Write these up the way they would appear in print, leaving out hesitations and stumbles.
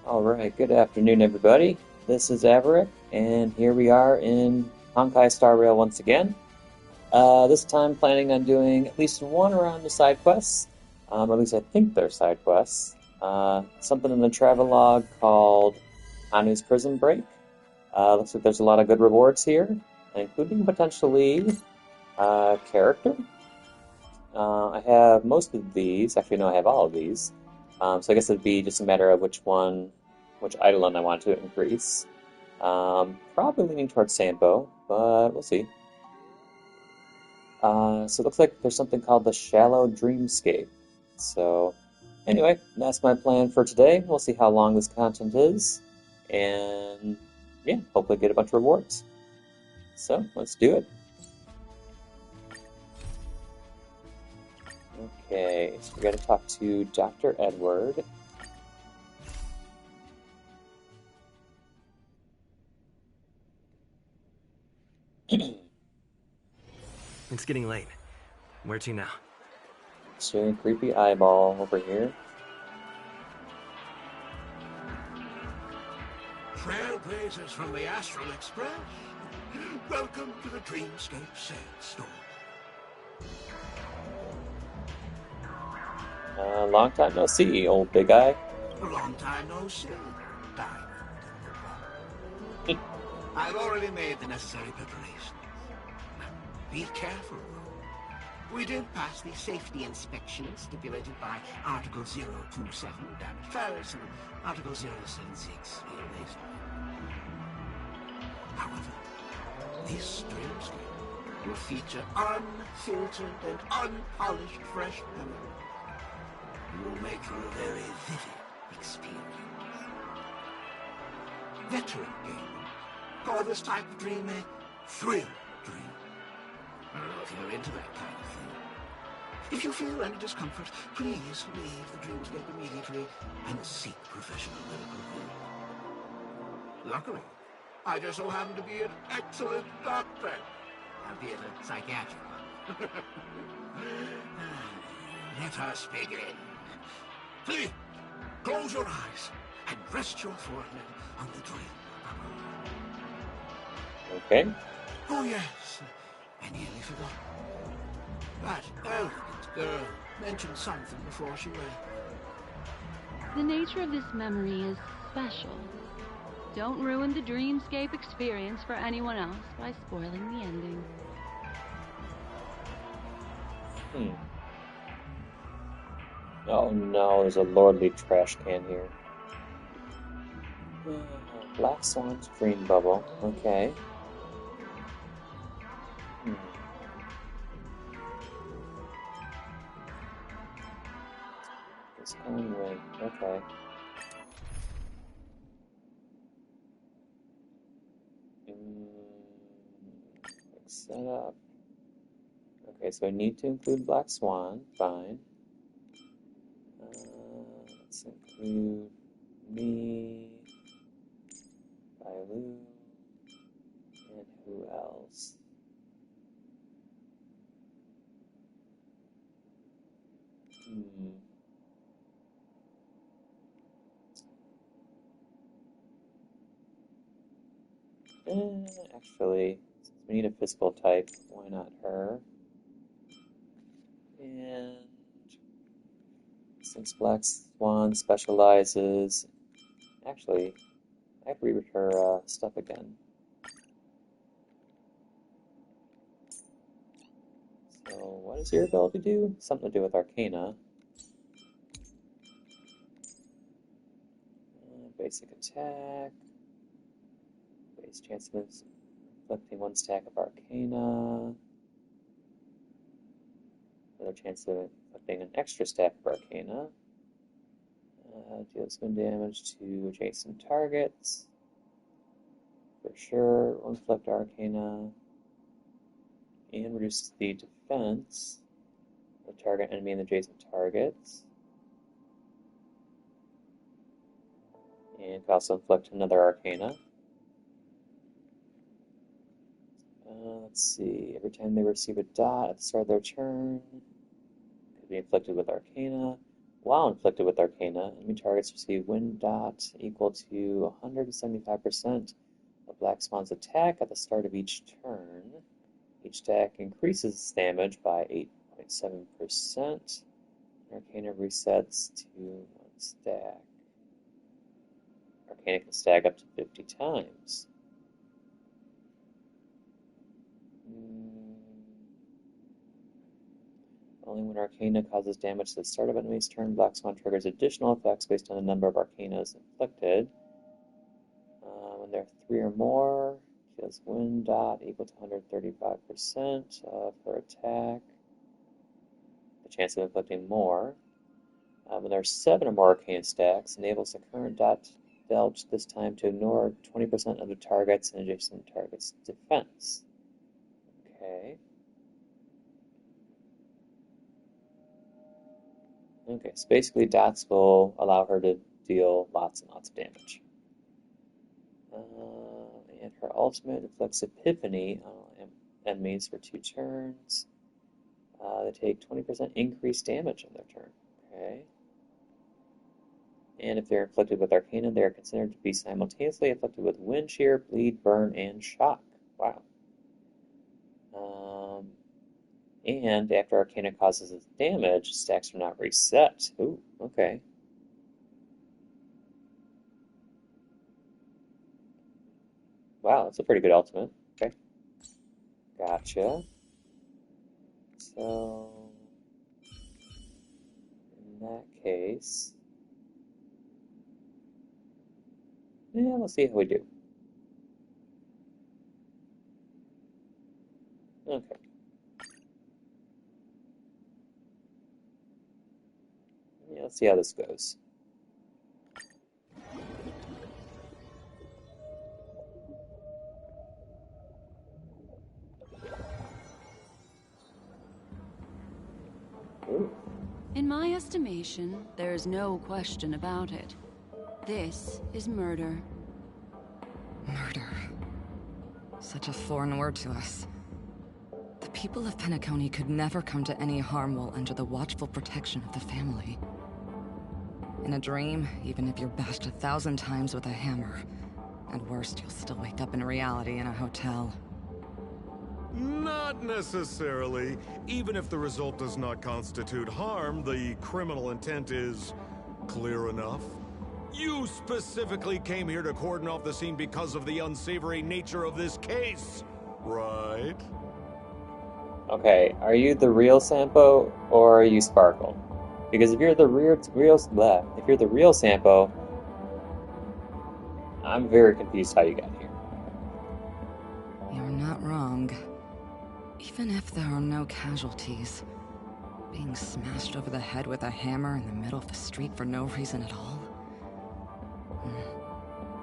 Alright, good afternoon everybody. This is Averick, and here we are in Honkai Star Rail once again. This time planning on doing at least one round of side quests. At least I think they're side quests. Something in the travelogue called Hanu's Prison Break. Looks like there's a lot of good rewards here, including potentially character. I have most of these. Actually, no, I have all of these. So I guess it'd be just a matter of which Eidolon I want to increase. Probably leaning towards Sandbow, but we'll see. So it looks like there's something called the Shallow Dreamscape. So anyway, that's my plan for today. We'll see how long this content is, and yeah, hopefully get a bunch of rewards. So let's do it. Okay, so we got to talk to Dr. Edward. It's getting late. Where to now? Staring creepy eyeball over here. Trailblazers from the Astral Express, welcome to the Dreamscape Sandstorm. Long time no see, old big eye. A long time no see, Diamond. I've already made the necessary preparations. Be careful, though. We did pass the safety inspection stipulated by Article 027, damage first, and Article 076, real. However, this dreamscape will feature unfiltered and unpolished fresh memory. It will make for a very vivid experience. Veteran gamers call this type of dream a thrill dream. I don't know if you're into that kind of thing. If you feel any discomfort, please leave the dreamscape immediately and seek professional medical help. Luckily, I just so happen to be an excellent doctor, albeit a psychiatric one. Let us begin. Please, close your eyes and rest your forehead on the dream bubble. Okay. Oh yes, I nearly forgot. That elegant girl mentioned something before she went. The nature of this memory is special. Don't ruin the dreamscape experience for anyone else by spoiling the ending. Oh no, there's a lordly trash can here. Black Swan's Dream Bubble. Okay. This one way. Okay. Quick setup. Okay, so I need to include Black Swan. Fine. Let's include me, Bailu, and who else? Actually, since we need a physical type, why not her? And since Black Swan specializes, actually, I have to read her stuff again. So, what does your ability do? Something to do with Arcana. Basic attack. Base chance of inflicting one stack of Arcana. Another chance of inflicting an extra stack of Arcana. Deals 1 damage to adjacent targets. For sure, will inflict Arcana. And reduces the defense of the target, enemy, and adjacent targets. And can also inflict another Arcana. Let's see, every time they receive a dot at the start of their turn, could be inflicted with Arcana. While inflicted with Arcana, enemy targets receive wind dot equal to 175% of Black Spawn's attack at the start of each turn. Each attack increases its damage by 8.7%. Arcana resets to 1 stack. Arcana can stack up to 50 times. Only when Arcana causes damage to the start of enemy's turn, Black Swan triggers additional effects based on the number of Arcanas inflicted. When there are 3 or more, deals wind dot equal to 135% per attack. The chance of inflicting more. When there are 7 or more Arcana stacks, enables the current dot dealt this time to ignore 20% of the target's and adjacent target's defense. Okay. Okay, so basically dots will allow her to deal lots and lots of damage. And her ultimate inflicts Epiphany on enemies for 2 turns. They take 20% increased damage on their turn. Okay. And if they're inflicted with Arcana, they are considered to be simultaneously afflicted with Wind Shear, Bleed, Burn, and Shock. Wow. And after Arcana causes its damage, stacks are not reset. Ooh, okay. Wow, that's a pretty good ultimate. Okay. Gotcha. So, in that case, yeah, we'll see how we do. Okay. Yeah, let's see how this goes. Ooh. In my estimation, there is no question about it. This is murder. Murder. Such a foreign word to us. The people of Penacony could never come to any harm while under the watchful protection of the family. In a dream, even if you're bashed 1,000 times with a hammer, at worst, you'll still wake up in reality in a hotel. Not necessarily. Even if the result does not constitute harm, the criminal intent is clear enough. You specifically came here to cordon off the scene because of the unsavory nature of this case, right? Okay, are you the real Sampo or are you Sparkle? Because if you're the if you're the real Sampo, I'm very confused how you got here. You're not wrong. Even if there are no casualties, being smashed over the head with a hammer in the middle of the street for no reason at all?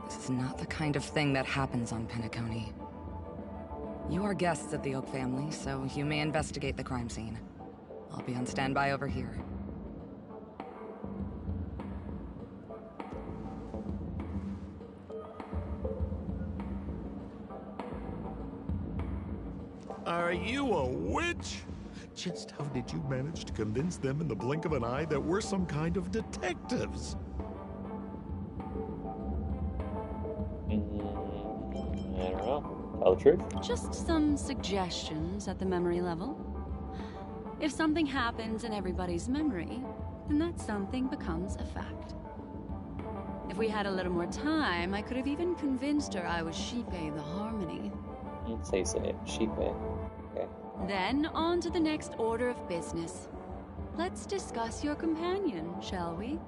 This is not the kind of thing that happens on Penacony. You are guests of the Oak family, so you may investigate the crime scene. I'll be on standby over here. Are you a witch? Just how did you manage to convince them in the blink of an eye that we're some kind of detectives? I don't know. Tell the truth. Just some suggestions at the memory level. If something happens in everybody's memory, then that something becomes a fact. If we had a little more time, I could have even convinced her I was Sheepei the Harmony. You'd say Sheepei. Okay. Then, on to the next order of business. Let's discuss your companion, shall we?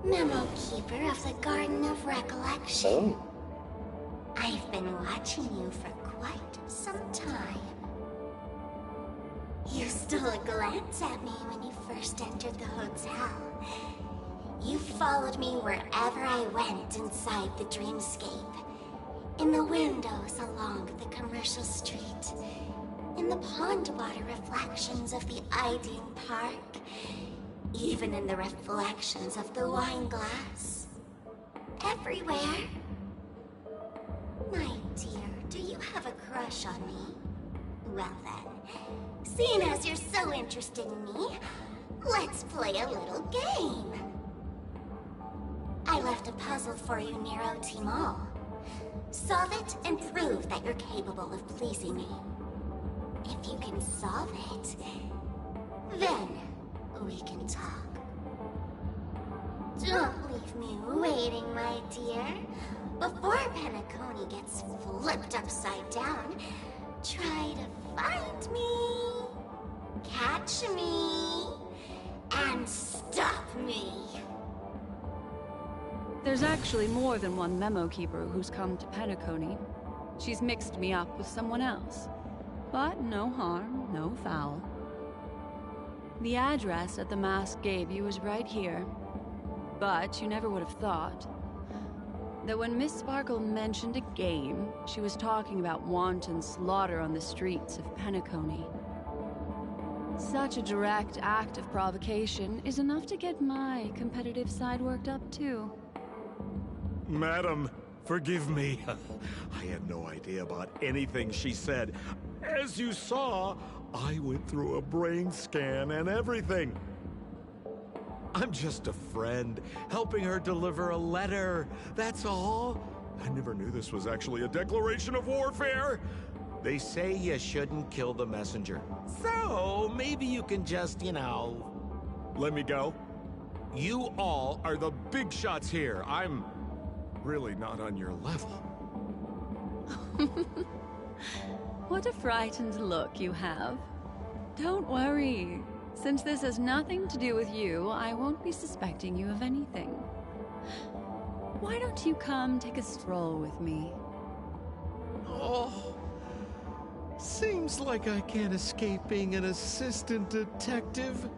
Memo Keeper of the Garden of Recollection. Oh. I've been watching you for quite some time. You stole a glance at me when you first entered the hotel. You followed me wherever I went inside the dreamscape. In the windows along the commercial street. In the pond water reflections of the Ideen Park. Even in the reflections of the wine glass. Everywhere. My dear, do you have a crush on me? Well then, seeing as you're so interested in me, Let's play a little game. I left a puzzle for you near OT Mall. Solve it and prove that you're capable of pleasing me. If you can solve it, then we can talk. Don't leave me waiting, my dear. Before Penacony gets flipped upside down, try to find me, catch me, and stop me. There's actually more than one memo keeper who's come to Penacony. She's mixed me up with someone else. But no harm, no foul. The address that the mask gave you is right here. But you never would have thought that when Miss Sparkle mentioned a game, she was talking about wanton slaughter on the streets of Penacony. Such a direct act of provocation is enough to get my competitive side worked up too. Madam, forgive me. I had no idea about anything she said. As you saw, I went through a brain scan and everything. I'm just a friend, helping her deliver a letter, that's all. I never knew this was actually a declaration of warfare. They say you shouldn't kill the messenger. So, maybe you can just, let me go. You all are the big shots here. I'm really not on your level. What a frightened look you have. Don't worry. Since this has nothing to do with you, I won't be suspecting you of anything. Why don't you come take a stroll with me? Oh, seems like I can't escape being an assistant detective.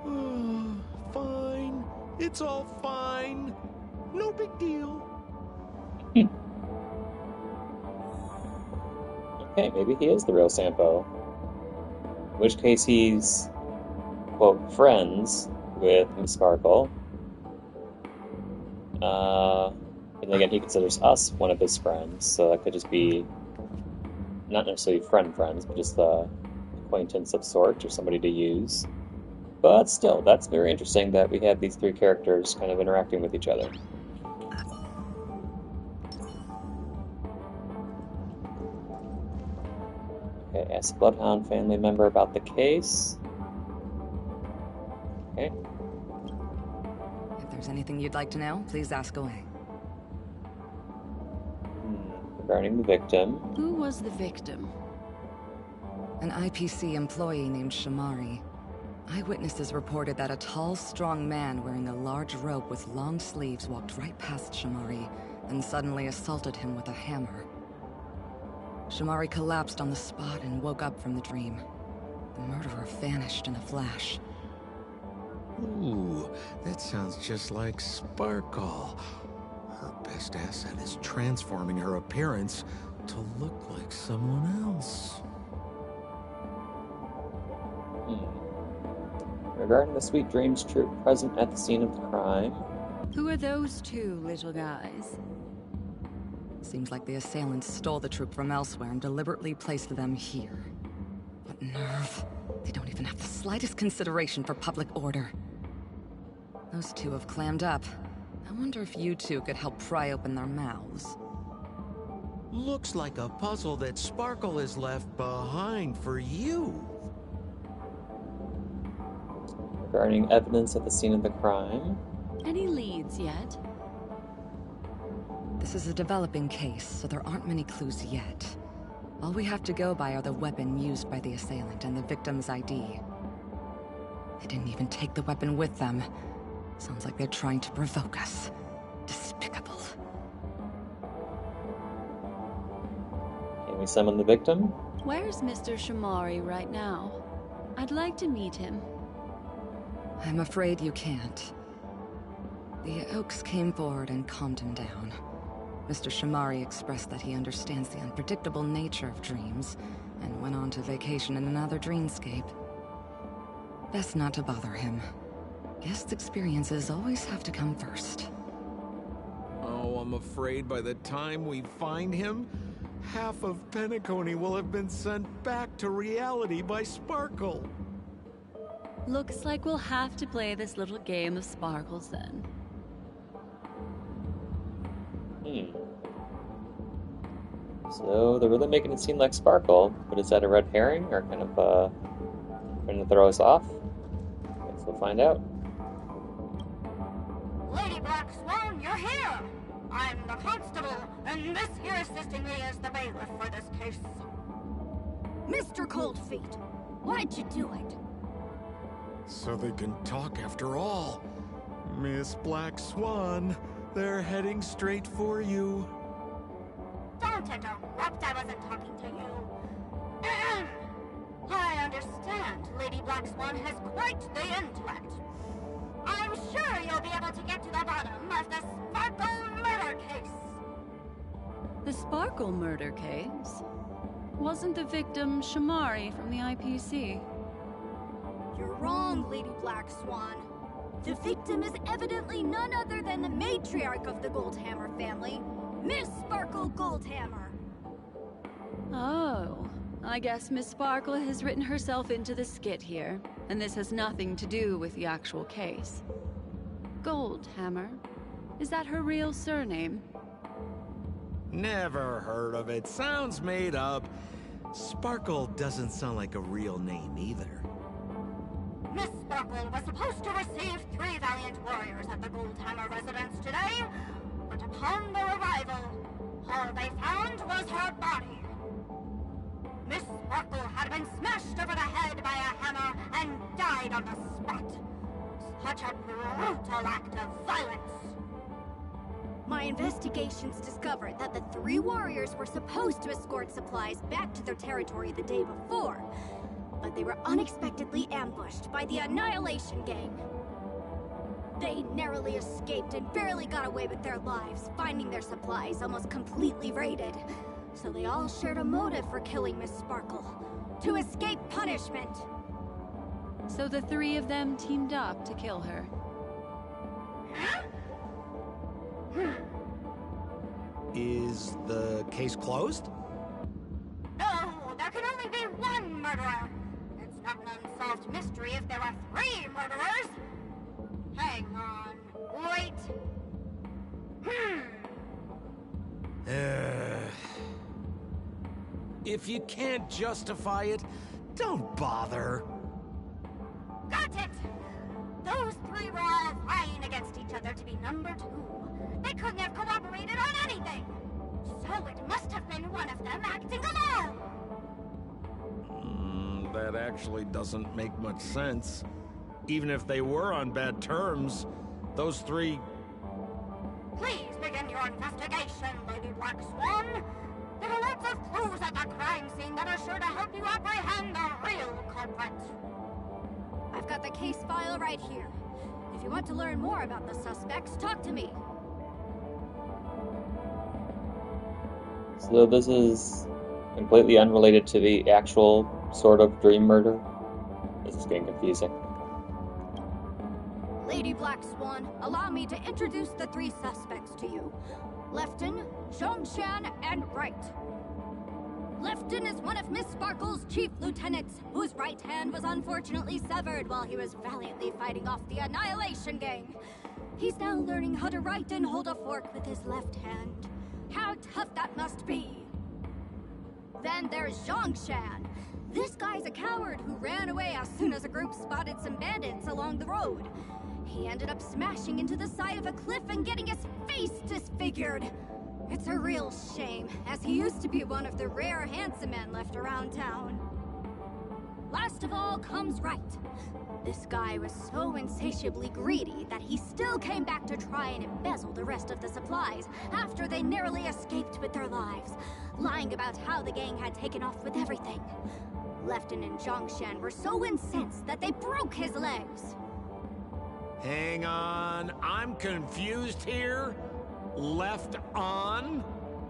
Oh, fine. It's all fine. No big deal. Okay, maybe he is the real Sampo. In which case he's, quote, friends with Miss Sparkle. And again, he considers us one of his friends, so that could just be not necessarily friends, but just the acquaintance of sort, or somebody to use. But still, that's very interesting that we have these three characters kind of interacting with each other. Okay, ask the Bloodhound family member about the case. Okay. If there's anything you'd like to know, please ask away. Regarding the victim. Who was the victim? An IPC employee named Shamari. Eyewitnesses reported that a tall, strong man wearing a large robe with long sleeves walked right past Shamari and suddenly assaulted him with a hammer. Shamari collapsed on the spot and woke up from the dream. The murderer vanished in a flash. Ooh, that sounds just like Sparkle. Her best asset is transforming her appearance to look like someone else. Regarding the Sweet Dreams troop present at the scene of the crime. Who are those two little guys? Seems like the assailants stole the troop from elsewhere and deliberately placed them here. What nerve. They don't even have the slightest consideration for public order. Those two have clammed up. I wonder if you two could help pry open their mouths. Looks like a puzzle that Sparkle has left behind for you. Regarding evidence at the scene of the crime. Any leads yet? This is a developing case, so there aren't many clues yet. All we have to go by are the weapon used by the assailant and the victim's ID. They didn't even take the weapon with them. Sounds like they're trying to provoke us. Despicable. Can we summon the victim? Where's Mr. Shamari right now? I'd like to meet him. I'm afraid you can't. The Oaks came forward and calmed him down. Mr. Shamari expressed that he understands the unpredictable nature of dreams, and went on to vacation in another dreamscape. Best not to bother him. Guest experiences always have to come first. Oh, I'm afraid by the time we find him, half of Penacony will have been sent back to reality by Sparkle. Looks like we'll have to play this little game of sparkles then. So they're really making it seem like Sparkle, but is that a red herring or kind of trying to throw us off? Guess we'll find out. Lady Black Swan, you're here! I'm the constable, and this here assisting me is the bailiff for this case. Mr. Coldfeet, why'd you do it? So they can talk after all. Miss Black Swan, they're heading straight for you. Don't interrupt, I wasn't talking to you. I understand Lady Black Swan has quite the intellect. I'm sure you'll be able to get to the bottom of the Sparkle murder case. The Sparkle murder case? Wasn't the victim Shamari from the IPC? You're wrong, Lady Black Swan. The victim is evidently none other than the matriarch of the Goldhammer family, Miss Sparkle Goldhammer. Oh, I guess Miss Sparkle has written herself into the skit here, and this has nothing to do with the actual case. Goldhammer? Is that her real surname? Never heard of it. Sounds made up. Sparkle doesn't sound like a real name either. Miss Sparkle was supposed to receive 3 valiant warriors at the Goldhammer residence today, but upon their arrival, all they found was her body. Miss Sparkle had been smashed over the head by a hammer and died on the spot. Such a brutal act of violence. My investigations discovered that the 3 warriors were supposed to escort supplies back to their territory the day before, but they were unexpectedly ambushed by the Annihilation Gang. They narrowly escaped and barely got away with their lives, finding their supplies almost completely raided. So they all shared a motive for killing Miss Sparkle, to escape punishment. So the 3 of them teamed up to kill her. Is the case closed? No, there can only be one murderer. It's not an unsolved mystery if there are 3 murderers. Hang on. Wait. If you can't justify it, don't bother. Got it! Those 3 were all vying against each other to be number 2. They couldn't have cooperated on anything. So it must have been one of them acting alone. That actually doesn't make much sense. Even if they were on bad terms, those 3... Please begin your investigation, Lady Black Swan. There are lots of clues at the crime scene that are sure to help you apprehend the real culprit. I've got the case file right here. If you want to learn more about the suspects, talk to me. So this is completely unrelated to the actual sort of dream murder. This is getting confusing. Lady Black Swan, allow me to introduce the 3 suspects to you. Lefton, Zhongshan, and Wright. Lefton is one of Miss Sparkle's chief lieutenants, whose right hand was unfortunately severed while he was valiantly fighting off the Annihilation Gang. He's now learning how to write and hold a fork with his left hand. How tough that must be! Then there's Zhongshan. This guy's a coward who ran away as soon as a group spotted some bandits along the road. He ended up smashing into the side of a cliff and getting his face disfigured. It's a real shame, as he used to be one of the rare handsome men left around town. Last of all comes Wright. This guy was so insatiably greedy that he still came back to try and embezzle the rest of the supplies after they narrowly escaped with their lives, lying about how the gang had taken off with everything. Lefton and Zhongshan were so incensed that they broke his legs. Hang on, I'm confused here. Left on?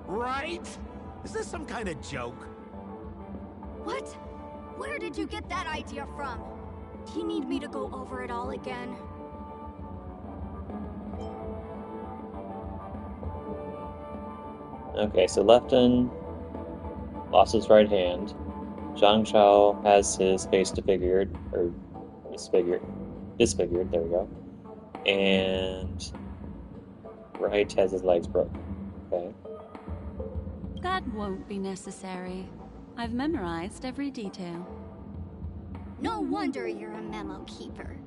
Right? Is this some kind of joke? What? Where did you get that idea from? Do you need me to go over it all again? Okay, so Lefton lost his right hand. Zhang Shao has his face disfigured, or disfigured, there we go. And Wright has his legs broken. Okay. That won't be necessary. I've memorized every detail. No wonder you're a memo keeper.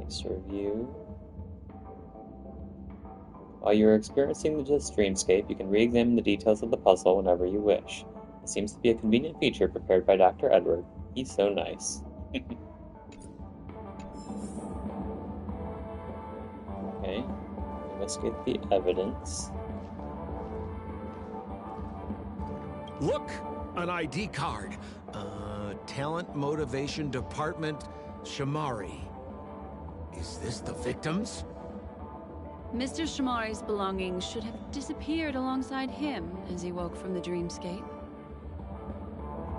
Case review. While you're experiencing this dreamscape, you can re-examine the details of the puzzle whenever you wish. It seems to be a convenient feature prepared by Dr. Edward. He's so nice. Okay, let's get the evidence. Look! An ID card. Talent Motivation Department, Shamari. Is this the victims? Mr. Shamari's belongings should have disappeared alongside him as he woke from the dreamscape.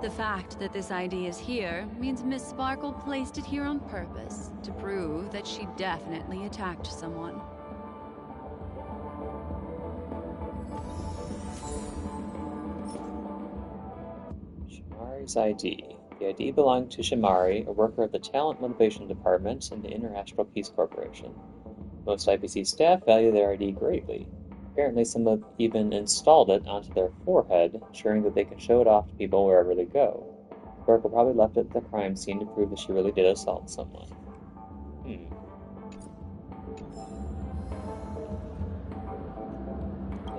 The fact that this ID is here means Miss Sparkle placed it here on purpose to prove that she definitely attacked someone. Shamari's ID. The ID belonged to Shamari, a worker of the Talent Motivation Department in the International Peace Corporation. Most IPC staff value their ID greatly. Apparently, some have even installed it onto their forehead, ensuring that they can show it off to people wherever they go. Sparkle probably left it at the crime scene to prove that she really did assault someone.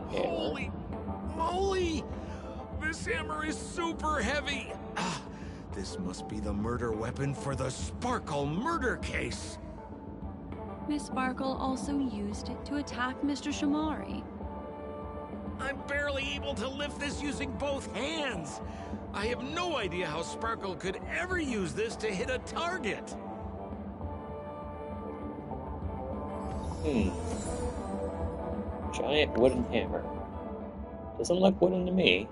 Holy moly! This hammer is super heavy! This must be the murder weapon for the Sparkle murder case! Miss Sparkle also used it to attack Mr. Shamari. I'm barely able to lift this using both hands! I have no idea how Sparkle could ever use this to hit a target! Giant wooden hammer. Doesn't look wooden to me.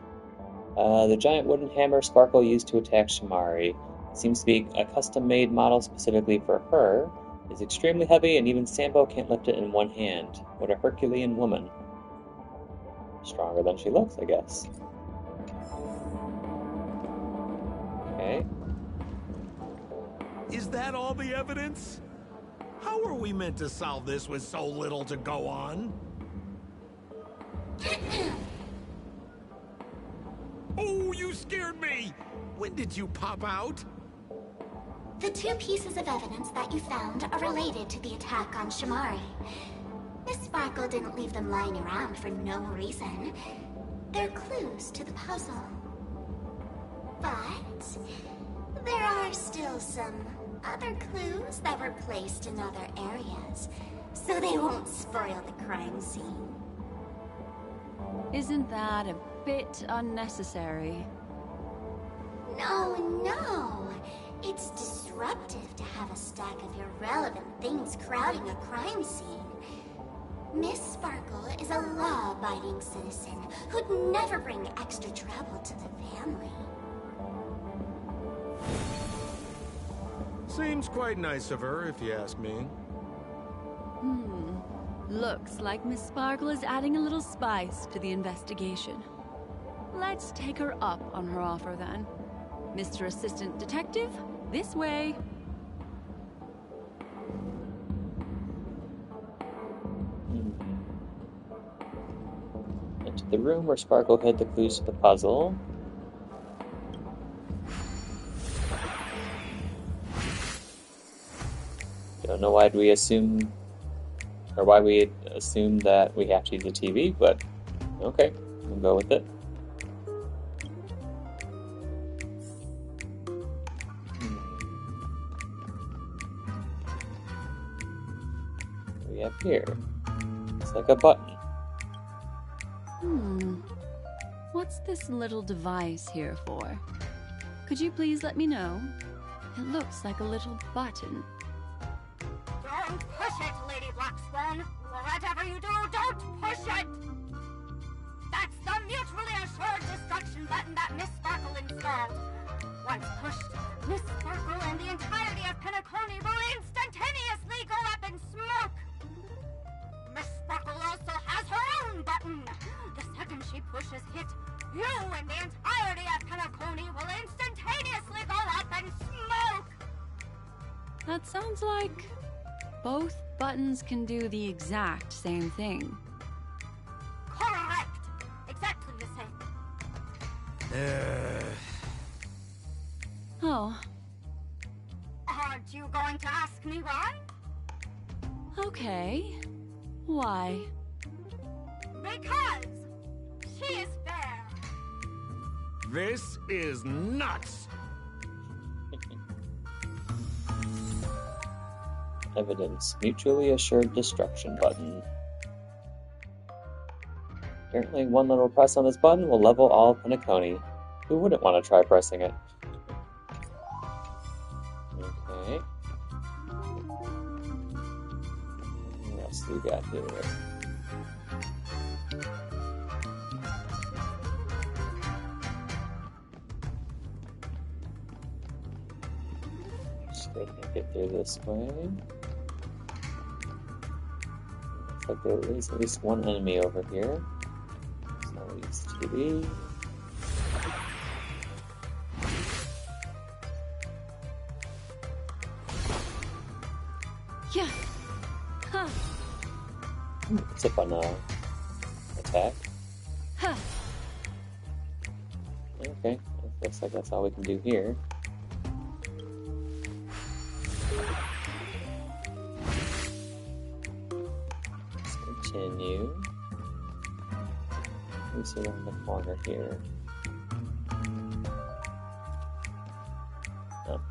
The giant wooden hammer Sparkle used to attack Shamari seems to be a custom-made model specifically for her. It's extremely heavy, and even Sambo can't lift it in one hand. What a Herculean woman. Stronger than she looks, I guess. Okay. Is that all the evidence? How are we meant to solve this with so little to go on? Oh, you scared me! When did you pop out? The two pieces of evidence that you found are related to the attack on Shamari. Miss Sparkle didn't leave them lying around for no reason. They're clues to the puzzle. But there are still some other clues that were placed in other areas, so they won't spoil the crime scene. Isn't that a bit unnecessary? No. It's disruptive to have a stack of irrelevant things crowding a crime scene. Miss Sparkle is a law-abiding citizen who'd never bring extra trouble to the family. Seems quite nice of her, if you ask me. Looks like Miss Sparkle is adding a little spice to the investigation. Let's take her up on her offer then. Mr. Assistant Detective, this way. Into the room where Sparkle hid the clues to the puzzle. Don't know why we assume that we have to use a TV, but okay, we'll go with it. What do we have here? It's like a button. What's this little device here for? Could you please let me know? It looks like a little button. Don't push it, Lady Black Swan. Whatever you do, don't push it! That's the mutually assured destruction button that Miss Sparkle installed. Once pushed, Miss Sparkle and the entirety of Penacony will instantaneously go up in smoke! Miss Sparkle also has her own button! The second she pushes hit, you and the entirety of That sounds like both buttons can do the exact same thing. Correct! Exactly the same. Oh, Aren't you going to ask me why? okay. Why? Because she is fair. This is nuts! Evidence. Mutually assured destruction button. Apparently, one little press on this button will level all of Penacony. Who wouldn't want to try pressing it? Okay. What else do we got here? Just gonna get through this way. Looks like there is at least one enemy over here. So I'll use 2B. Yeah. Huh. It's up on attack. Huh. Okay, looks like that's all we can do here. Let's continue. Who's around the corner here? Oh.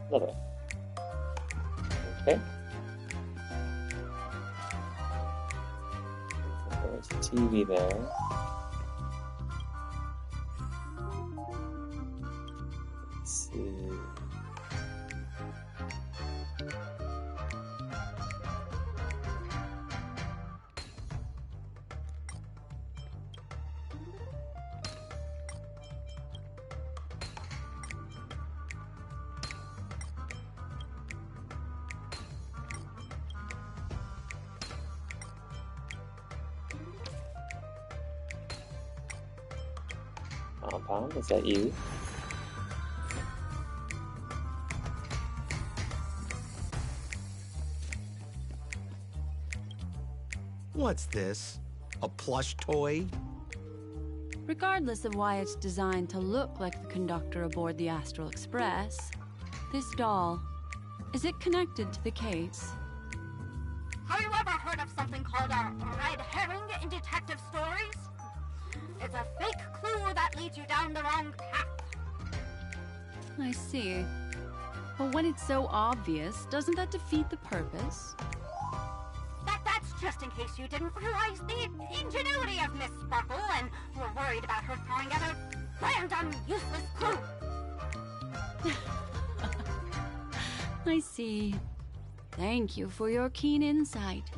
Another one. Okay. There's a TV there. Let's see. Compound, is that you? What's this? A plush toy? Regardless of why it's designed to look like the conductor aboard the Astral Express, this doll, is it connected to the case? Have you ever heard of something called a red herring in detective stories? It's a fake clue that leads you down the wrong path. I see. But when it's so obvious, doesn't that defeat the purpose? That's just in case you didn't realize the ingenuity of Miss Sparkle and were worried about her throwing out a random, useless clue. I see. Thank you for your keen insight.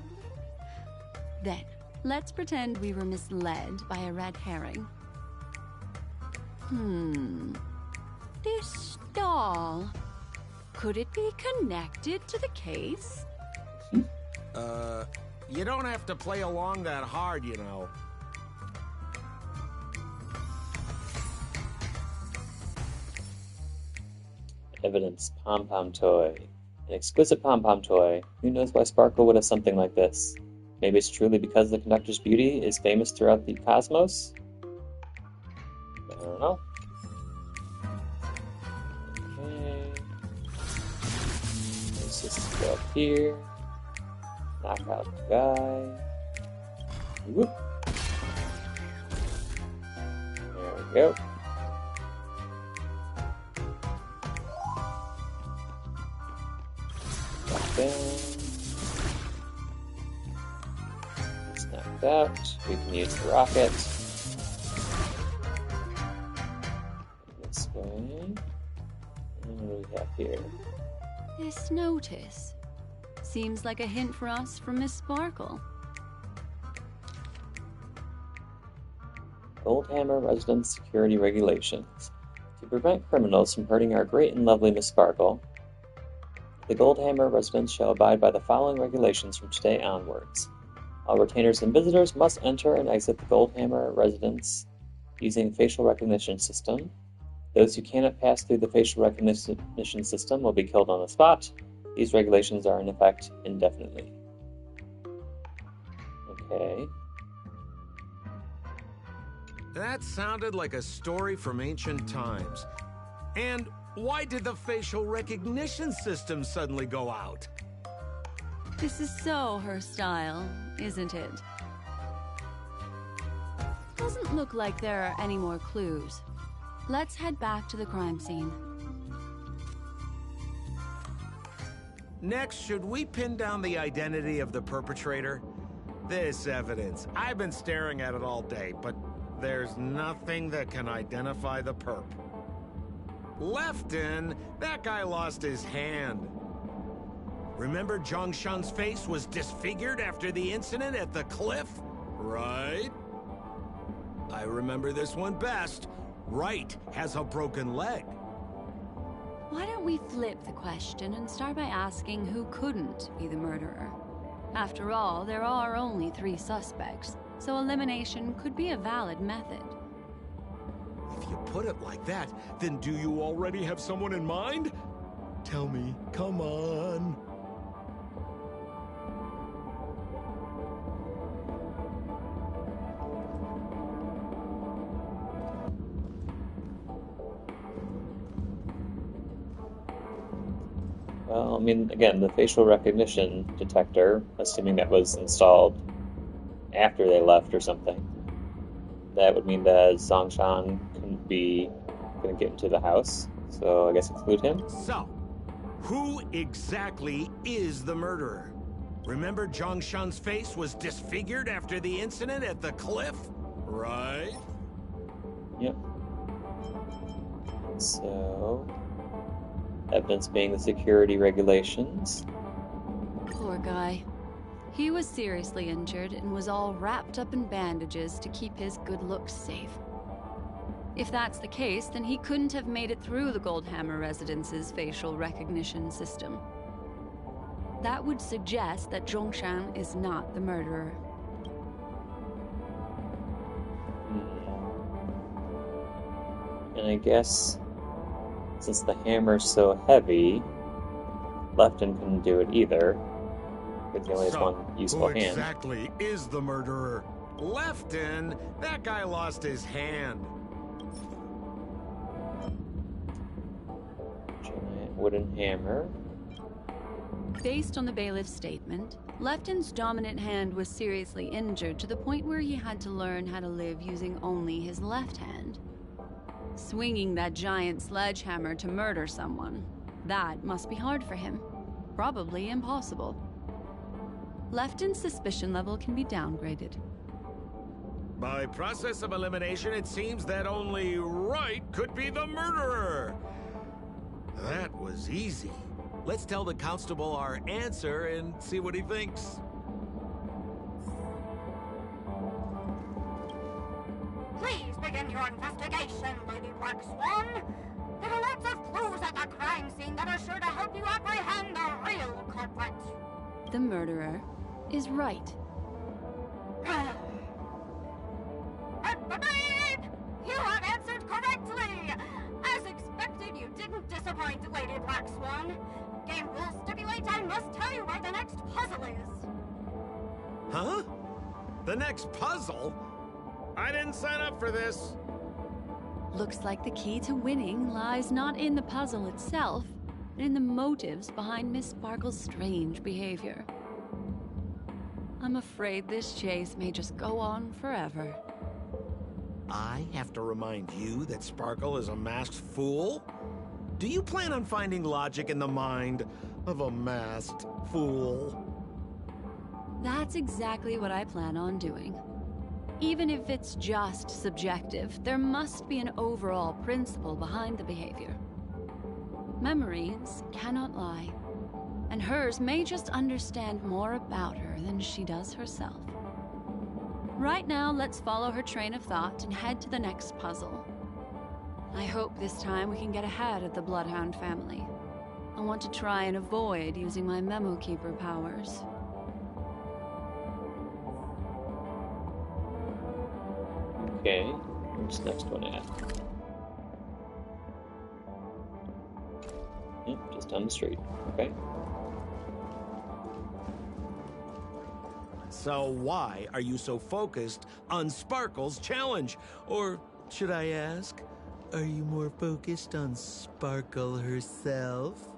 Then, let's pretend we were misled by a red herring. This doll, could it be connected to the case? You don't have to play along that hard, you know. Evidence. Pom-pom toy. An exquisite pom-pom toy. Who knows why Sparkle would have something like this? Maybe it's truly because the conductor's beauty is famous throughout the cosmos? I don't know. Okay. Let's just go up here. Knock out the guy. Whoop. There we go. Drop down. It's knocked out. We can use the rocket. This way. And what do we have here? This notice seems like a hint for us from Miss Sparkle. Goldhammer Residence Security Regulations. To prevent criminals from hurting our great and lovely Miss Sparkle, the Goldhammer residents shall abide by the following regulations from today onwards. All retainers and visitors must enter and exit the Goldhammer residence using facial recognition system. Those who cannot pass through the facial recognition system will be killed on the spot. These regulations are in effect indefinitely. Okay. That sounded like a story from ancient times. And why did the facial recognition system suddenly go out? This is so her style, isn't it? Doesn't look like there are any more clues. Let's head back to the crime scene. Next, should we pin down the identity of the perpetrator? This evidence, I've been staring at it all day, but there's nothing that can identify the perp. Lefton, that guy lost his hand. Remember Zhongshan's face was disfigured after the incident at the cliff? Right? I remember this one best. Right has a broken leg. Why don't we flip the question and start by asking who couldn't be the murderer? After all, there are only 3 suspects, so elimination could be a valid method. If you put it like that, then do you already have someone in mind? Tell me, come on. Well, I mean, again, the facial recognition detector, assuming that was installed after they left or something, that would mean that Zhongshan couldn't be going to get into the house, so I guess exclude him. So, who exactly is the murderer? Remember Zhongshan's face was disfigured after the incident at the cliff? Right? Yep. So, evidence being the security regulations. Poor guy. He was seriously injured and was all wrapped up in bandages to keep his good looks safe. If that's the case, then he couldn't have made it through the Goldhammer Residence's facial recognition system. That would suggest that Zhongshan is not the murderer. And I guess, since the hammer's so heavy, Lefton couldn't do it either, because he only has one useful who hand. exactly is the murderer? Lefton, that guy lost his hand. Giant wooden hammer. Based on the bailiff's statement, Lefton's dominant hand was seriously injured to the point where he had to learn how to live using only his left hand. Swinging that giant sledgehammer to murder someone, that must be hard for him. Probably impossible. Lefton's suspicion level can be downgraded. By process of elimination, it seems that only Wright could be the murderer. That was easy. Let's tell the constable our answer and see what he thinks. Please begin your investigation, Lady Black Swan. There are lots of clues at the crime scene that are sure to help you apprehend the real culprit. The murderer is Wright. You have answered correctly! As expected, you didn't disappoint, Lady Black Swan. Game rules stipulate I must tell you where the next puzzle is. Huh? The next puzzle? I didn't sign up for this. Looks like the key to winning lies not in the puzzle itself, but in the motives behind Miss Sparkle's strange behavior. I'm afraid this chase may just go on forever. I have to remind you that Sparkle is a masked fool? Do you plan on finding logic in the mind of a masked fool? That's exactly what I plan on doing. Even if it's just subjective, there must be an overall principle behind the behavior. Memories cannot lie, and hers may just understand more about her than she does herself. Right now, let's follow her train of thought and head to the next puzzle. I hope this time we can get ahead of the Bloodhound family. I want to try and avoid using my Memo Keeper powers. Okay, where's the next one at? on the street. Okay. So why are you so focused on Sparkle's challenge? Or should I ask, are you more focused on Sparkle herself?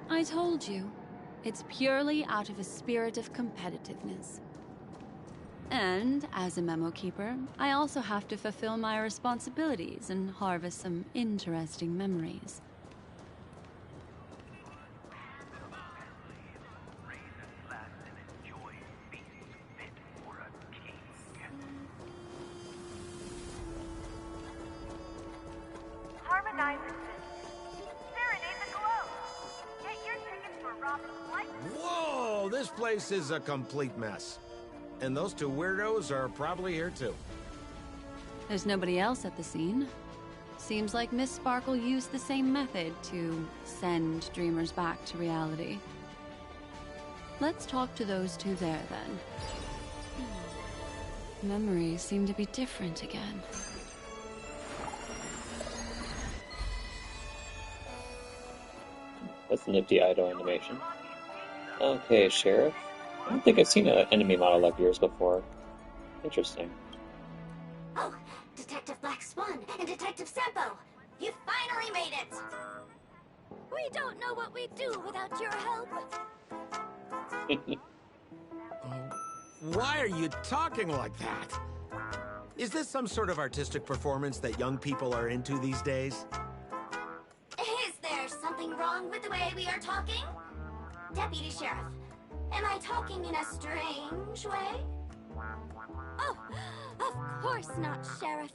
I told you, it's purely out of a spirit of competitiveness. And as a memo keeper, I also have to fulfill my responsibilities and harvest some interesting memories. Whoa, this place is a complete mess. And those two weirdos are probably here too. There's nobody else at the scene. Seems like Miss Sparkle used the same method to send dreamers back to reality. Let's talk to those two there, then. Memories seem to be different again. That's a nifty idle animation. Okay, Sheriff. I don't think I've seen an enemy model like yours before. Interesting. Oh, Detective Black Swan and Detective Sampo! You finally made it! We don't know what we'd do without your help. Why are you talking like that? Is this some sort of artistic performance that young people are into these days? Is there something wrong with the way we are talking? Deputy Sheriff, am I talking in a strange way? Oh, of course not, Sheriff.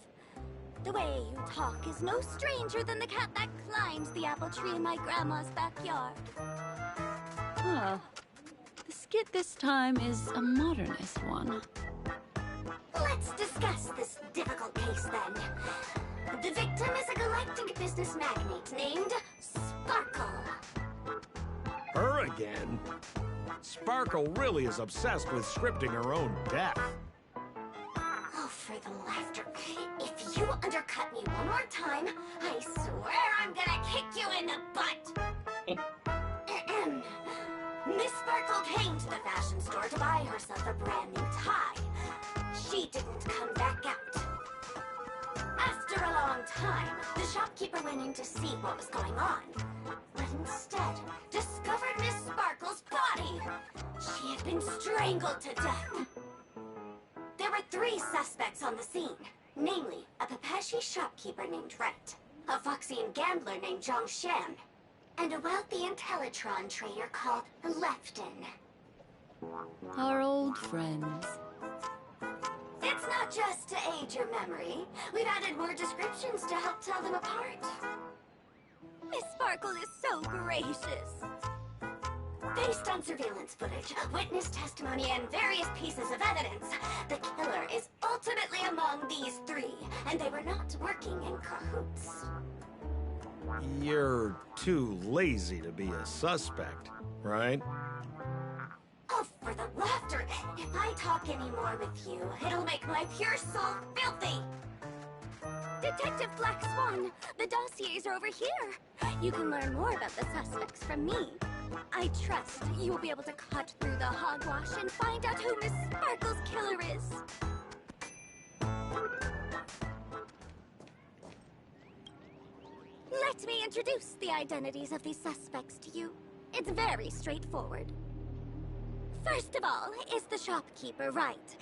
The way you talk is no stranger than the cat that climbs the apple tree in my grandma's backyard. Well, the skit this time is a modernist one. Let's discuss this difficult case then. The victim is a galactic business magnate named Sparkle. Her again? Sparkle really is obsessed with scripting her own death. Oh, for the laughter. If you undercut me one more time, I swear I'm gonna kick you in the butt. Miss Sparkle came to the fashion store to buy herself a brand new tie. She didn't come back out. After a long time, the shopkeeper went in to see what was going on, but instead discovered Miss Sparkle's body. She had been strangled to death. There were 3 suspects on the scene, namely a Pepeshi shopkeeper named Wright, a Foxian gambler named Zhongshan, and a wealthy Intellitron trader called Lefton. Our old friends. It's not just to aid your memory. We've added more descriptions to help tell them apart. Miss Sparkle is so gracious. Based on surveillance footage, witness testimony, and various pieces of evidence, the killer is ultimately among these 3, and they were not working in cahoots. You're too lazy to be a suspect, right? Oh, for the laughter! If I talk any more with you, it'll make my pure soul filthy! Detective Black Swan, the dossiers are over here. You can learn more about the suspects from me. I trust you will be able to cut through the hogwash and find out who Miss Sparkle's killer is. Let me introduce the identities of these suspects to you. It's very straightforward. First of all is the shopkeeper, Wright.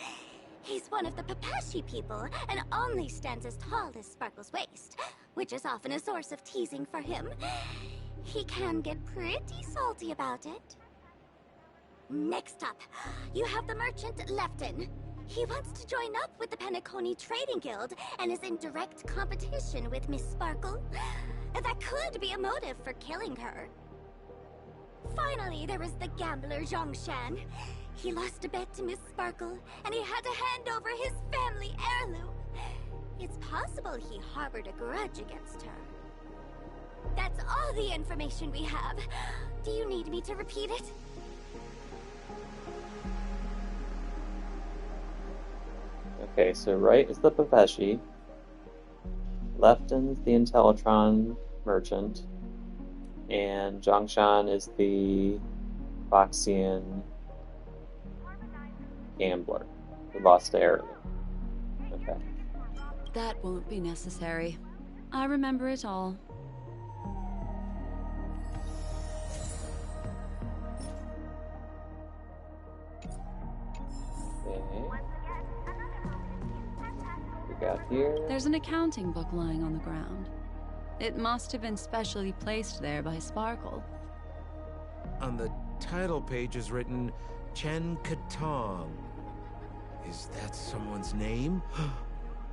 He's one of the Pepeshi people and only stands as tall as Sparkle's waist, which is often a source of teasing for him. He can get pretty salty about it. Next up, you have the merchant Lefton. He wants to join up with the Penacony Trading Guild and is in direct competition with Miss Sparkle. That could be a motive for killing her. Finally, there is the gambler Zhongshan. He lost a bet to Miss Sparkle, and he had to hand over his family heirloom. It's possible he harbored a grudge against her. That's all the information we have. Do you need me to repeat it? Okay, so right is the Pepeshi. Lefton's the Intellitron merchant. And Zhongshan is the Foxian gambler who lost to Aryan. Okay. That won't be necessary. I remember it all. Okay. We got here. There's an accounting book lying on the ground. It must have been specially placed there by Sparkle. On the title page is written Chen Katong. Is that someone's name?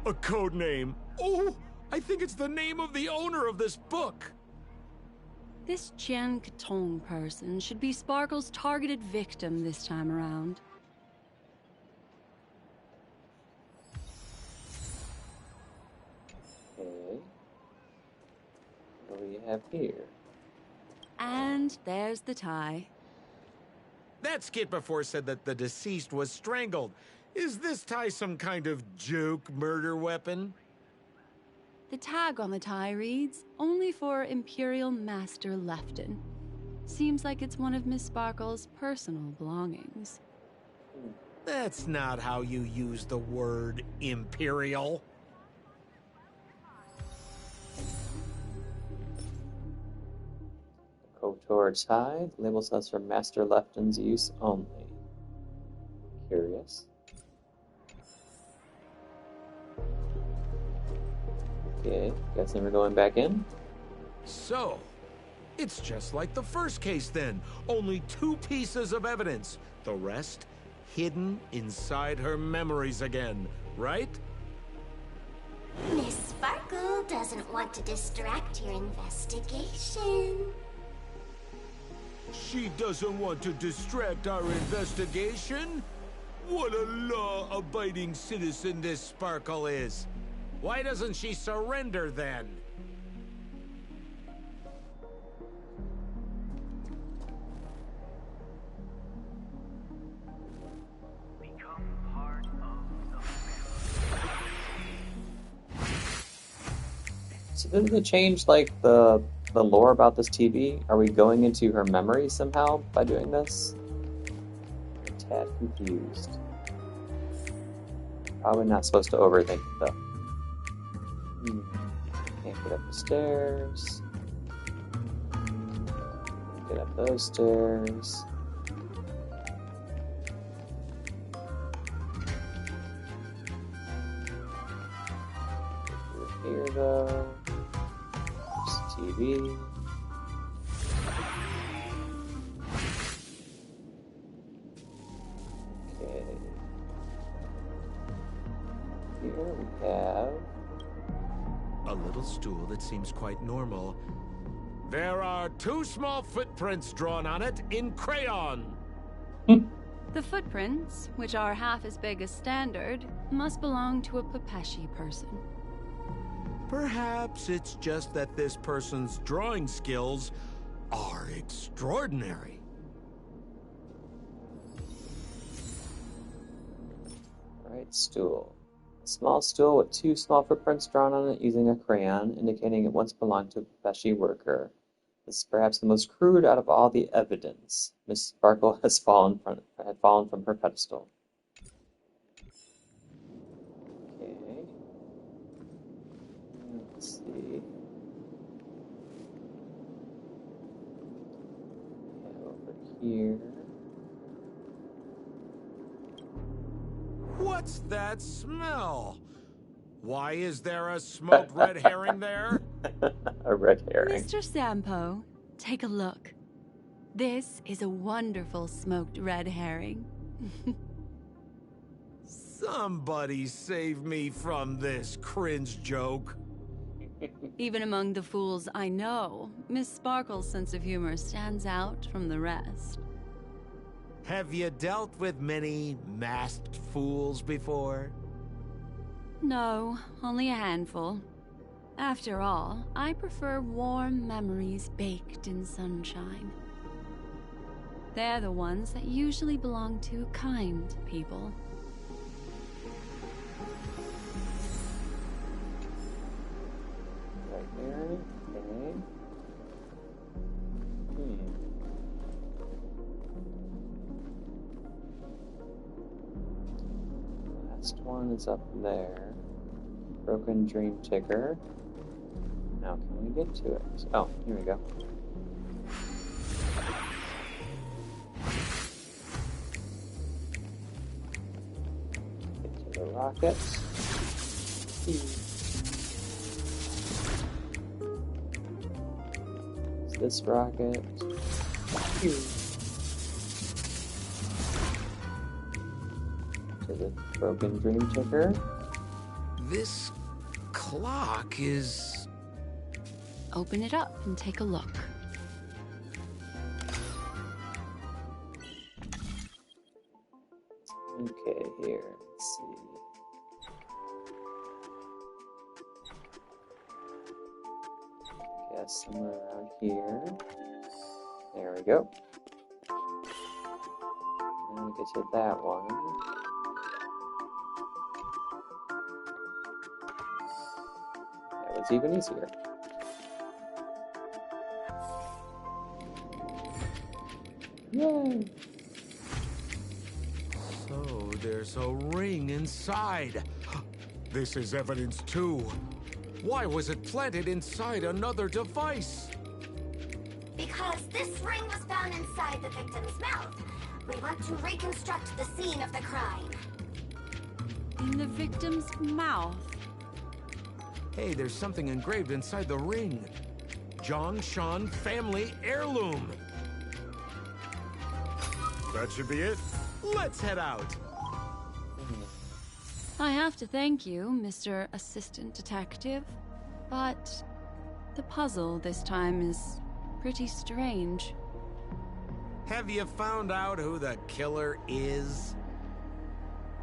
A code name. Oh, I think it's the name of the owner of this book. This Jian Katong person should be Sparkle's targeted victim this time around. Okay. What do we have here? And there's the tie. That skit before said that the deceased was strangled. Is this tie some kind of joke murder weapon? The tag on the tie reads, "Only for Imperial Master Lefton." Seems like it's one of Miss Sparkle's personal belongings. That's not how you use the word imperial. KOTOR tie. The label says for Master Lefton's use only. Curious. Okay, guessing we're going back in. So, it's just like the first case then. Only 2 pieces of evidence. The rest hidden inside her memories again, right? Miss Sparkle doesn't want to distract your investigation. She doesn't want to distract our investigation? What a law-abiding citizen this Sparkle is. Why doesn't she surrender then? Become part of the So didn't they change like the lore about this TV? Are we going into her memory somehow by doing this? I'm a tad confused. Probably not supposed to overthink it though. Can't get up the stairs. Can't get up those stairs. Through here though. There's TV. Okay. Here we have A little stool that seems quite normal. There are 2 small footprints drawn on it in crayon. The footprints, which are half as big as standard, must belong to a Pepeshi person. Perhaps it's just that this person's drawing skills are extraordinary. right stool. A small stool with 2 small footprints drawn on it using a crayon, indicating it once belonged to a Pepeshi worker. This is perhaps the most crude out of all the evidence. Miss Sparkle had fallen from her pedestal. Okay. Let's see. Over here. What's that smell? Why is there a smoked red herring there? A red herring. Mr. Sampo, take a look. This is a wonderful smoked red herring. Somebody save me from this cringe joke. Even among the fools I know, Miss Sparkle's sense of humor stands out from the rest. Have you dealt with many masked fools before? No, only a handful. After all, I prefer warm memories baked in sunshine. They're the ones that usually belong to kind people. Right here. Okay. Last one is up there. Broken Dream Ticker. Now can we get to it? Oh, here we go. Get to the rocket. It's this rocket. To the Broken Dream Ticker. This clock is... Open it up and take a look. Okay, here, let's see. Guess somewhere around here. There we go. Now we get to that one. That was even easier. Yay! So there's a ring inside. This is evidence too. Why was it planted inside another device? Because this ring was found inside the victim's mouth. We want to reconstruct the scene of the crime. In the victim's mouth. Hey, there's something engraved inside the ring. Zhongshan family heirloom. That should be it. Let's head out. I have to thank you, Mr. Assistant Detective, but the puzzle this time is pretty strange. Have you found out who the killer is?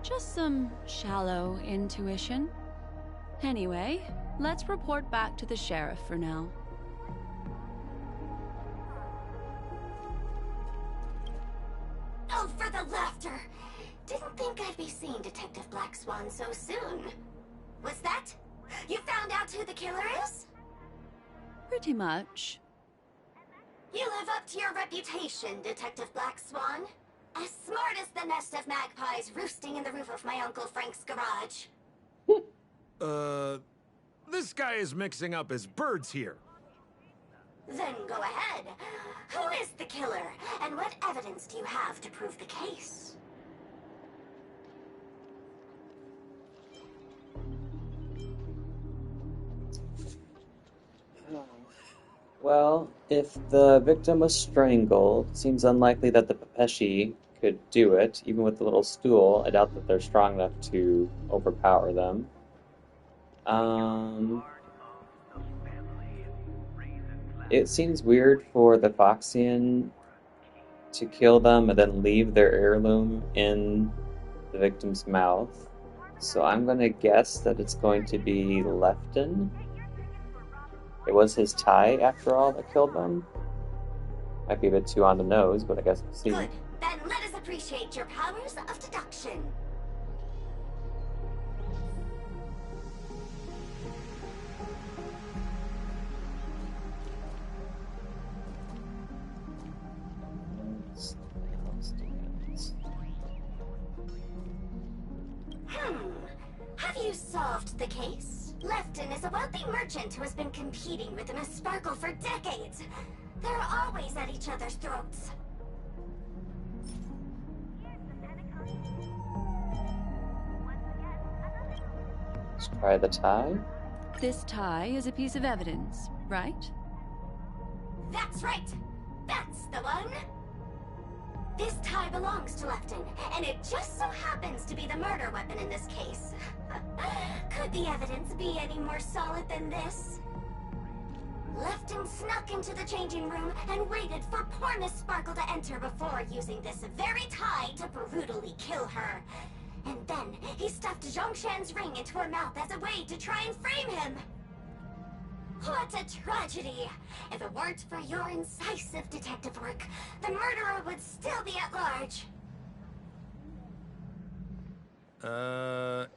Just some shallow intuition. Anyway, let's report back to the sheriff for now. Oh, for the laughter! Didn't think I'd be seeing Detective Black Swan so soon. Was that? You found out who the killer is? Pretty much. You live up to your reputation, Detective Black Swan. As smart as the nest of magpies roosting in the roof of my Uncle Frank's garage. This guy is mixing up his birds here. Then go ahead. Who is the killer, and what evidence do you have to prove the case? Well, if the victim was strangled, it seems unlikely that the Pepeshi could do it. Even with the little stool, I doubt that they're strong enough to overpower them. It seems weird for the Foxian to kill them and then leave their heirloom in the victim's mouth. So I'm going to guess that it's going to be Lefton. It was his tie, after all, that killed them. Might be a bit too on the nose, but I guess we'll see. Good. Then let us appreciate your powers of deduction. Have you solved the case? Lefton is a wealthy merchant who has been competing with Miss Sparkle for decades. They're always at each other's throats. Let's try the tie. This tie is a piece of evidence, right? That's right! That's the one! This tie belongs to Lefton, and it just so happens to be the murder weapon in this case. Could the evidence be any more solid than this? Lefton snuck into the changing room and waited for poor Miss Sparkle to enter before using this very tie to brutally kill her. And then he stuffed Zhongshan's ring into her mouth as a way to try and frame him. What a tragedy! If it weren't for your incisive detective work, the murderer would still be at large.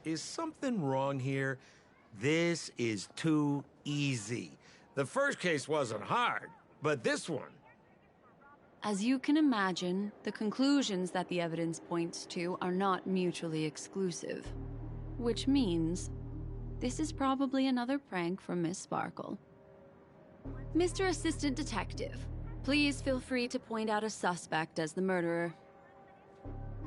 Is something wrong here? This is too easy. The first case wasn't hard, but this one... As you can imagine, the conclusions that the evidence points to are not mutually exclusive. Which means, this is probably another prank from Miss Sparkle. Mr. Assistant Detective, please feel free to point out a suspect as the murderer.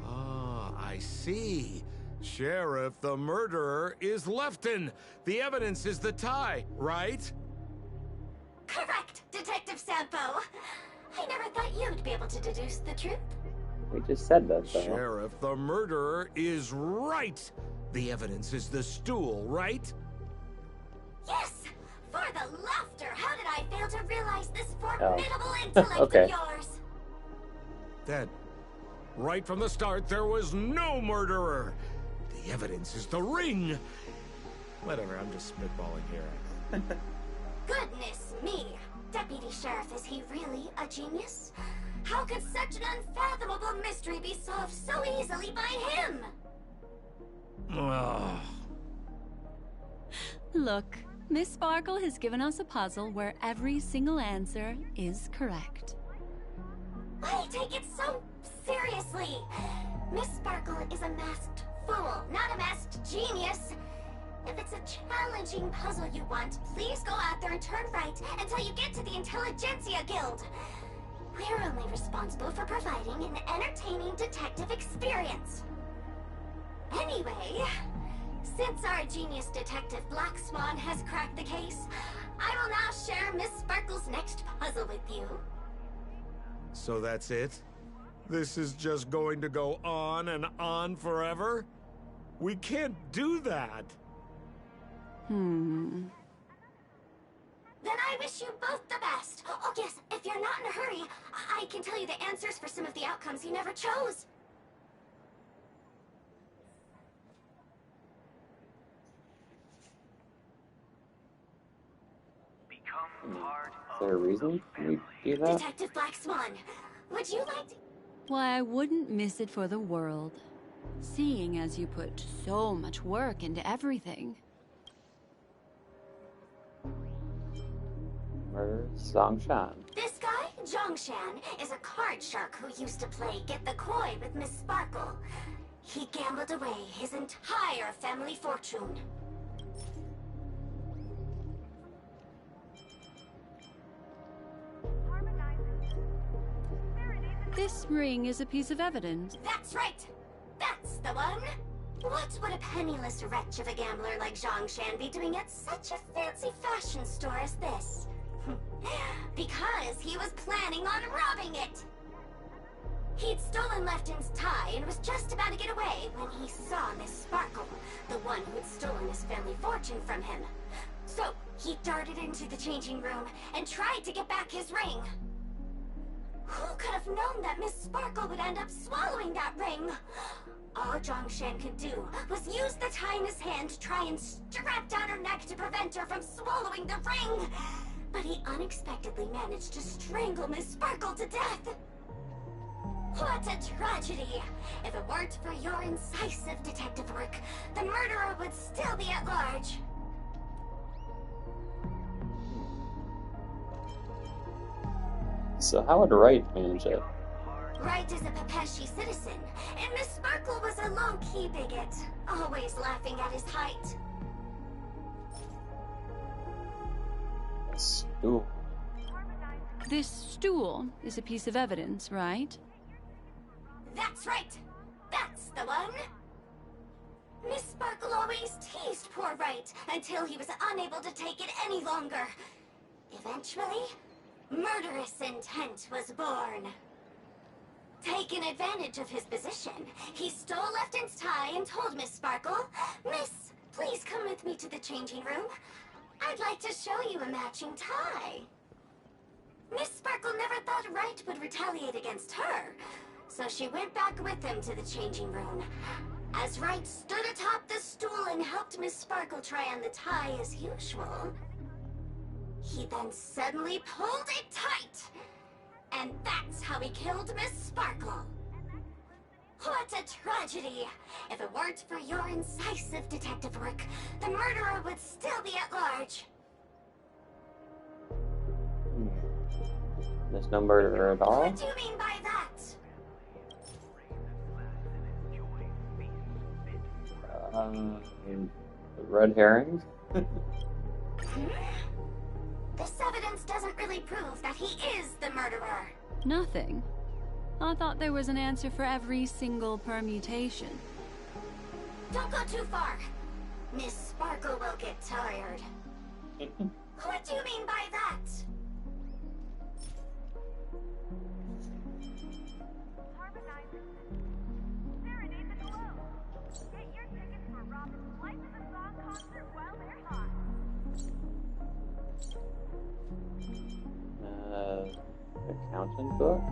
Ah, I see. Sheriff, the murderer is Lefton. The evidence is the tie, right? Correct, Detective Sampo. I never thought you'd be able to deduce the truth. We just said that, though. Sheriff, the murderer is right. The evidence is the stool, right? Yes! For the laughter! How did I fail to realize this formidable intellect Okay. of yours? That, right from the start, there was no murderer. The evidence is the ring. Whatever, I'm just spitballing here. Goodness me! Deputy Sheriff, is he really a genius? How could such an unfathomable mystery be solved so easily by him? Ugh. Look, Miss Sparkle has given us a puzzle where every single answer is correct. Why take it so seriously? Miss Sparkle is a masked fool, not a masked genius. If it's a challenging puzzle you want, please go out there and turn right until you get to the Intelligentsia Guild. We're only responsible for providing an entertaining detective experience. Anyway, since our genius detective Black Swan has cracked the case, I will now share Miss Sparkle's next puzzle with you. So that's it? This is just going to go on and on forever? We can't do that. Then I wish you both the best. Oh yes, if you're not in a hurry, I can tell you the answers for some of the outcomes you never chose. Is there a reason we do that? Detective Black Swan, would you like to... Why, I wouldn't miss it for the world. Seeing as you put so much work into everything. Murder Songshan. This guy, Zhongshan, is a card shark who used to play Get the Koi with Miss Sparkle. He gambled away his entire family fortune. This ring is a piece of evidence. That's right! That's the one! What would a penniless wretch of a gambler like Zhongshan be doing at such a fancy fashion store as this? Because he was planning on robbing it! He'd stolen Lefton's tie and was just about to get away when he saw Miss Sparkle, the one who'd stolen his family fortune from him. So, he darted into the changing room and tried to get back his ring. Who could have known that Miss Sparkle would end up swallowing that ring? All Zhongshan could do was use the tie in his hand to try and strap down her neck to prevent her from swallowing the ring. But he unexpectedly managed to strangle Miss Sparkle to death. What a tragedy! If it weren't for your incisive detective work, the murderer would still be at large. So how would Wright manage it? Wright is a Pepeshi citizen, and Miss Sparkle was a low-key bigot, always laughing at his height. Stool. This stool is a piece of evidence, right? That's right! That's the one! Miss Sparkle always teased poor Wright until he was unable to take it any longer. Eventually, murderous intent was born. Taking advantage of his position, he stole Lefton's tie and told Miss Sparkle, "Miss, please come with me to the changing room. I'd like to show you a matching tie." Miss Sparkle never thought Wright would retaliate against her, so she went back with him to the changing room. As Wright stood atop the stool and helped Miss Sparkle try on the tie as usual, he then suddenly pulled it tight. And that's how he killed Miss Sparkle. What a tragedy! If it weren't for your incisive detective work, the murderer would still be at large. There's no murderer at all? What do you mean by that? Red herring? This evidence doesn't really prove that he is the murderer. Nothing. I thought there was an answer for every single permutation. Don't go too far. Miss Sparkle will get tired. What do you mean by that? Accountant book?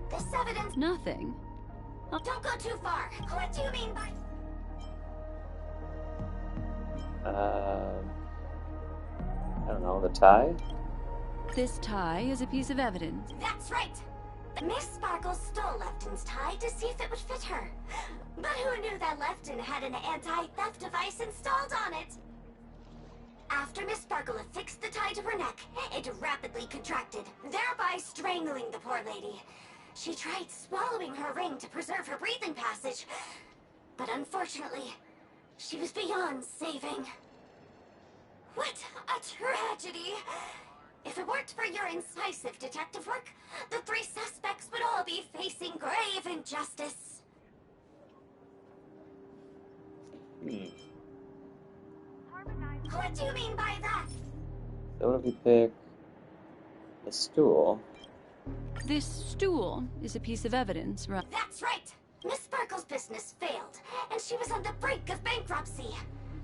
This evidence... Nothing. Don't go too far. What do you mean by... I don't know, the tie? This tie is a piece of evidence. That's right. Miss Sparkle stole Lefton's tie to see if it would fit her. But who knew that Lefton had an anti-theft device installed on it? After Miss Sparkle affixed the tie to her neck, it rapidly contracted, thereby strangling the poor lady. She tried swallowing her ring to preserve her breathing passage, but unfortunately, she was beyond saving. What a tragedy! If it weren't for your incisive detective work, the 3 suspects would all be facing grave injustice. What do you mean by that? So what if we pick a stool? This stool is a piece of evidence, right? That's right! Miss Sparkle's business failed, and she was on the brink of bankruptcy.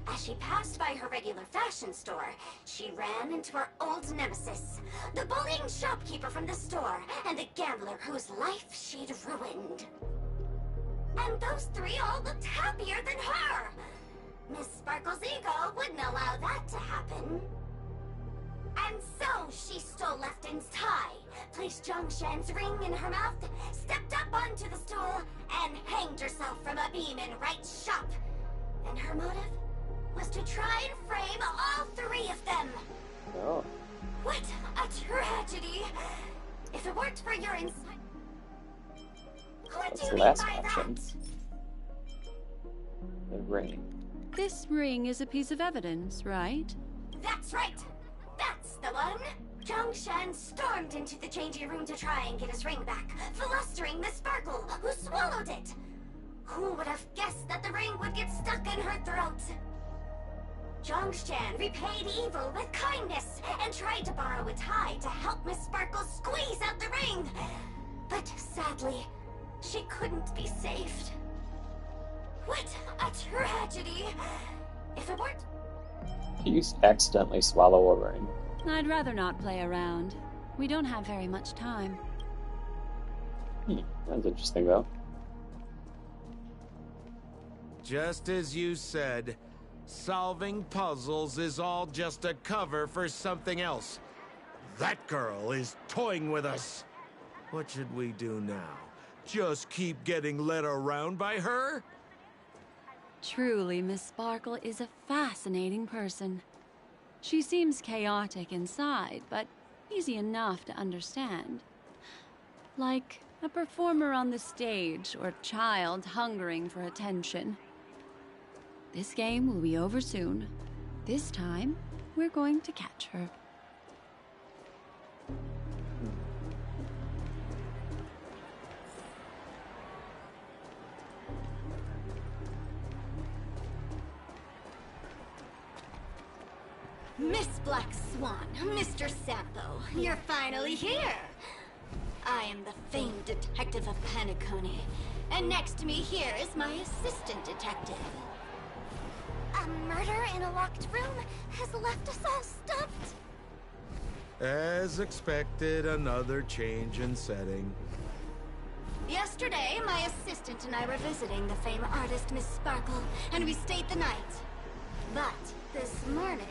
As she passed by her regular fashion store, she ran into her old nemesis, the bullying shopkeeper from the store, and the gambler whose life she'd ruined. And those 3 all looked happier than her! Miss Sparkle's ego wouldn't allow that to happen. And so she stole Lefton's tie, placed Zhongshan's ring in her mouth, stepped up onto the stool, and hanged herself from a beam in Wright's shop. And her motive was to try and frame all 3 of them. Oh. What a tragedy! If it weren't for your insight... What What's do you the mean last by option? that? The ring. This ring is a piece of evidence, right? That's right! That's the one! Zhongshan stormed into the changing room to try and get his ring back, flustering Miss Sparkle, who swallowed it! Who would have guessed that the ring would get stuck in her throat? Zhongshan repaid evil with kindness and tried to borrow a tie to help Miss Sparkle squeeze out the ring. But sadly, she couldn't be saved. What a tragedy! If it weren't... You accidentally swallow a ring. I'd rather not play around. We don't have very much time. That's interesting, though. Just as you said, solving puzzles is all just a cover for something else. That girl is toying with us. What should we do now? Just keep getting led around by her? Truly, Miss Sparkle is a fascinating person. She seems chaotic inside, but easy enough to understand. Like a performer on the stage or child hungering for attention. This game will be over soon. This time, we're going to catch her. Miss Black Swan, Mr. Sampo, you're finally here! I am the famed detective of Penacony, and next to me here is my assistant detective. A murder in a locked room has left us all stumped. As expected, another change in setting. Yesterday, my assistant and I were visiting the famed artist Miss Sparkle, and we stayed the night. But this morning,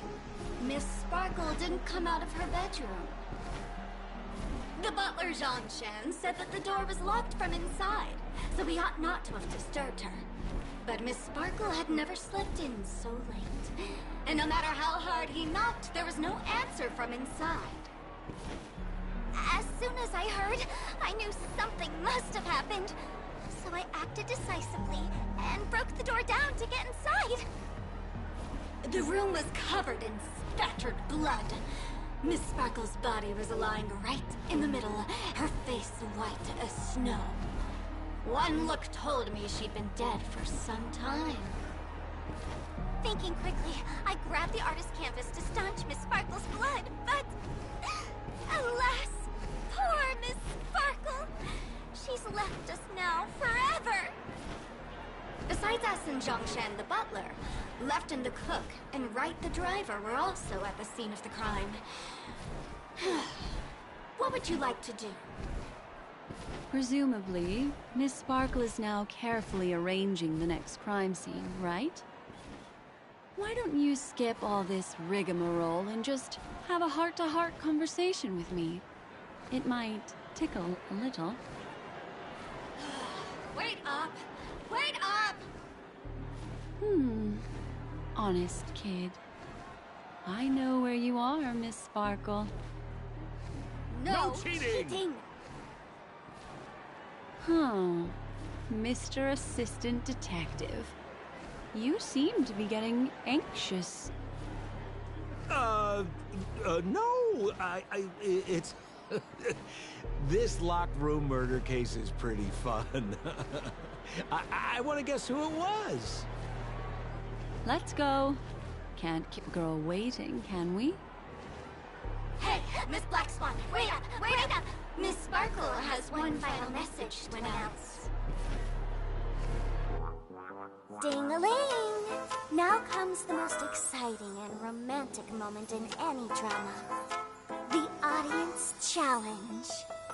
Miss Sparkle didn't come out of her bedroom. The butler, Zhongshan, said that the door was locked from inside, so we ought not to have disturbed her. But Miss Sparkle had never slept in so late. And no matter how hard he knocked, there was no answer from inside. As soon as I heard, I knew something must have happened. So I acted decisively and broke the door down to get inside. The room was covered in spattered blood. Miss Sparkle's body was lying right in the middle, her face white as snow. One look told me she'd been dead for some time. Thinking quickly, I grabbed the artist canvas to staunch Miss Sparkle's blood, but... alas, poor Miss Sparkle! She's left us now forever! Besides us and Zhongshan the butler, Lefton the cook and Wright the driver were also at the scene of the crime. What would you like to do? Presumably, Miss Sparkle is now carefully arranging the next crime scene, right? Why don't you skip all this rigmarole and just have a heart-to-heart conversation with me? It might tickle a little. Wait up! Wait up! Honest kid. I know where you are, Miss Sparkle. No cheating! Huh. Mr. Assistant Detective. You seem to be getting anxious. No, it's... This locked room murder case is pretty fun. I want to guess who it was. Let's go. Can't keep a girl waiting, can we? Hey, Miss Black Swan, wait up! Wait up! Miss Sparkle has one final message to announce. Ding-a-ling! Now comes the most exciting and romantic moment in any drama. The audience challenge.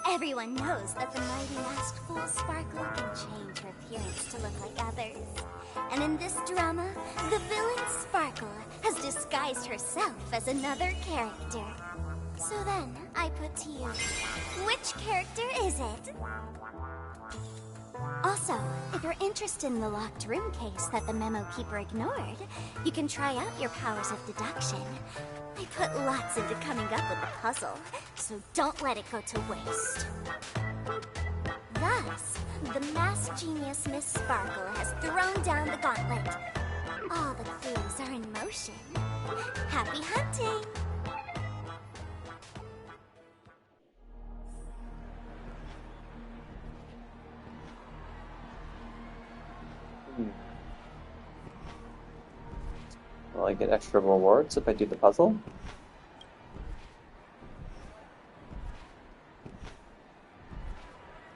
Everyone knows that the mighty masked fool Sparkle can change her appearance to look like others. And in this drama, the villain Sparkle has disguised herself as another character. So then, I put to you, which character is it? Also, if you're interested in the locked room case that the memo keeper ignored, you can try out your powers of deduction. I put lots into coming up with the puzzle, so don't let it go to waste. Thus, the masked genius Miss Sparkle has thrown down the gauntlet. All the clues are in motion. Happy hunting! Will I get extra rewards if I do the puzzle?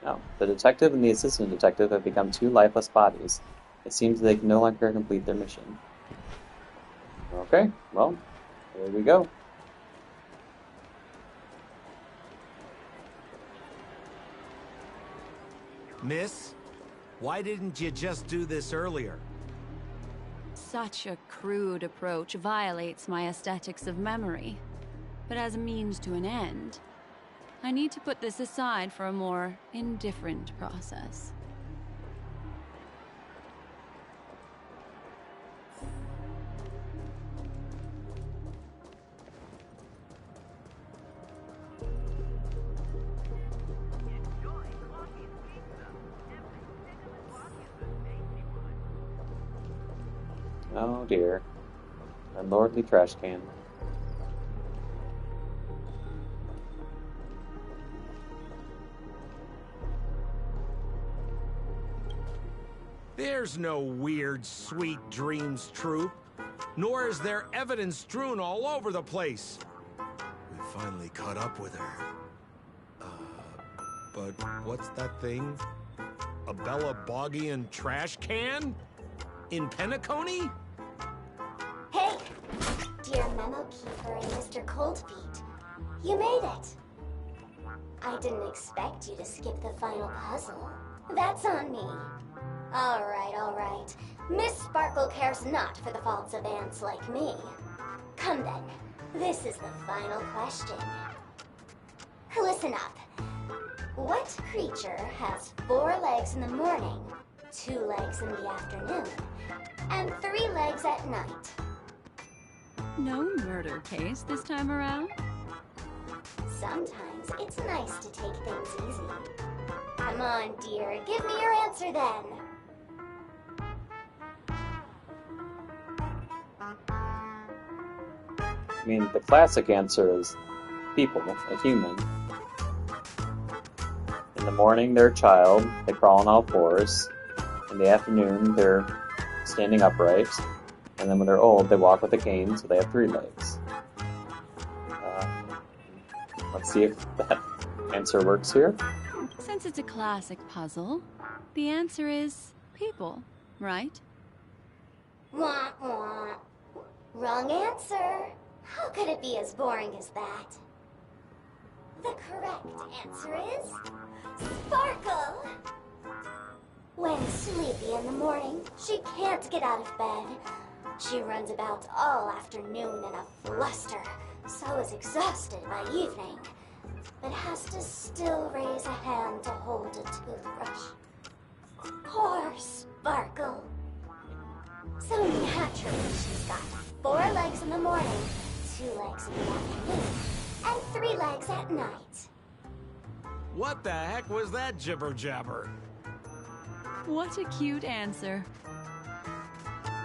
No. The detective and the assistant detective have become two lifeless bodies. It seems they can no longer complete their mission. Okay, well, here we go. Miss, why didn't you just do this earlier? Such a crude approach violates my aesthetics of memory. But as a means to an end, I need to put this aside for a more indifferent process. Oh dear. A lordly trash can. There's no weird, sweet dreams troupe. Nor is there evidence strewn all over the place. We finally caught up with her. But what's that thing? A Bella Boggian trash can? In Penacony? Hey! Dear Memo Keeper and Mr. Coldfeet, you made it! I didn't expect you to skip the final puzzle. That's on me. Alright. Miss Sparkle cares not for the faults of ants like me. Come then, This is the final question. Listen up. What creature has 4 legs in the morning, 2 legs in the afternoon, and 3 legs at night? No murder case this time around? Sometimes it's nice to take things easy. Come on, dear, give me your answer then. I mean, the classic answer is people, a human. In the morning, they're a child. They crawl on all fours. In the afternoon, they're standing upright. And then when they're old, they walk with a cane, so they have 3 legs. Let's see if that answer works here. Since it's a classic puzzle, the answer is people, right? Wah, wah. Wrong answer. How could it be as boring as that? The correct answer is Sparkle. When sleepy in the morning, she can't get out of bed. She runs about all afternoon in a fluster, so is exhausted by evening, but has to still raise a hand to hold a toothbrush. Poor Sparkle. So naturally, she's got 4 legs in the morning, 2 legs in the afternoon, and 3 legs at night. What the heck was that jibber-jabber? What a cute answer.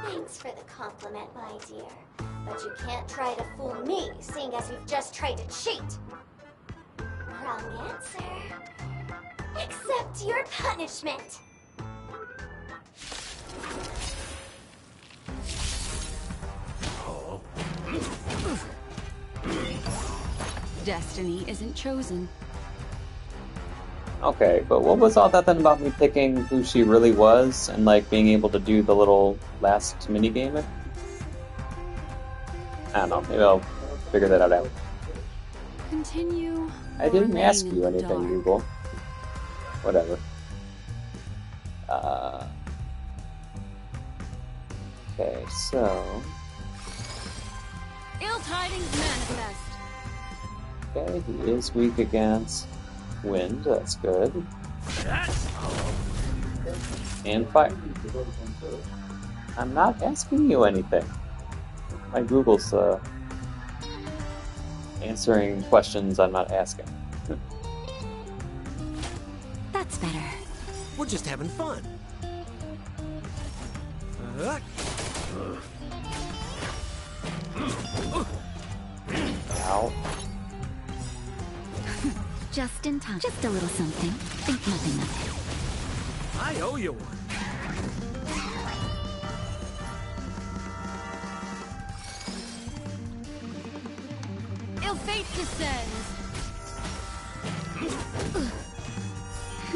Thanks for the compliment, my dear. But you can't try to fool me, seeing as you've just tried to cheat. Wrong answer. Accept your punishment. Destiny isn't chosen. Okay, but what was all that then about me picking who she really was and like being able to do the little last minigame? I don't know, maybe I'll figure that out. Continue. I didn't ask remain you in the anything, dark. Google. Whatever. Okay, so... Ill tidings manifest. Okay, he is weak against wind, that's good. And fire. I'm not asking you anything. My Google's answering questions I'm not asking. That's better. We're just having fun. Ow. Just in time. Just a little something. Think nothing of I owe you one. Ill fate descends.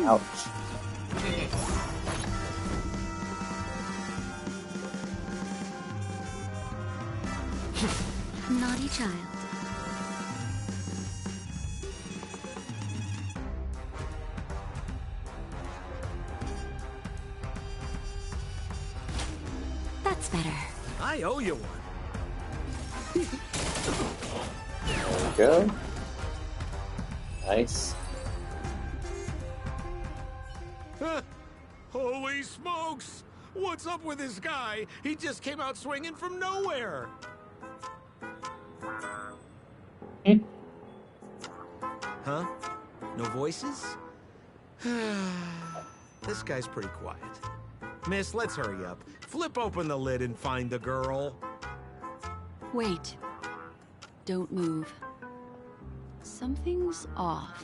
Ouch. it. Naughty child. That's better. I owe you one. There we go. Nice. Holy smokes! What's up with this guy? He just came out swinging from nowhere. Huh? No voices? This guy's pretty quiet. Miss, let's hurry up. Flip open the lid and find the girl. Wait. Don't move. Something's off.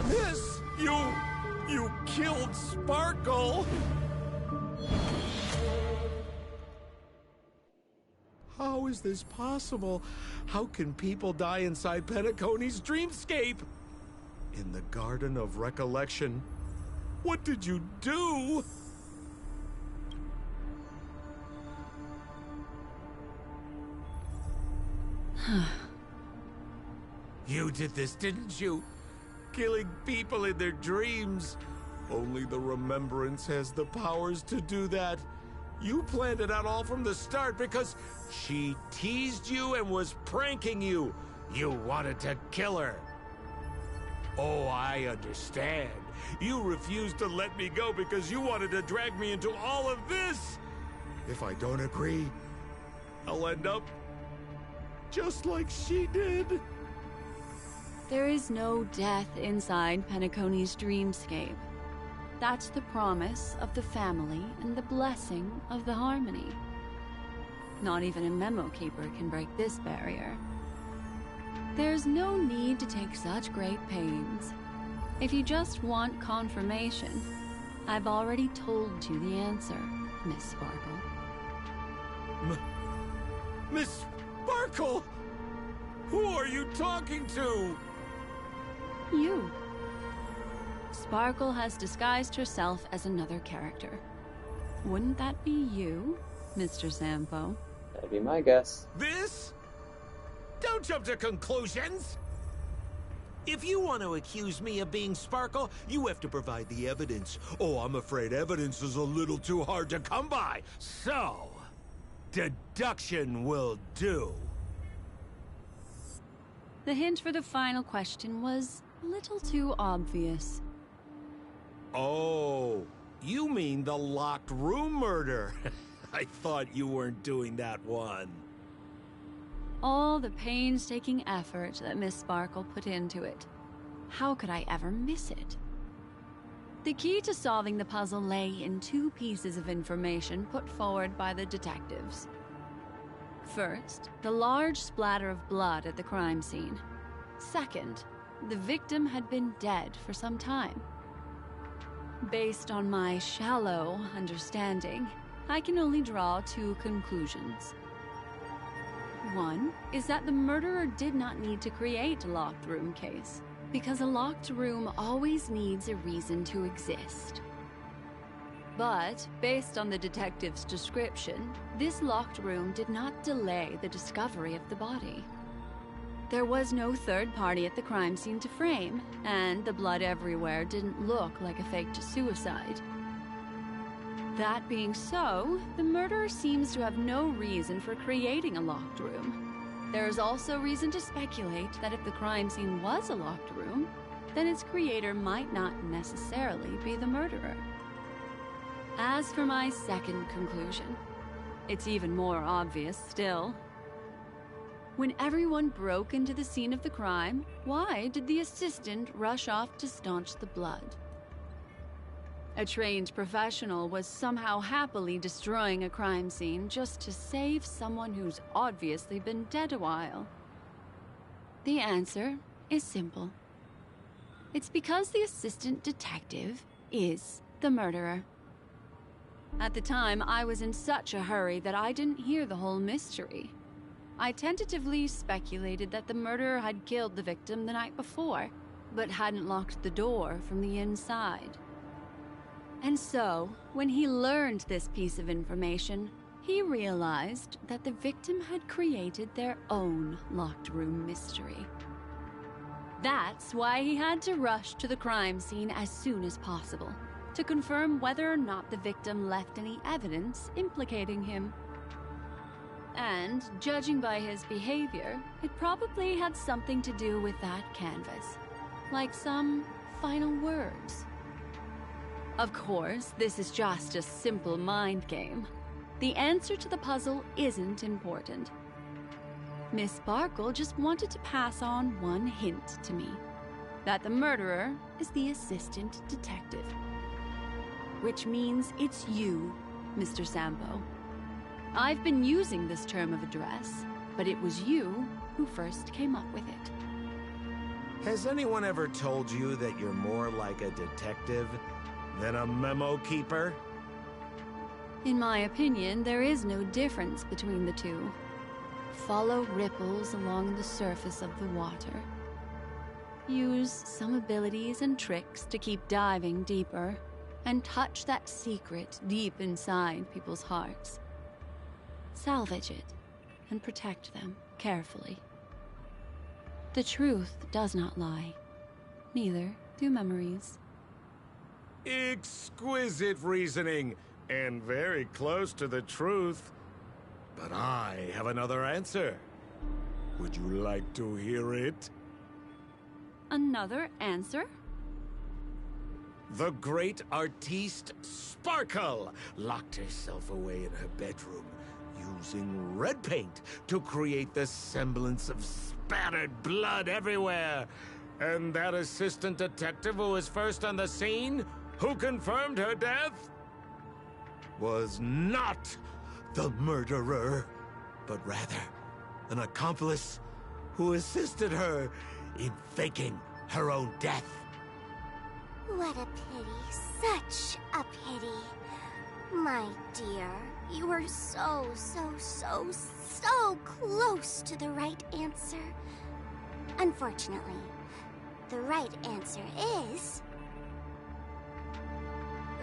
Miss, you killed Sparkle. How is this possible? How can people die inside Penacony's dreamscape? In the Garden of Recollection. What did you do? You did this, didn't you? Killing people in their dreams. Only the Remembrance has the powers to do that. You planned it out all from the start because she teased you and was pranking you. You wanted to kill her. Oh, I understand. You refused to let me go because you wanted to drag me into all of this. If I don't agree, I'll end up just like she did. There is no death inside Penacony's dreamscape. That's the promise of the family and the blessing of the harmony. Not even a memo keeper can break this barrier. There's no need to take such great pains. If you just want confirmation, I've already told you the answer, Miss Sparkle. Miss Sparkle? Who are you talking to? You. Sparkle has disguised herself as another character. Wouldn't that be you, Mr. Sampo? That'd be my guess. This? Don't jump to conclusions! If you want to accuse me of being Sparkle, you have to provide the evidence. Oh, I'm afraid evidence is a little too hard to come by. So, deduction will do. The hint for the final question was a little too obvious. Oh, you mean the locked room murder? I thought you weren't doing that one. All the painstaking effort that Miss Sparkle put into it. How could I ever miss it? The key to solving the puzzle lay in two pieces of information put forward by the detectives. First, the large splatter of blood at the crime scene. Second, the victim had been dead for some time. Based on my shallow understanding, I can only draw two conclusions. One is that the murderer did not need to create a locked room case, because a locked room always needs a reason to exist. But, based on the detective's description, this locked room did not delay the discovery of the body. There was no third party at the crime scene to frame, and the blood everywhere didn't look like a faked suicide. That being so, the murderer seems to have no reason for creating a locked room. There is also reason to speculate that if the crime scene was a locked room, then its creator might not necessarily be the murderer. As for my second conclusion, it's even more obvious still. When everyone broke into the scene of the crime, why did the assistant rush off to staunch the blood? A trained professional was somehow happily destroying a crime scene just to save someone who's obviously been dead a while. The answer is simple. It's because the assistant detective is the murderer. At the time, I was in such a hurry that I didn't hear the whole mystery. I tentatively speculated that the murderer had killed the victim the night before, but hadn't locked the door from the inside. And so, when he learned this piece of information, he realized that the victim had created their own locked room mystery. That's why he had to rush to the crime scene as soon as possible, to confirm whether or not the victim left any evidence implicating him. And, judging by his behavior, it probably had something to do with that canvas, like some final words. Of course, this is just a simple mind game. The answer to the puzzle isn't important. Miss Sparkle just wanted to pass on one hint to me, that the murderer is the assistant detective. Which means it's you, Mr. Sampo. I've been using this term of address, but it was you who first came up with it. Has anyone ever told you that you're more like a detective than a memo keeper? In my opinion, there is no difference between the two. Follow ripples along the surface of the water. Use some abilities and tricks to keep diving deeper, and touch that secret deep inside people's hearts. Salvage it, and protect them carefully. The truth does not lie. Neither do memories. Exquisite reasoning, and very close to the truth. But I have another answer. Would you like to hear it? Another answer? The great artiste Sparkle locked herself away in her bedroom, using red paint to create the semblance of spattered blood everywhere. And that assistant detective who was first on the scene, who confirmed her death, was not the murderer, but rather an accomplice who assisted her in faking her own death. What a pity. Such a pity. My dear, you were so close to the right answer. Unfortunately, the right answer is...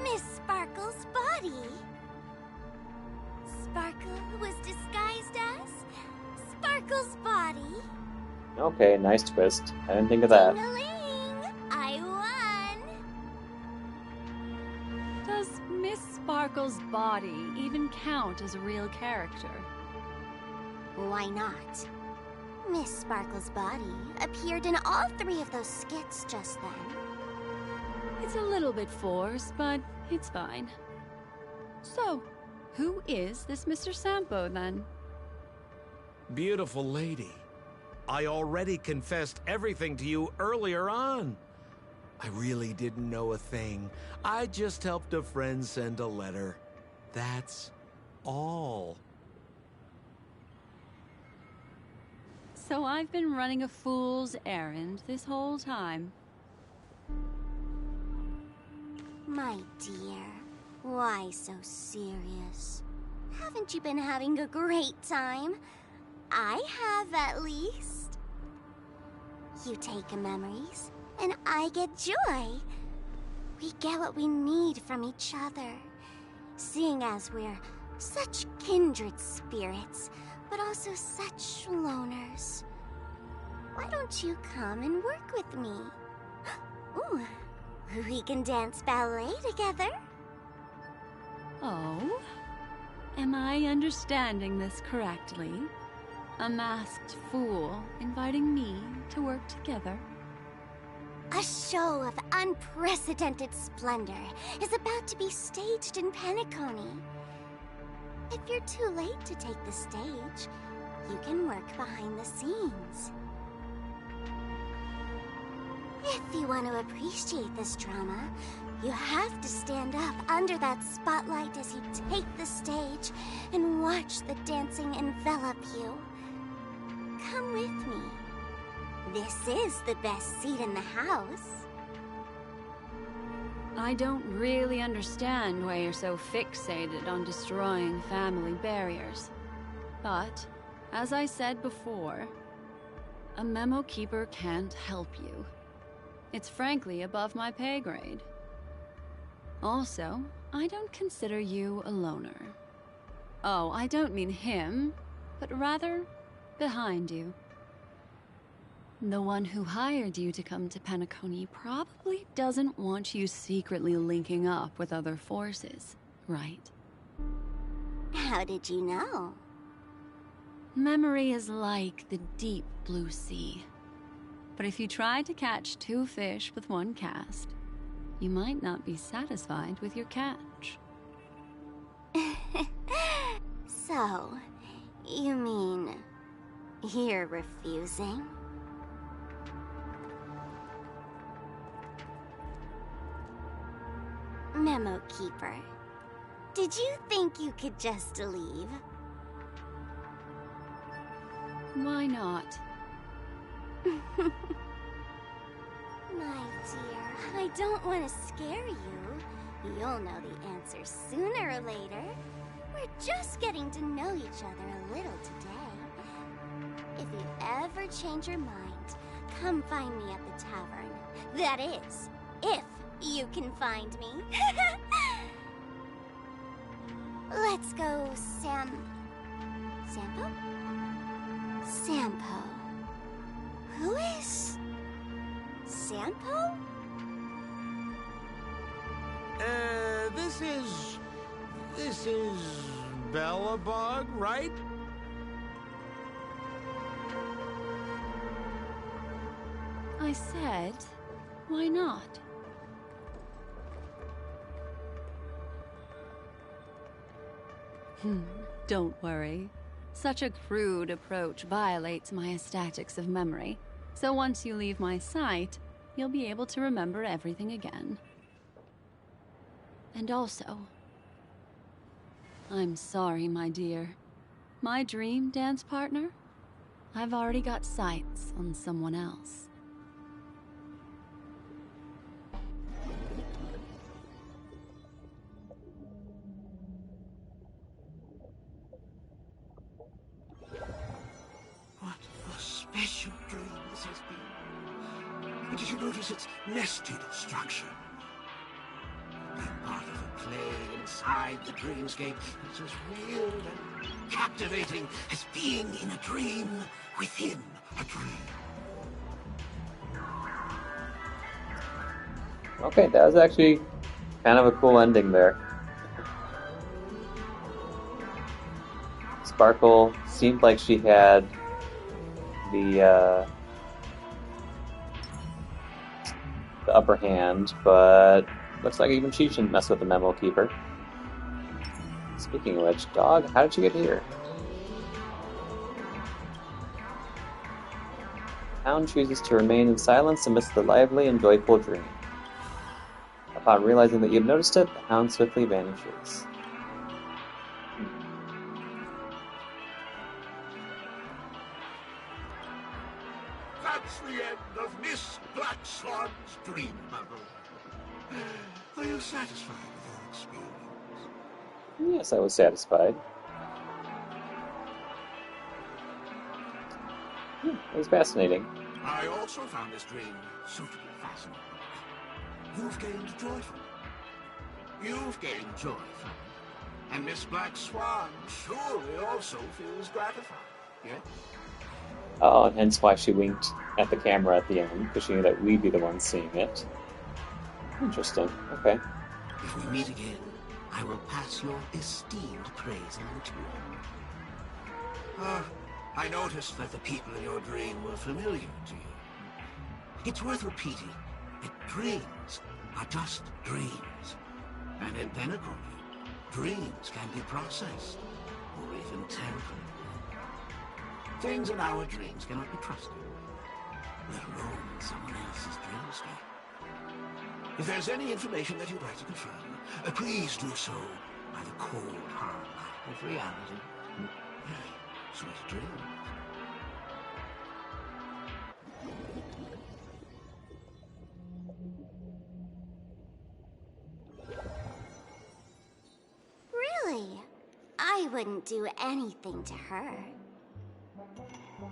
Miss Sparkle's body. Sparkle was disguised as Sparkle's body. Okay, nice twist. I didn't think of that. Ding-a-ling! I won! Does Miss Sparkle's body even count as a real character? Why not? Miss Sparkle's body appeared in all 3 of those skits just then. It's a little bit forced, but it's fine. So, who is this Mr. Sampo, then? Beautiful lady, I already confessed everything to you earlier on. I really didn't know a thing. I just helped a friend send a letter. That's all. So I've been running a fool's errand this whole time. My dear, why so serious? Haven't you been having a great time? I have, at least. You take memories, and I get joy. We get what we need from each other, seeing as we're such kindred spirits, but also such loners. Why don't you come and work with me? Ooh, we can dance ballet together. Oh? Am I understanding this correctly? A masked fool inviting me to work together? A show of unprecedented splendor is about to be staged in Penacony. If you're too late to take the stage, you can work behind the scenes. If you want to appreciate this drama, you have to stand up under that spotlight as you take the stage and watch the dancing envelop you. Come with me. This is the best seat in the house. I don't really understand why you're so fixated on destroying family barriers. But, as I said before, a memo keeper can't help you. It's frankly above my pay grade. Also, I don't consider you a loner. Oh, I don't mean him, but rather behind you. The one who hired you to come to Penacony probably doesn't want you secretly linking up with other forces, right? How did you know? Memory is like the deep blue sea. But if you try to catch 2 fish with 1 cast, you might not be satisfied with your catch. So, you mean you're refusing? Memo Keeper, did you think you could just leave? Why not? My dear, I don't want to scare you. You'll know the answer sooner or later. We're just getting to know each other a little today. If you ever change your mind, come find me at the tavern. That is, if you can find me. Let's go, Sampo? Sampo. Who is... Sampo? This is Bellabog, right? I said, why not? Don't worry. Such a crude approach violates my statics of memory. So once you leave my sight, you'll be able to remember everything again. And also, I'm sorry, my dear. My dream dance partner? I've already got sights on someone else. What a special dream this has been. Did you notice its nested structure? Being part of a play inside the dreamscape is as weird and captivating as being in a dream within a dream. Okay, that was actually kind of a cool ending there. Sparkle seemed like she had the upper hand, but looks like even she shouldn't mess with the memo keeper. Speaking of which, dog, how did you get here? Hound chooses to remain in silence amidst the lively and joyful dream. Upon realizing that you've noticed it, the hound swiftly vanishes. That's the end of Miss Black Swan's dream bubble. Are you satisfied with your experience? Yes, I was satisfied. It was fascinating. I also found this dream suitably fascinating. You've gained joy from it. You've gained joy from it. And Miss Black Swan surely also feels gratified, yeah? Oh, and hence why she winked at the camera at the end, because she knew that we'd be the ones seeing it. Interesting. Okay. If we meet again, I will pass your esteemed praise on to you. I noticed that the people in your dream were familiar to you. It's worth repeating that dreams are just dreams. And in Penacony, dreams can be processed, or even tempered. Things in our dreams cannot be trusted, let alone in someone else's dreamscape. If there's any information that you'd like to confirm, please do so by the cold, hard light of reality. Sweet dreams. Really? I wouldn't do anything to her.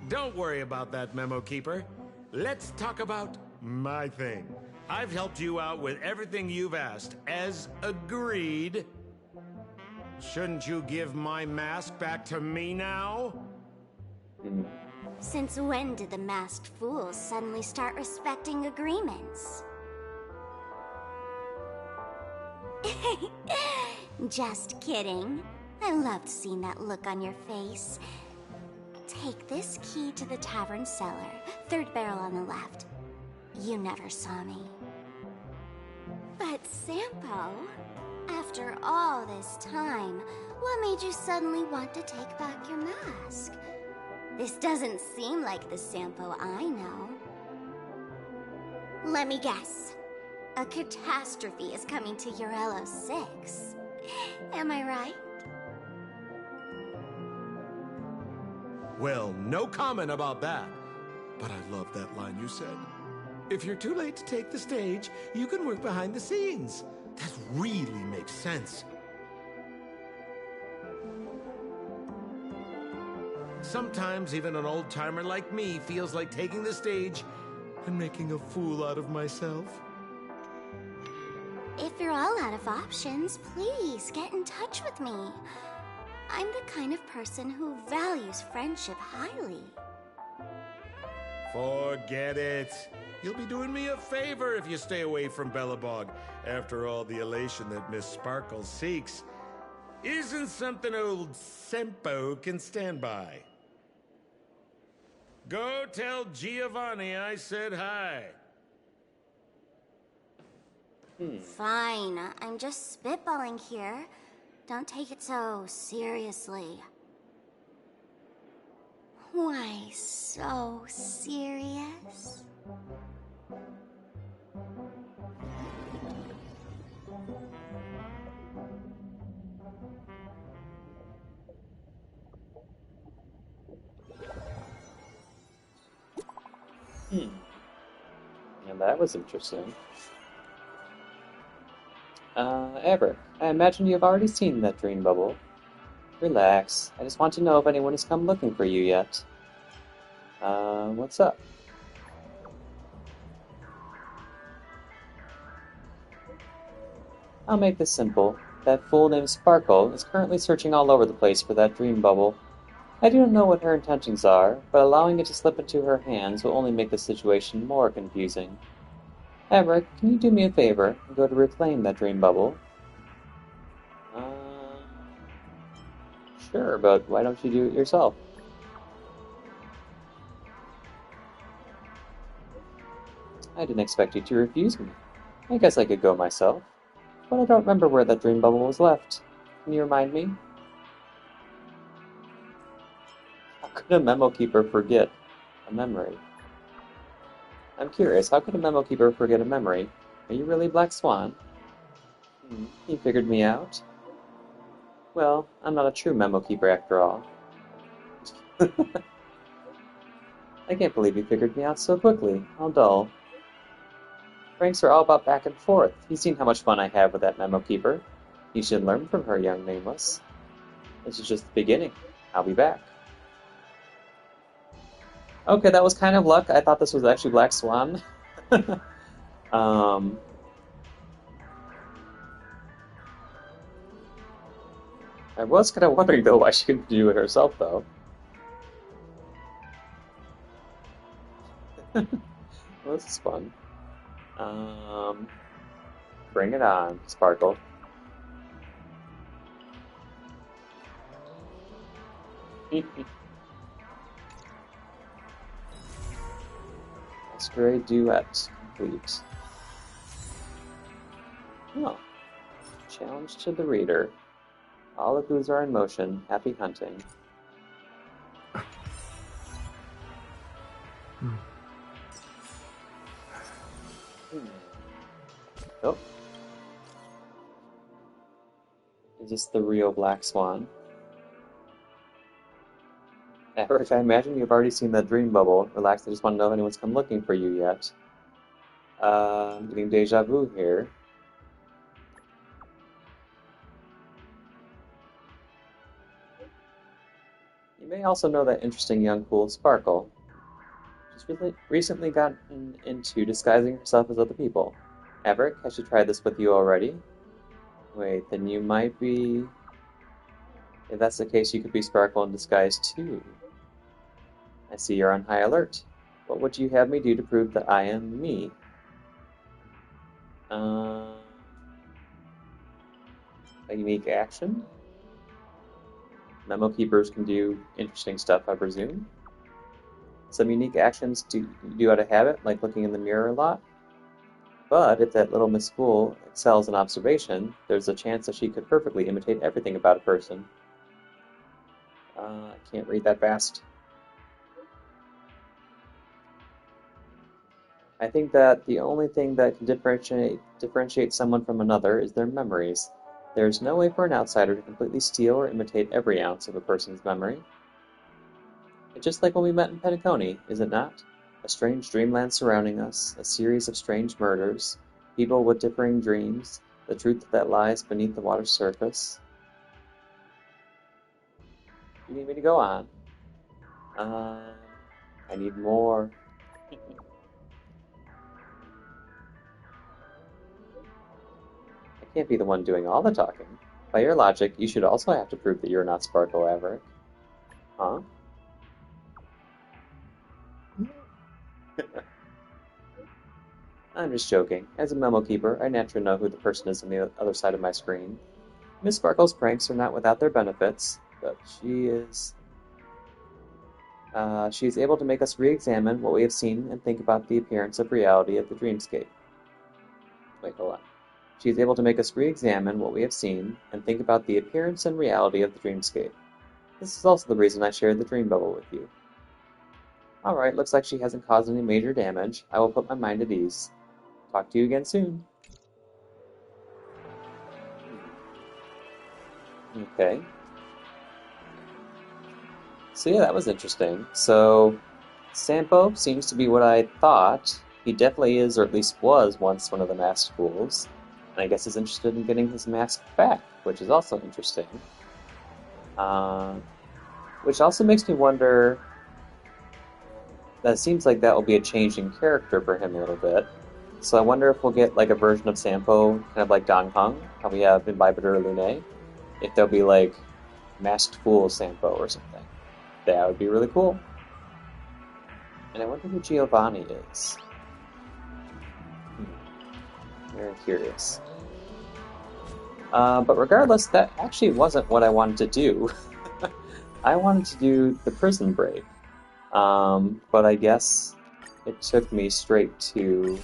Don't worry about that, Memo Keeper. Let's talk about my thing. I've helped you out with everything you've asked, as agreed. Shouldn't you give my mask back to me now? Since when did the masked fools suddenly start respecting agreements? Just kidding. I loved seeing that look on your face. Take this key to the tavern cellar, third barrel on the left. You never saw me. But Sampo, after all this time, what made you suddenly want to take back your mask? This doesn't seem like the Sampo I know. Let me guess. A catastrophe is coming to Urello 6. Am I right? Well, no comment about that. But I love that line you said. If you're too late to take the stage, you can work behind the scenes. That really makes sense. Sometimes even an old-timer like me feels like taking the stage and making a fool out of myself. If you're all out of options, please get in touch with me. I'm the kind of person who values friendship highly. Forget it. You'll be doing me a favor if you stay away from Bellabog. After all, the elation that Miss Sparkle seeks isn't something old Sempo can stand by. Go tell Giovanni I said hi. Fine, I'm just spitballing here. Don't take it so seriously. Why so serious? And that was interesting. Everett, I imagine you've already seen that dream bubble. Relax. I just want to know if anyone has come looking for you yet. What's up? I'll make this simple. That fool named Sparkle is currently searching all over the place for that dream bubble. I do not know what her intentions are, but allowing it to slip into her hands will only make the situation more confusing. Everett, can you do me a favor and go to reclaim that dream bubble? Sure, but why don't you do it yourself? I didn't expect you to refuse me. I guess I could go myself, but I don't remember where that dream bubble was left. Can you remind me? How could a memo keeper forget a memory? I'm curious, how could a memo keeper forget a memory? Are you really Black Swan? You figured me out? Well, I'm not a true memo keeper after all. I can't believe you figured me out so quickly. How dull. Pranks are all about back and forth. You've seen how much fun I have with that memo keeper. You should learn from her, young nameless. This is just the beginning. I'll be back. Okay, that was kind of luck. I thought this was actually Black Swan. I was kind of wondering, though, why she couldn't do it herself, though. Well, this is fun. Bring it on, Sparkle. Masquerade Duet complete. Oh. Challenge to the reader. All the clues are in motion. Happy hunting. Oh. Is this the real Black Swan? Eric, I imagine you've already seen that dream bubble. Relax, I just want to know if anyone's come looking for you yet. I'm getting deja vu here. You may also know that interesting young fool, Sparkle. She's recently gotten into disguising herself as other people. Everett, has she tried this with you already? Wait, then you might be... If that's the case, you could be Sparkle in disguise too. I see you're on high alert. What would you have me do to prove that I am me? A unique action? Memo keepers can do interesting stuff, I presume. Some unique actions do you do out of habit, like looking in the mirror a lot. But if that little Miss Fool excels in observation, there's a chance that she could perfectly imitate everything about a person. I can't read that fast. I think that the only thing that can differentiate someone from another is their memories. There is no way for an outsider to completely steal or imitate every ounce of a person's memory. It's just like when we met in Penacony, is it not? A strange dreamland surrounding us, a series of strange murders, people with differing dreams, the truth that lies beneath the water's surface. You need me to go on? I need more. I can't be the one doing all the talking. By your logic, you should also have to prove that you're not Sparkle Averick. Huh? I'm just joking. As a memo keeper, I naturally know who the person is on the other side of my screen. Miss Sparkle's pranks are not without their benefits, but she is able to make us re-examine what we have seen and think about the appearance of reality of the dreamscape. Wait, hold on. She is able to make us re-examine what we have seen and think about the appearance and reality of the dreamscape. This is also the reason I shared the dream bubble with you. Alright, looks like she hasn't caused any major damage. I will put my mind at ease. Talk to you again soon. Okay. So yeah, that was interesting. So, Sampo seems to be what I thought. He definitely is, or at least was, once one of the masked fools. And I guess is interested in getting his mask back, which is also interesting. Which also makes me wonder... That seems like that will be a change in character for him a little bit. So I wonder if we'll get like a version of Sampo, kind of like Don Kong, how we have in Bybiter Lune. If there'll be like Masked Fool Sampo or something. That would be really cool. And I wonder who Giovanni is. Very curious. But regardless, that actually wasn't what I wanted to do. I wanted to do the prison break. But I guess it took me straight to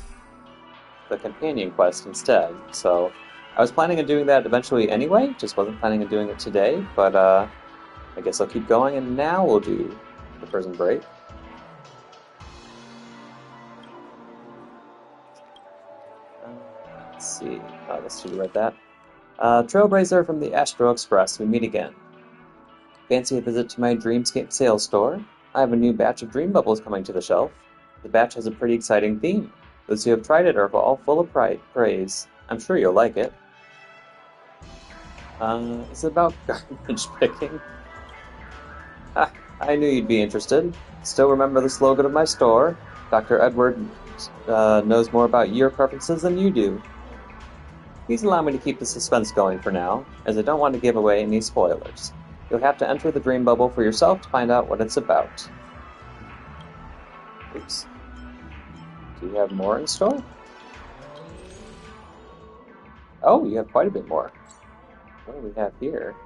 the companion quest instead. So I was planning on doing that eventually anyway, just wasn't planning on doing it today, but I guess I'll keep going, and now we'll do the prison break. Let's see. Oh, let's do right that. Trailblazer from the Astro Express, we meet again. Fancy a visit to my Dreamscape sales store? I have a new batch of dream bubbles coming to the shelf. The batch has a pretty exciting theme. Those who have tried it are all full of praise. I'm sure you'll like it. It's about garbage picking. Ha, I knew you'd be interested. Still remember the slogan of my store? Dr. Edward knows more about your preferences than you do. Please allow me to keep the suspense going for now, as I don't want to give away any spoilers. You'll have to enter the dream bubble for yourself to find out what it's about. Oops. Do you have more in store? Oh, you have quite a bit more. What do we have here?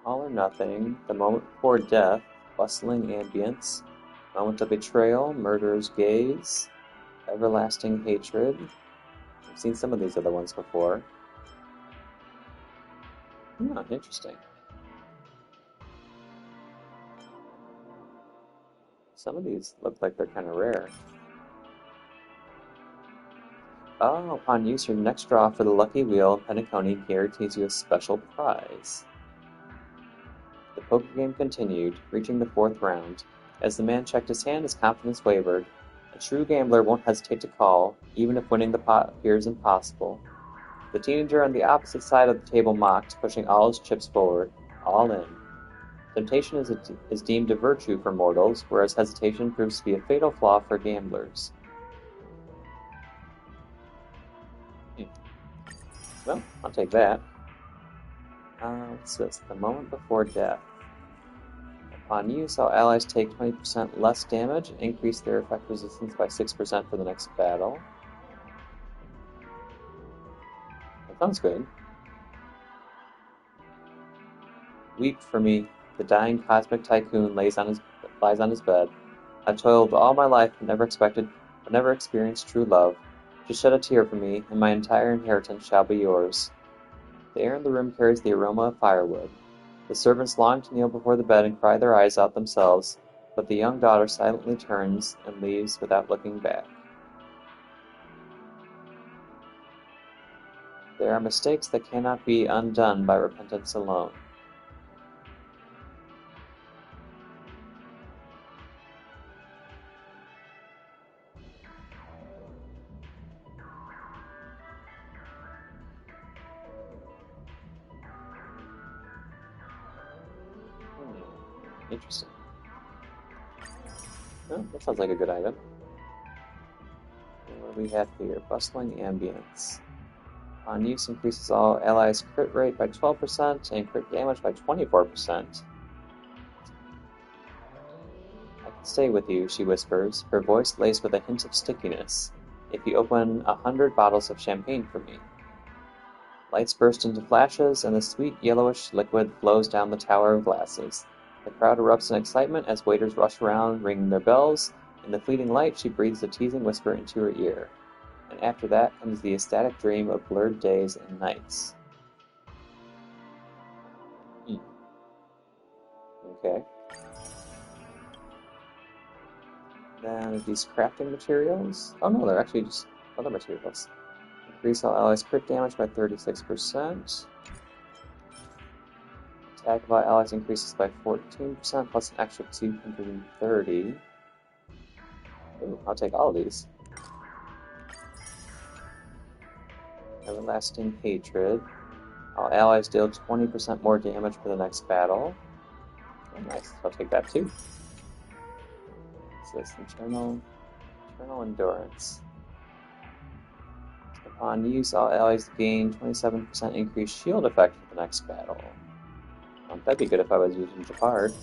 All or Nothing, The Moment Before Death, Bustling Ambience, Moment of Betrayal, Murderer's Gaze, Everlasting Hatred. I've seen some of these other ones before. Oh, interesting. Some of these look like they're kind of rare. Oh, upon use, your next draw for the lucky wheel, Penacony guarantees you a special prize. The poker game continued, reaching the fourth round. As the man checked his hand, his confidence wavered. A true gambler won't hesitate to call, even if winning the pot appears impossible. The teenager on the opposite side of the table mocked, pushing all his chips forward. All in. Temptation is deemed a virtue for mortals, whereas hesitation proves to be a fatal flaw for gamblers. Well, I'll take that. What's this? The Moment Before Death. Upon use, all allies take 20% less damage and increase their effect resistance by 6% for the next battle. That sounds good. Weep for me. The dying cosmic tycoon lies on his bed. I've toiled all my life but never experienced true love. Just shed a tear for me, and my entire inheritance shall be yours. The air in the room carries the aroma of firewood. The servants long to kneel before the bed and cry their eyes out themselves, but the young daughter silently turns and leaves without looking back. There are mistakes that cannot be undone by repentance alone. Interesting. Oh, that sounds like a good item. And what do we have here? Bustling Ambience. On use, increases all allies' crit rate by 12% and crit damage by 24%. stay with you, she whispers, her voice laced with a hint of stickiness, if you open 100 bottles of champagne for me. Lights burst into flashes, and the sweet yellowish liquid flows down the tower of glasses. The crowd erupts in excitement as waiters rush around, ringing their bells. In the fleeting light, she breathes a teasing whisper into her ear. And after that comes the ecstatic dream of blurred days and nights. Okay. Then these crafting materials. Oh no, they're actually just other materials. Increase all allies' crit damage by 36%. Attack of all allies increases by 14%, plus an extra 230. Ooh, I'll take all of these. Everlasting Hatred. All allies deal 20% more damage for the next battle. Oh, nice. I'll take that too. What's this? Internal Endurance. Upon use, all allies gain 27% increased shield effect for the next battle. That'd be good if I was using Japard.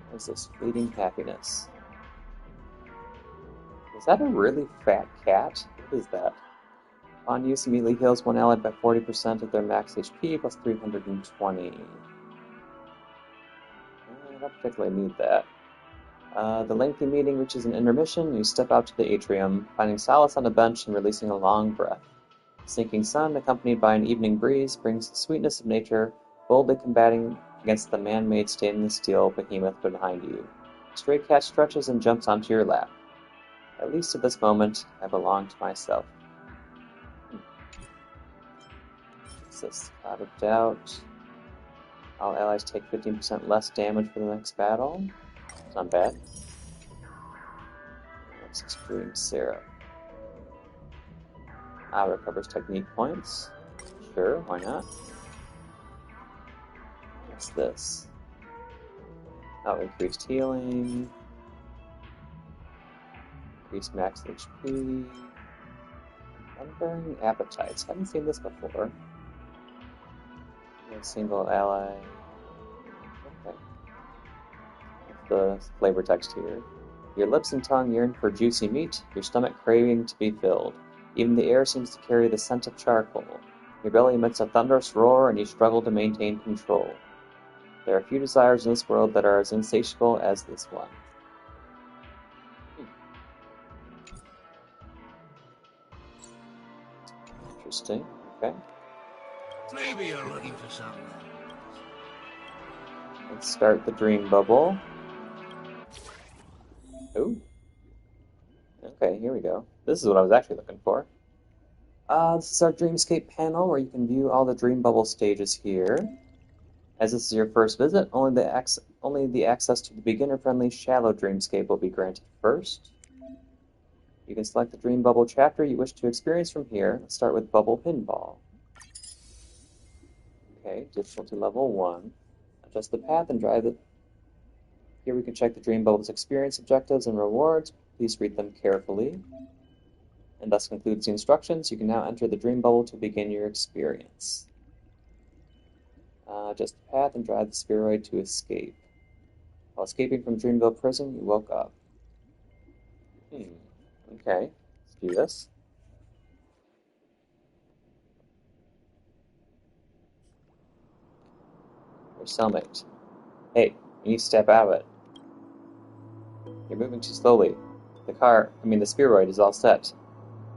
What is this? Fleeting Happiness. Is that a really fat cat? What is that? Upon use, immediately heals one ally by 40% of their max HP plus 320. I don't particularly need that. The lengthy meeting reaches an intermission. You step out to the atrium, finding solace on a bench and releasing a long breath. The sinking sun, accompanied by an evening breeze, brings the sweetness of nature, boldly combating against the man-made stainless steel behemoth behind you. A stray cat stretches and jumps onto your lap. At least at this moment, I belong to myself. What's this? Cloud of Doubt. All allies take 15% less damage for the next battle. It's not bad. What's Extreme Syrup? Recovers technique points. Sure, why not? What's this? Increased healing. Increased max HP. Unbearing Appetites. Haven't seen this before. A single ally. Okay. The flavor text here. Your lips and tongue yearn for juicy meat, your stomach craving to be filled. Even the air seems to carry the scent of charcoal. Your belly emits a thunderous roar, and you struggle to maintain control. There are few desires in this world that are as insatiable as this one. Interesting. Okay. Maybe you're looking for something. Let's start the dream bubble. Ooh. Okay, here we go. This is what I was actually looking for. This is our Dreamscape panel where you can view all the dream bubble stages here. As this is your first visit, only the access to the beginner-friendly shallow dreamscape will be granted first. You can select the dream bubble chapter you wish to experience from here. Let's start with Bubble Pinball. Okay, difficulty level 1. Adjust the path and drive it. Here we can check the dream bubble's experience objectives and rewards. Please read them carefully. And thus concludes the instructions. You can now enter the dream bubble to begin your experience. Adjust the path and drive the spheroid to escape. While escaping from Dreamville Prison, you woke up. Okay, let's do this. Your cellmate. Hey, you need to step out of it. You're moving too slowly. The spheroid is all set.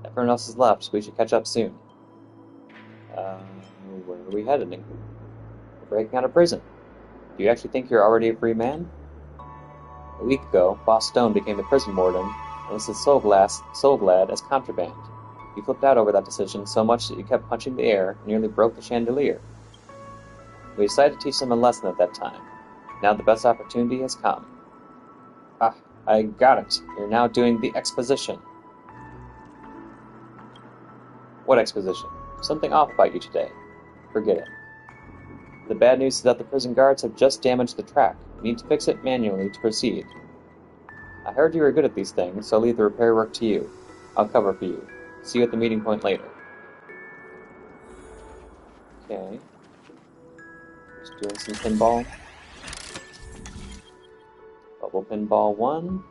Everyone else is left, so we should catch up soon. Where are we headed? We're breaking out of prison. Do you actually think you're already a free man? A week ago, Boss Stone became the prison warden, and listed Soulglad as contraband. You flipped out over that decision so much that you kept punching the air and nearly broke the chandelier. We decided to teach them a lesson at that time. Now the best opportunity has come. I got it. You're now doing the exposition. What exposition? Something off about you today. Forget it. The bad news is that the prison guards have just damaged the track. You need to fix it manually to proceed. I heard you were good at these things, so I'll leave the repair work to you. I'll cover for you. See you at the meeting point later. Okay. Just doing some pinball. Bubble pinball 1.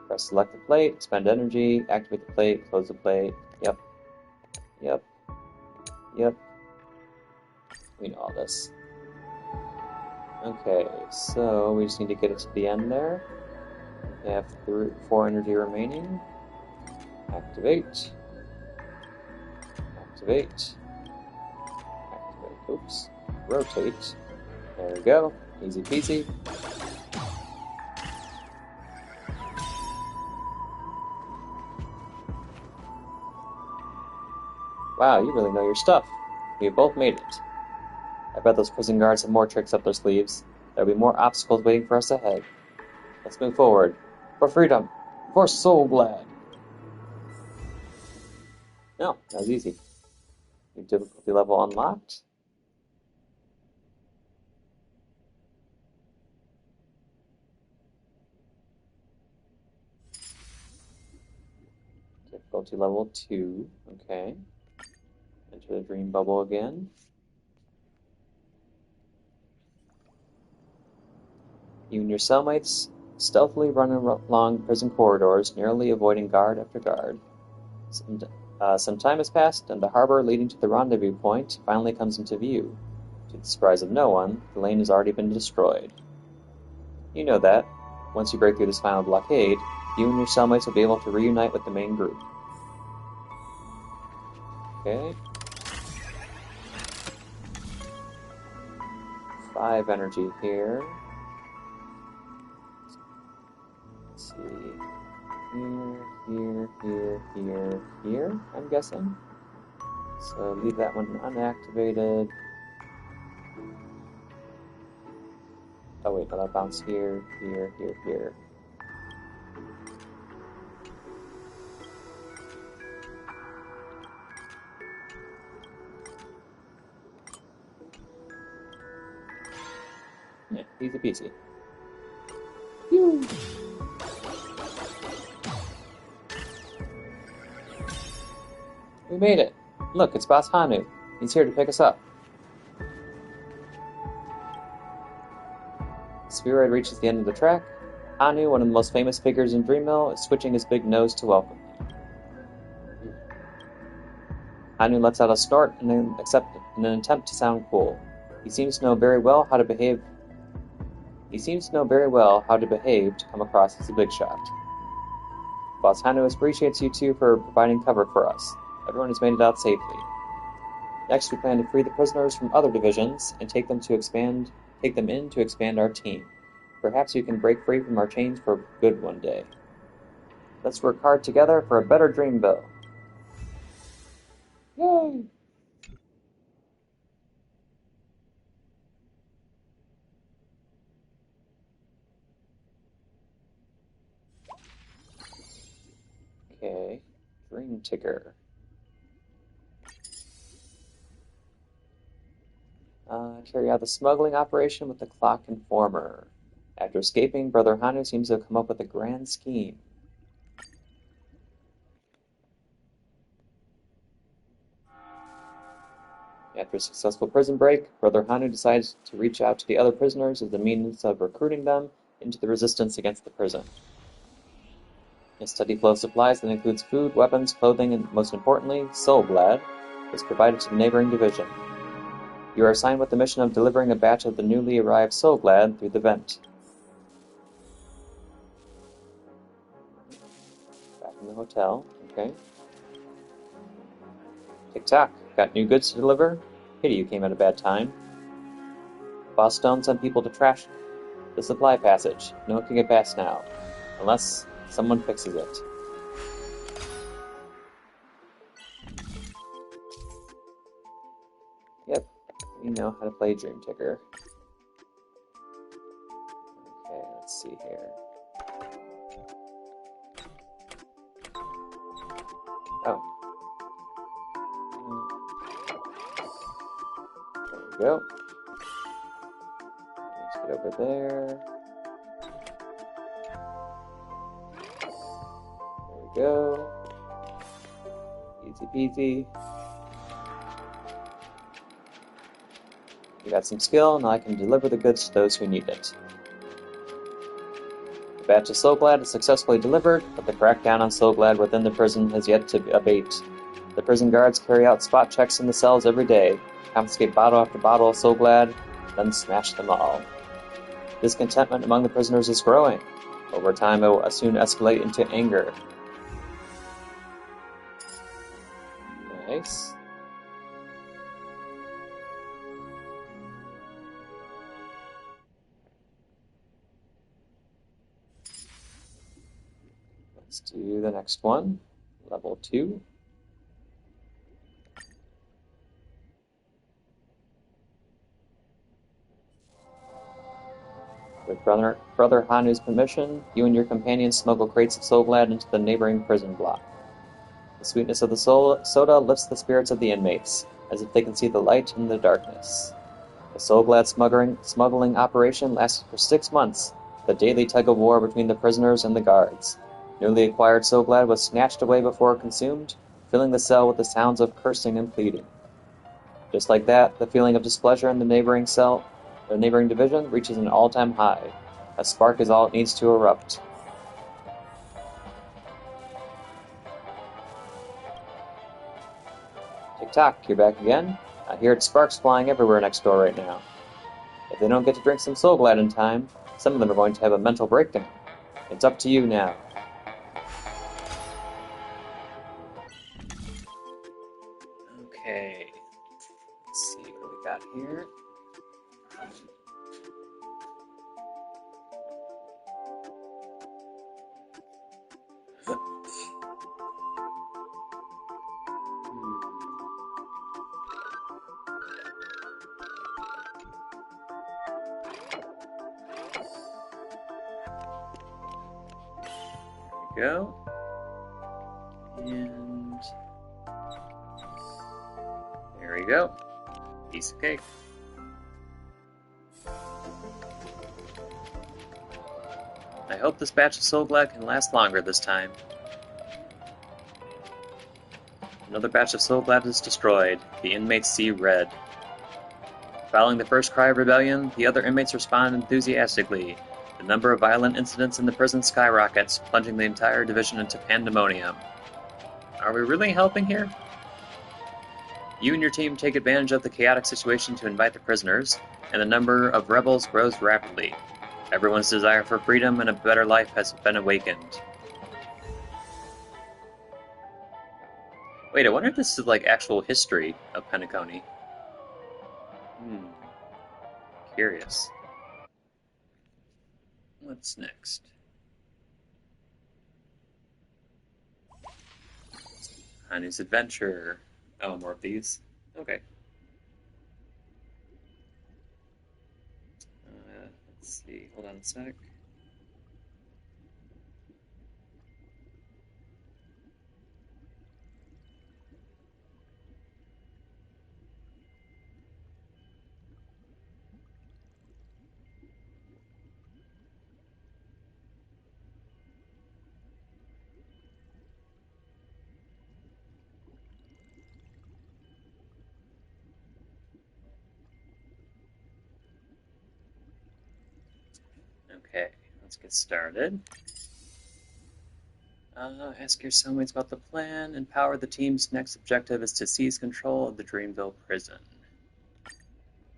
Press select the plate, expend energy, activate the plate, close the plate. Yep. Yep. Yep. We know all this. Okay, so we just need to get it to the end there. We have 4 energy remaining. Activate. Activate. Activate. Oops. Rotate. There we go. Easy peasy. Wow, you really know your stuff. We have both made it. I bet those prison guards have more tricks up their sleeves. There'll be more obstacles waiting for us ahead. Let's move forward. For freedom. For Soul Glad. No, that was easy. New difficulty level unlocked. Difficulty level 2. Okay. Enter the dream bubble again. You and your cellmates stealthily run along prison corridors, narrowly avoiding guard after guard. Some time has passed, and the harbor leading to the rendezvous point finally comes into view. To the surprise of no one, the lane has already been destroyed. You know that, once you break through this final blockade, you and your cellmates will be able to reunite with the main group. Okay. 5 energy here. Let's see. Here, I'm guessing. So leave that one unactivated. Oh wait, but I'll bounce here. Yeah, easy peasy. Phew. We made it! Look, it's Boss Hanu. He's here to pick us up. The spheroid reaches the end of the track. Hanu, one of the most famous figures in Dreammill, is switching his big nose to welcome you. Hanu lets out a snort in an attempt to sound cool. He seems to know very well how to behave to come across as a big shot. Boss Hanu appreciates you two for providing cover for us. Everyone has made it out safely. Next, we plan to free the prisoners from other divisions and take them in to expand our team. Perhaps you can break free from our chains for good one day. Let's work hard together for a better Dreamville. Yay! Okay, Dream Ticker. Carry out the smuggling operation with the Clock Informer. After escaping, Brother Hanu seems to have come up with a grand scheme. After a successful prison break, Brother Hanu decides to reach out to the other prisoners as a means of recruiting them into the resistance against the prison. A steady flow of supplies that includes food, weapons, clothing, and most importantly, Soul Glad, is provided to the neighboring division. You are assigned with the mission of delivering a batch of the newly arrived Soul Glad through the vent. Back in the hotel, okay. Tick-tock, got new goods to deliver? Pity you came at a bad time. Boss Stone sent people to trash the supply passage. No one can get past now, unless someone fixes it. Yep, we know how to play Dream Ticker. Okay, let's see here. Oh. There we go. Let's get over there. There we go. Easy peasy. You got some skill, now I can deliver the goods to those who need it. batch of Soulglad is successfully delivered, but the crackdown on Soulglad within the prison has yet to abate. The prison guards carry out spot checks in the cells every day, confiscate bottle after bottle of Soulglad, then smash them all. Discontentment among the prisoners is growing. Over time, it will soon escalate into anger. Nice. Let's do the next one, level 2. With Brother Hanu's permission, you and your companions smuggle crates of Soulglad into the neighboring prison block. The sweetness of the soda lifts the spirits of the inmates, as if they can see the light in the darkness. The Soulglad smuggling operation lasted for 6 months, the daily tug-of-war between the prisoners and the guards. Newly acquired Soulglad was snatched away before consumed, filling the cell with the sounds of cursing and pleading. Just like that, the feeling of displeasure in the neighboring division reaches an all-time high. A spark is all it needs to erupt. Tick-tock, you're back again. I hear sparks flying everywhere next door right now. If they don't get to drink some Soulglad in time, some of them are going to have a mental breakdown. It's up to you now. Okay. Let's see what we got here. Go. And there we go. Piece of cake. I hope this batch of Soulglad can last longer this time. Another batch of Soulglad is destroyed. The inmates see red. Following the first cry of rebellion, the other inmates respond enthusiastically. The number of violent incidents in the prison skyrockets, plunging the entire division into pandemonium. Are we really helping here? You and your team take advantage of the chaotic situation to invite the prisoners, and the number of rebels grows rapidly. Everyone's desire for freedom and a better life has been awakened. Wait, I wonder if this is like actual history of Penacony. Curious. What's next? Hanu's adventure. Oh, more of these? Okay. Let's see. Hold on a sec. Okay, let's get started. Ask your cellmates about the plan. Empower the team's next objective is to seize control of the Dreamville prison.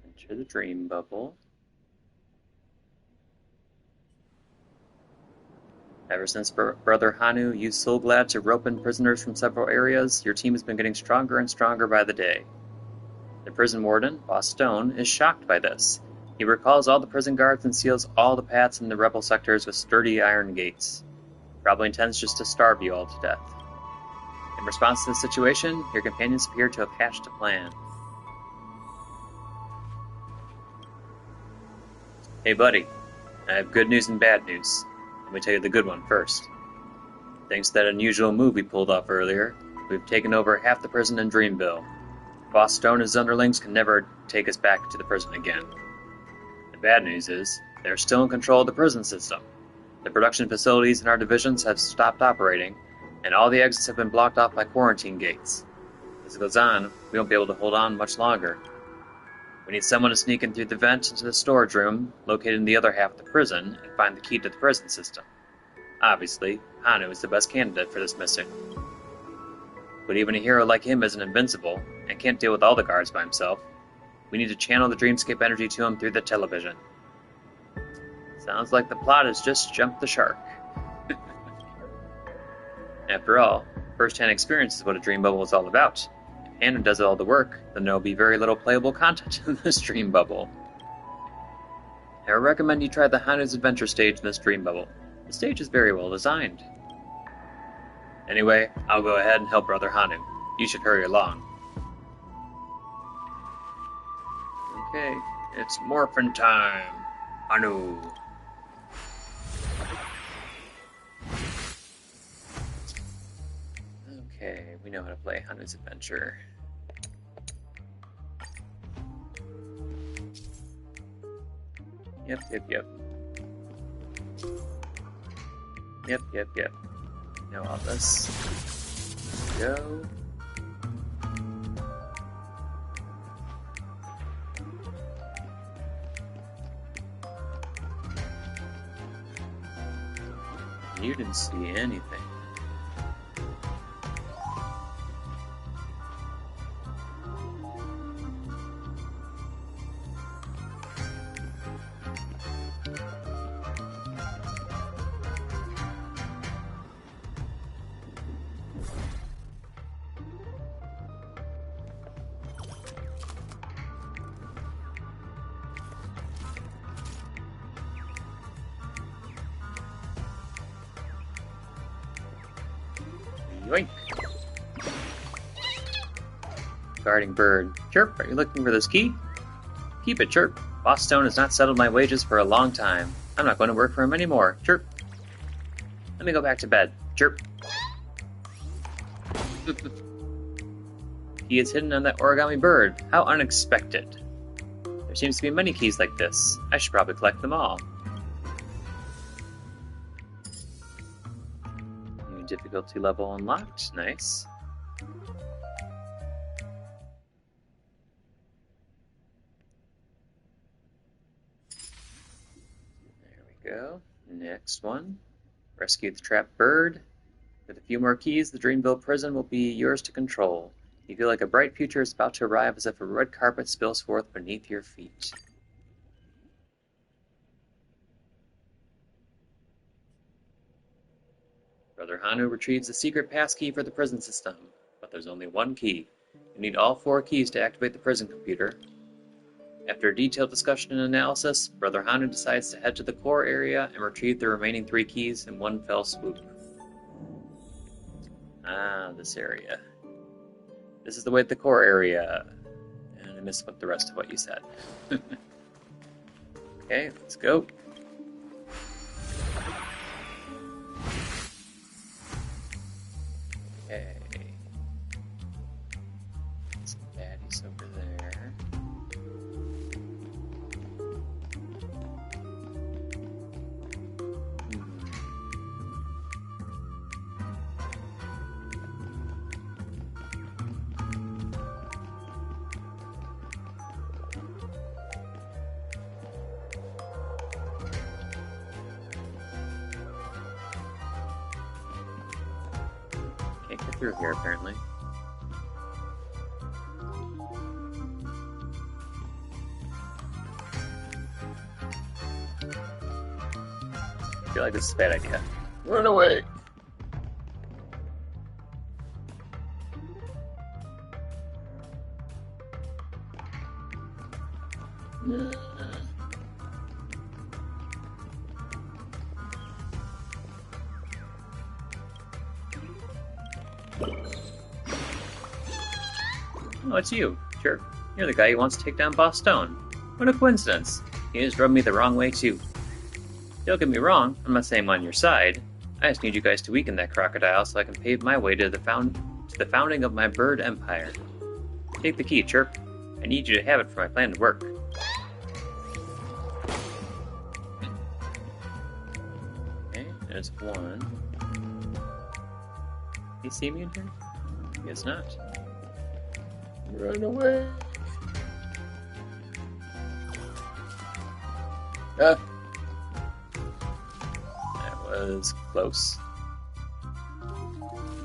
Enter the dream bubble. Ever since Brother Hanu used Soulglad to rope in prisoners from several areas, your team has been getting stronger and stronger by the day. The prison warden, Boss Stone, is shocked by this. He recalls all the prison guards and seals all the paths in the rebel sectors with sturdy iron gates. Probably intends just to starve you all to death. In response to the situation, your companions appear to have hatched a plan. Hey buddy, I have good news and bad news. Let me tell you the good one first. Thanks to that unusual move we pulled off earlier, we've taken over half the prison in Dreamville. Boss Stone and his underlings can never take us back to the prison again. The bad news is, they're still in control of the prison system. The production facilities in our divisions have stopped operating, and all the exits have been blocked off by quarantine gates. As it goes on, we won't be able to hold on much longer. We need someone to sneak in through the vent into the storage room, located in the other half of the prison, and find the key to the prison system. Obviously, Hanu is the best candidate for this mission. But even a hero like him isn't invincible, and can't deal with all the guards by himself. We need to channel the dreamscape energy to him through the television. Sounds like the plot has just jumped the shark. After all, first-hand experience is what a dream bubble is all about. If Hanu does all the work, then there will be very little playable content in this dream bubble. I recommend you try the Hanu's Adventure stage in this dream bubble. The stage is very well designed. Anyway, I'll go ahead and help Brother Hanu. You should hurry along. Okay, it's morphin' time. Hanu. Okay, we know how to play Hanu's Adventure. Yep. Yep. Know all this. Go. You didn't see anything. Yoink! Guarding bird. Chirp, are you looking for this key? Keep it, Chirp. Boss Stone has not settled my wages for a long time. I'm not going to work for him anymore. Chirp. Let me go back to bed. Chirp. Key is hidden on that origami bird. How unexpected. There seems to be many keys like this. I should probably collect them all. New difficulty level unlocked. Nice. There we go. Next one. Rescue the trapped bird. With a few more keys, the Dreamville prison will be yours to control. You feel like a bright future is about to arrive as if a red carpet spills forth beneath your feet. Brother Hanu retrieves the secret passkey for the prison system, but there's only one key. You need all 4 keys to activate the prison computer. After a detailed discussion and analysis, Brother Hanu decides to head to the core area and retrieve the remaining 3 keys in one fell swoop. Ah, this area. This is the way to the core area. And I missed the rest of what you said. Okay, let's go. Okay. Some baddies over there. Can't get through here, apparently. I feel like this is a bad idea. Run away! Oh, it's you. Sure. You're the guy who wants to take down Boss Stone. What a coincidence. He just rubbed me the wrong way, too. Don't get me wrong, I'm not saying I'm on your side. I just need you guys to weaken that crocodile so I can pave my way to the founding of my bird empire. Take the key, Chirp. I need you to have it for my plan to work. Okay, there's one. You see me in here? Guess not. Run away! Ah! That was close.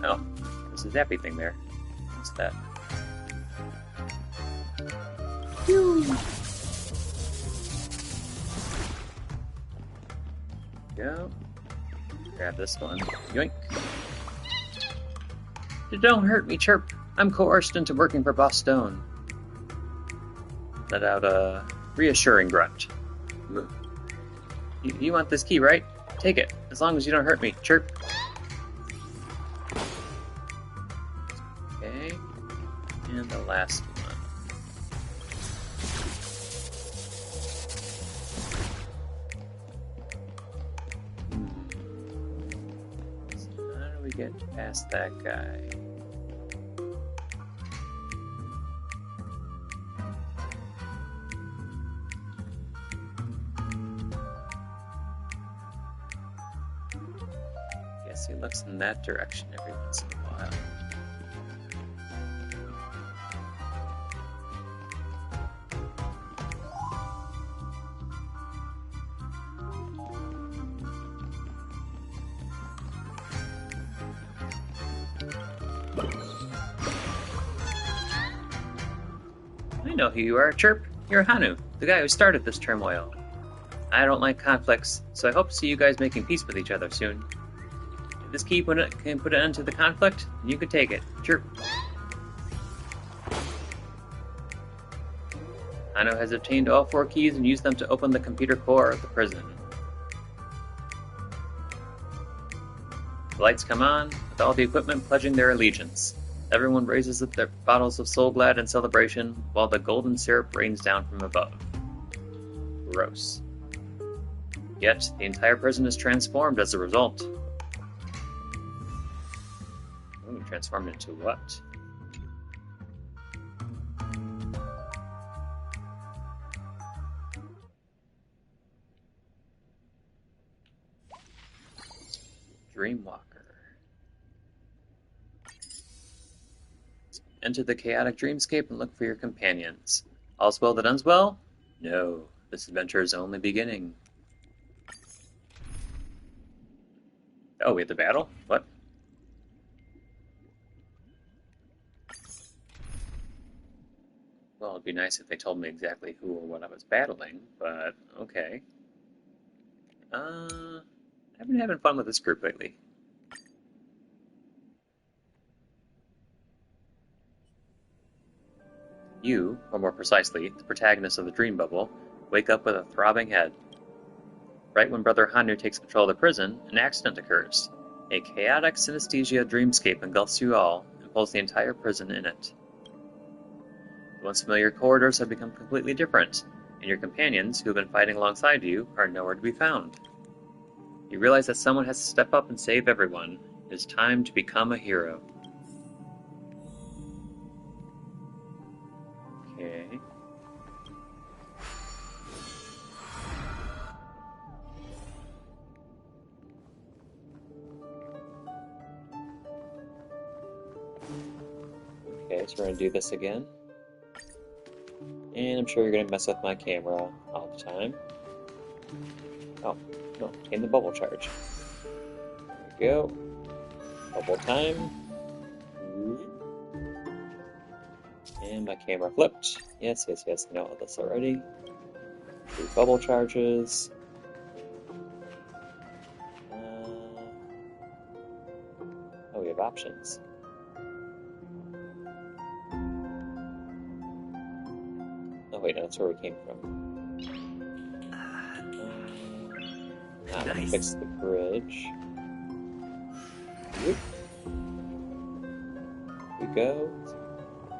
Oh, there's a zappy thing there. What's that? Go. Grab this one. Yoink. Don't hurt me, Chirp. I'm coerced into working for Boss Stone. Let out a reassuring grunt. You want this key, right? Take it, as long as you don't hurt me, Chirp. Okay. And the last one. So how do we get past that guy? Guess he looks in that direction every once in a while. I know who you are, Chirp. You're Hanu, the guy who started this turmoil. I don't like conflicts, so I hope to see you guys making peace with each other soon. If this key can put an end to the conflict, then you can take it. Chirp. Hanu has obtained all 4 keys and used them to open the computer core of the prison. The lights come on, with all the equipment pledging their allegiance. Everyone raises up their bottles of Soul Glad in celebration, while the golden syrup rains down from above. Gross. Yet, the entire prison is transformed as a result. Ooh, transformed into what? Dreamwalker. Enter the chaotic dreamscape and look for your companions. All's well that ends well? No, this adventure is only beginning. Oh, we had the battle? What? Well, it'd be nice if they told me exactly who or what I was battling, but okay. I've been having fun with this group lately. You, or more precisely, the protagonist of the dream bubble, wake up with a throbbing head. Right when Brother Hanu takes control of the prison, an accident occurs. A chaotic synesthesia dreamscape engulfs you all and pulls the entire prison in it. The once familiar corridors have become completely different, and your companions, who have been fighting alongside you, are nowhere to be found. You realize that someone has to step up and save everyone. It is time to become a hero. Okay. Okay, so we're gonna do this again. And I'm sure you're gonna mess with my camera all the time. Oh, no, in the bubble charge. There we go. Bubble time. And my camera flipped. Yes, I know all this already. 3 bubble charges. Oh, we have options. Oh wait, no, that's where we came from. Now I'm gonna fix the bridge. Whoop. Here we go.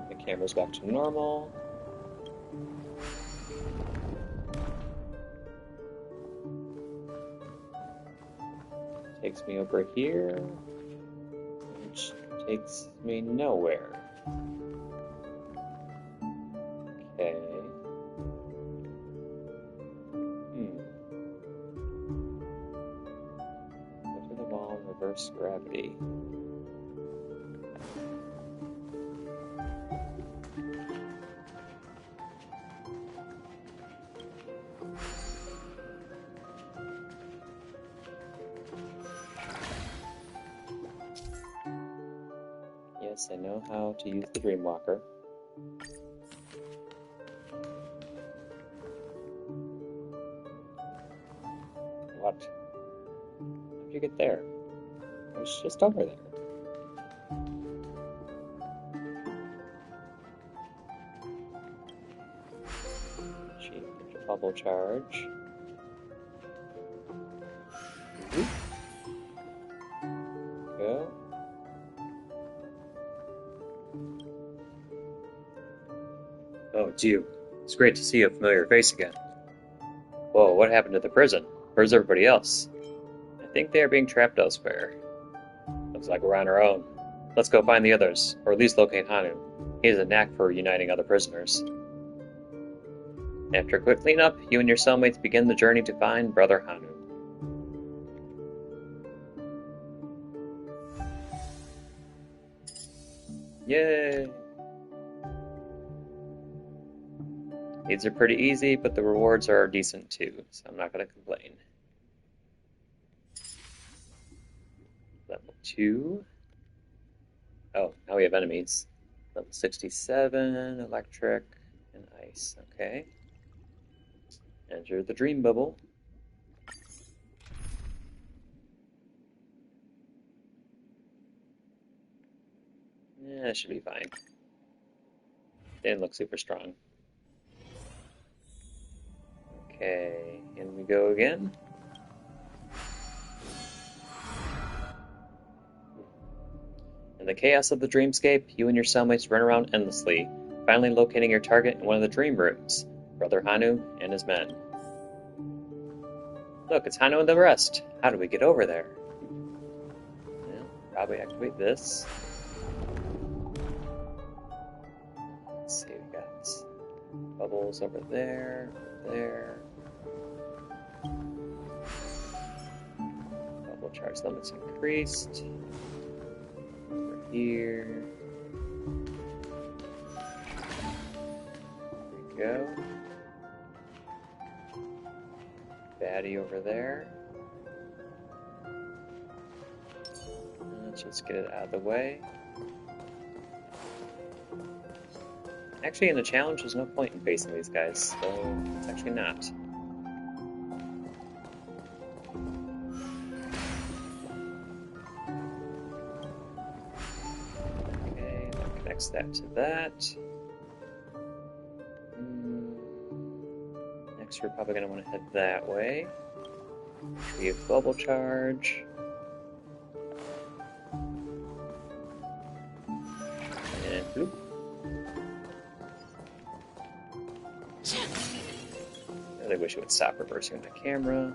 The camera's back to normal. Takes me over here, which takes me nowhere. Okay. Go to the wall, reverse gravity. Yes, I know how to use the Dreamwalker. What? How'd you get there? I was just over there. Bubble charge. Go. Oh, it's you. It's great to see a familiar face again. Whoa, what happened to the prison? Where's everybody else? I think they are being trapped elsewhere. Looks like we're on our own. Let's go find the others, or at least locate Hanu. He has a knack for uniting other prisoners. After a quick cleanup, you and your cellmates begin the journey to find Brother Hanu. Yay! These are pretty easy, but the rewards are decent too, so I'm not going to complain. Level 2. Oh, now we have enemies. Level 67, electric, and ice. Okay. Enter the dream bubble. Yeah, that should be fine. Didn't look super strong. Okay, in we go again. In the chaos of the dreamscape, you and your cellmates run around endlessly, finally locating your target in one of the dream rooms, Brother Hanu and his men. Look, it's Hanu and the rest. How do we get over there? Well, probably activate this. Let's see, we got bubbles over there, Bubble charge limits increased. Over here. There we go. Baddie over there. Let's just get it out of the way. Actually, in the challenge, there's no point in facing these guys, so it's actually not. Okay, that connects that to that. Next, we're probably going to want to head that way. We have bubble charge. And bloop. I really wish it would stop reversing the camera.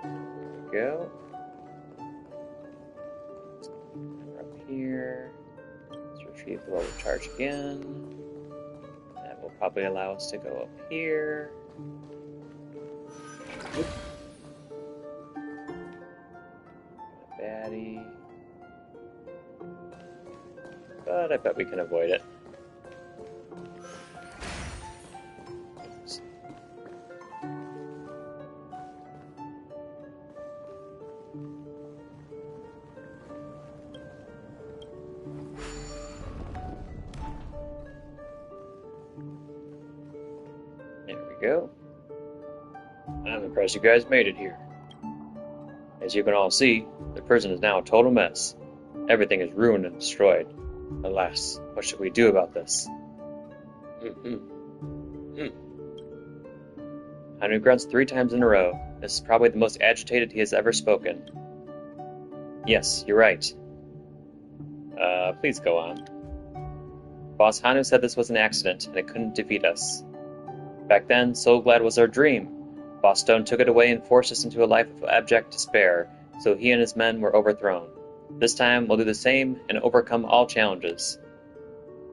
There we go. We're up here. Let's retrieve the bubble charge again. That will probably allow us to go up here. Whoop. Baddie. But I bet we can avoid it. Go. I'm impressed you guys made it here. As you can all see, the prison is now a total mess. Everything is ruined and destroyed. Alas, what should we do about this? Hanu grunts 3 times in a row. This is probably the most agitated he has ever spoken. Yes, you're right. Please go on. Boss Hanu said this was an accident and it couldn't defeat us. Back then, so glad was our dream. Boss Stone took it away and forced us into a life of abject despair, so he and his men were overthrown. This time, we'll do the same and overcome all challenges.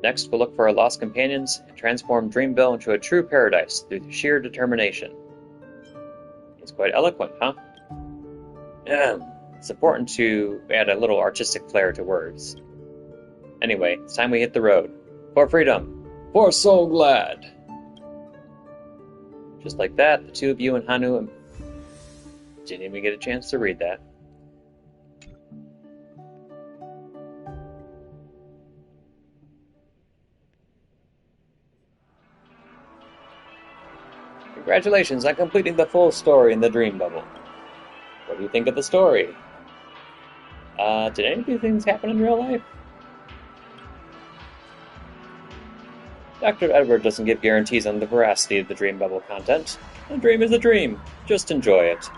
Next, we'll look for our lost companions and transform Dreamville into a true paradise through sheer determination. It's quite eloquent, huh? It's important to add a little artistic flair to words. Anyway, it's time we hit the road. For freedom! For so glad! Just like that, the two of you and Hanu didn't even get a chance to read that. Congratulations on completing the full story in the Dream Bubble. What do you think of the story? Did any of these things happen in real life? Dr. Edward doesn't give guarantees on the veracity of the Dream Bubble content. A dream is a dream. Just enjoy it.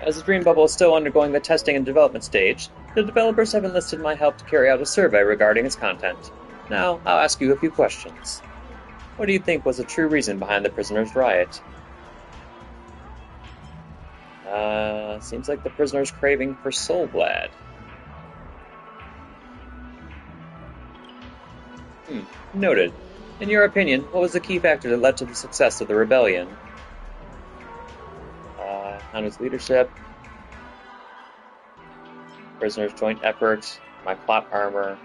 As the Dream Bubble is still undergoing the testing and development stage, the developers have enlisted my help to carry out a survey regarding its content. Now, I'll ask you a few questions. What do you think was the true reason behind the prisoners' riot? Seems like the prisoners' craving for soul blood. Noted. In your opinion, what was the key factor that led to the success of the rebellion? Hanu's leadership, prisoners' joint effort, my plot armor.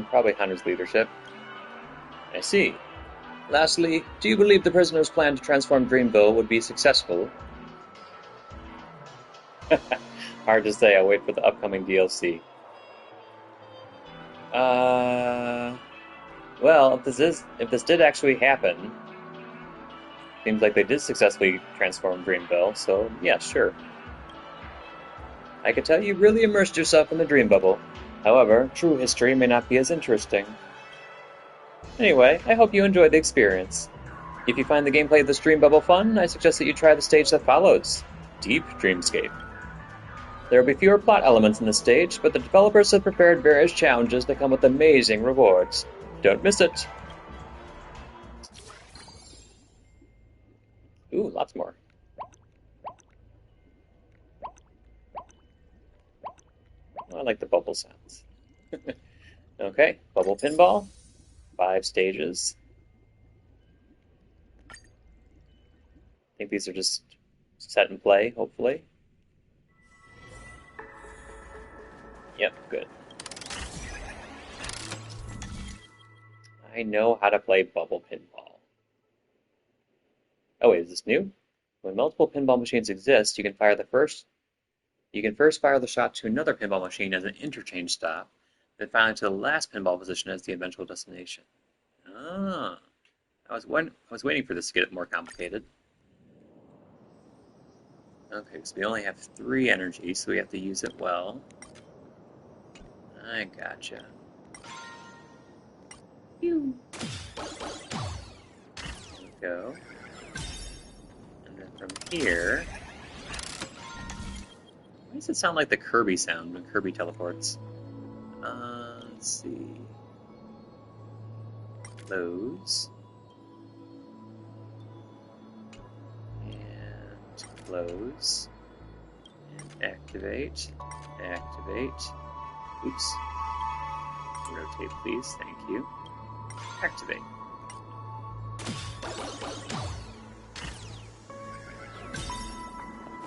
Probably Hanu's leadership. I see. Lastly, do you believe the prisoners' plan to transform Dreamville would be successful? Hard to say. I'll wait for the upcoming DLC. Well, if this did actually happen, seems like they did successfully transform Dreamville, so yeah, sure. I can tell you really immersed yourself in the Dream Bubble. However, true history may not be as interesting. Anyway, I hope you enjoyed the experience. If you find the gameplay of this Dream Bubble fun, I suggest that you try the stage that follows, Deep Dreamscape. There will be fewer plot elements in this stage, but the developers have prepared various challenges that come with amazing rewards. Don't miss it! Ooh, lots more. I like the bubble sounds. Okay, bubble pinball. 5 stages. I think these are just set and play, hopefully. Yep, good. I know how to play bubble pinball. Oh wait, is this new? When multiple pinball machines exist, you can first fire the shot to another pinball machine as an interchange stop, then finally to the last pinball position as the eventual destination. Ah, I was waiting for this to get more complicated. Okay, so we only have 3 energy, so we have to use it well. I gotcha. Pew. There we go. And then from here... Why does it sound like the Kirby sound when Kirby teleports? Let's see. Close. And close. And activate. Activate. Oops. Rotate, please. Thank you. Activate.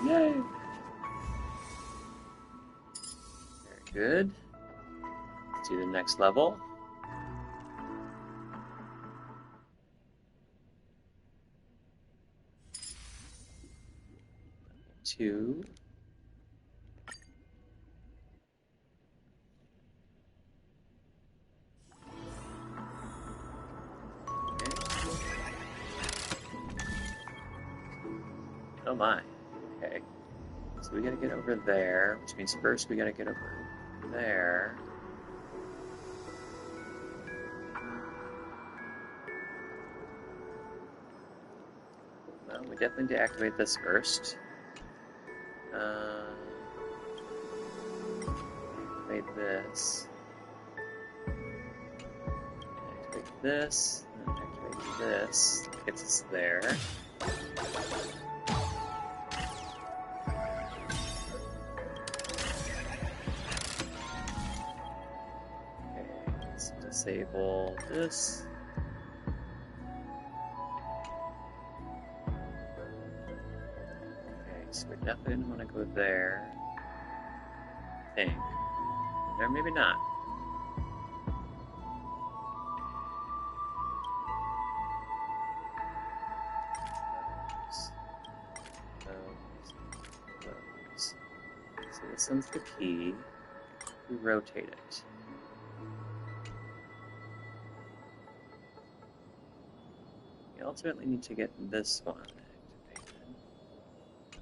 Yay! Good. Let's do the next level. Two. Okay. Oh my. Okay. So we gotta get over there, which means first we gotta get over there. Well, we definitely need to activate this first. Activate this. Activate this. And activate this. Gets us there. Disable this. Okay, so we definitely want to go there. I think. Or maybe not. Close. So this one's the key. We rotate it. We ultimately need to get this one activated. Go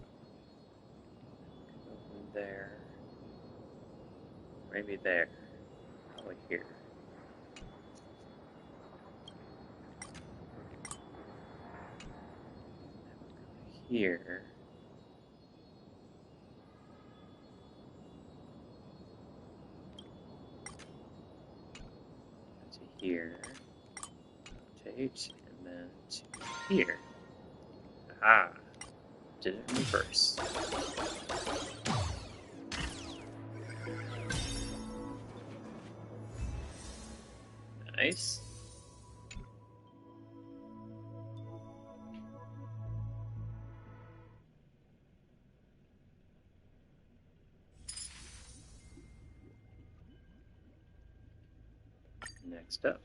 from there. Maybe there. Probably here. Here. To here. Rotate, and then to here. Aha! Did it in reverse. Nice. Next up.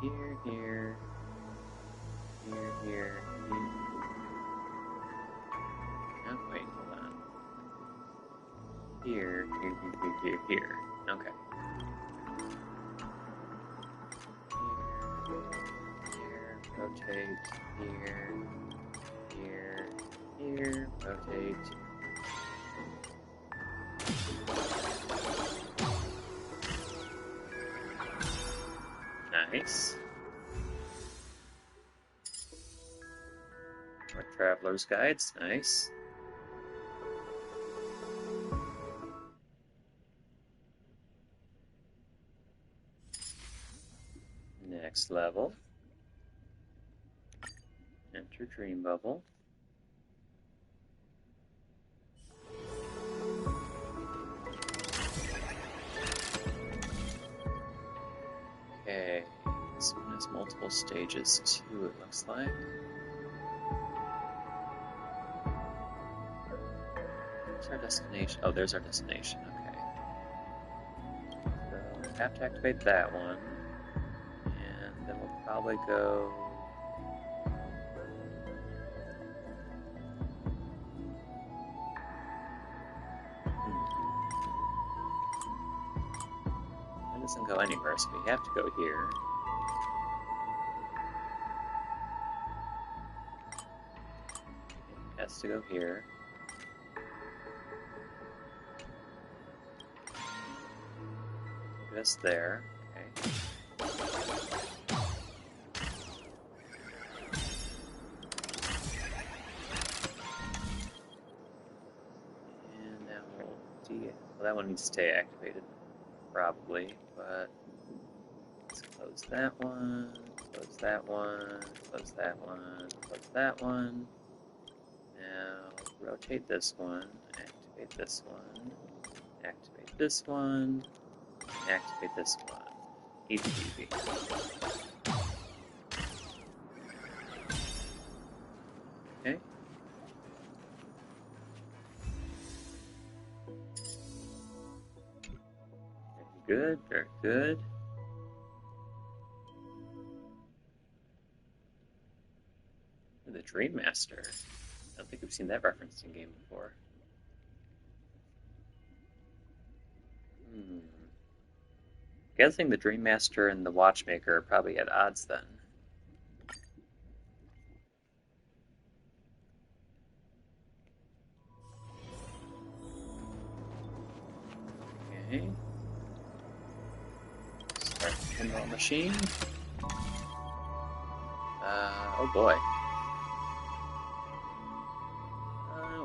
Here, here, here, here, here. Oh, wait, hold on. Here, here, here, here, here. Okay. Here, rotate, here, here, here, rotate. Nice. More traveler's guides, nice. Next level. Enter Dream Bubble. Okay, this one has multiple stages too, it looks like. Where's our destination? Oh, there's our destination, okay. So we have to activate that one. And then we'll probably go... It doesn't go anywhere, so we have to go here. It has to go here. Just there, okay. And now we'll well, that one needs to stay activated, probably, but let's close that one, close that one, close that one, close that one. Now rotate this one, activate this one, activate this one, activate this one. Easy peasy. Okay. Very good, very good. The Dream Master. I don't think we've seen that referenced in game before. Guessing the Dream Master and the Watchmaker are probably at odds then. Okay. Start the pinball machine. Oh boy.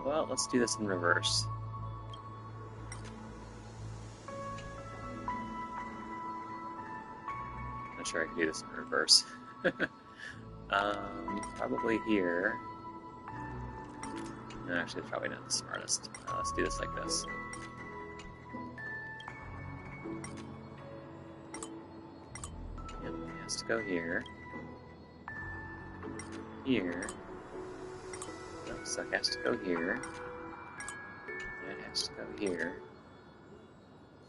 Well, let's do this in reverse. Not sure I can do this in reverse. Probably here. No, actually, it's probably not the smartest. Let's do this like this. Yep, it has to go here. Here. Nope, so it has to go here. That has to go here.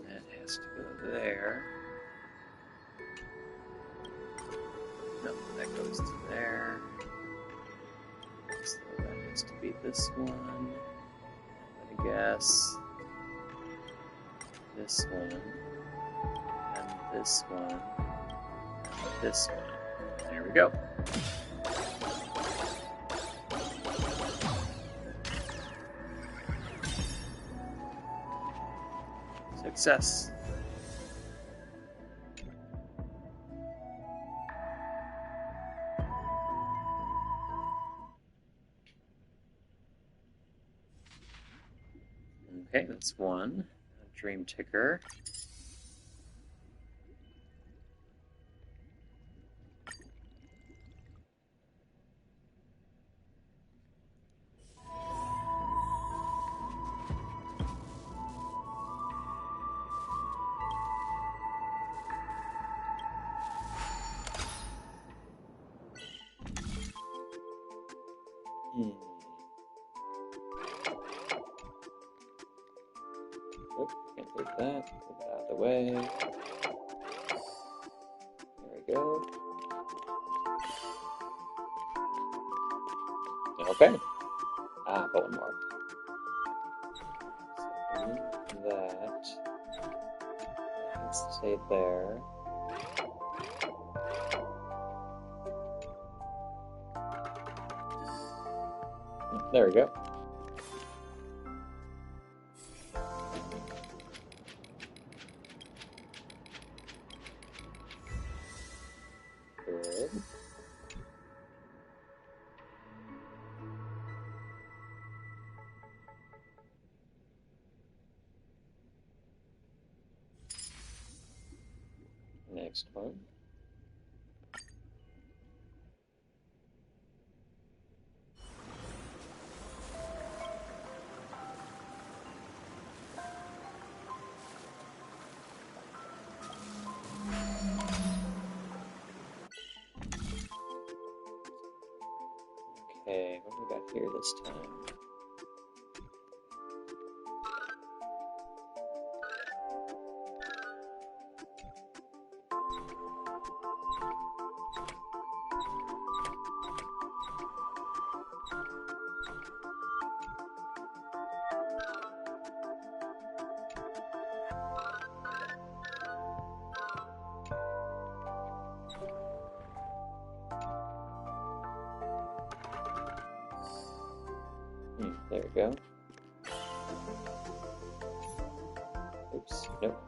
That has to go there. No, that goes to there. So that needs to be this one. I guess this one, and this one, and this one. There we go. Success. Okay, that's one. A dream ticker. Oop, can't take that. Move it out of the way. There we go. Okay. Ah, but one more. So that needs to stay there. There we go. Good. Next one. Okay, what do we got here this time? There we go. Oops, nope.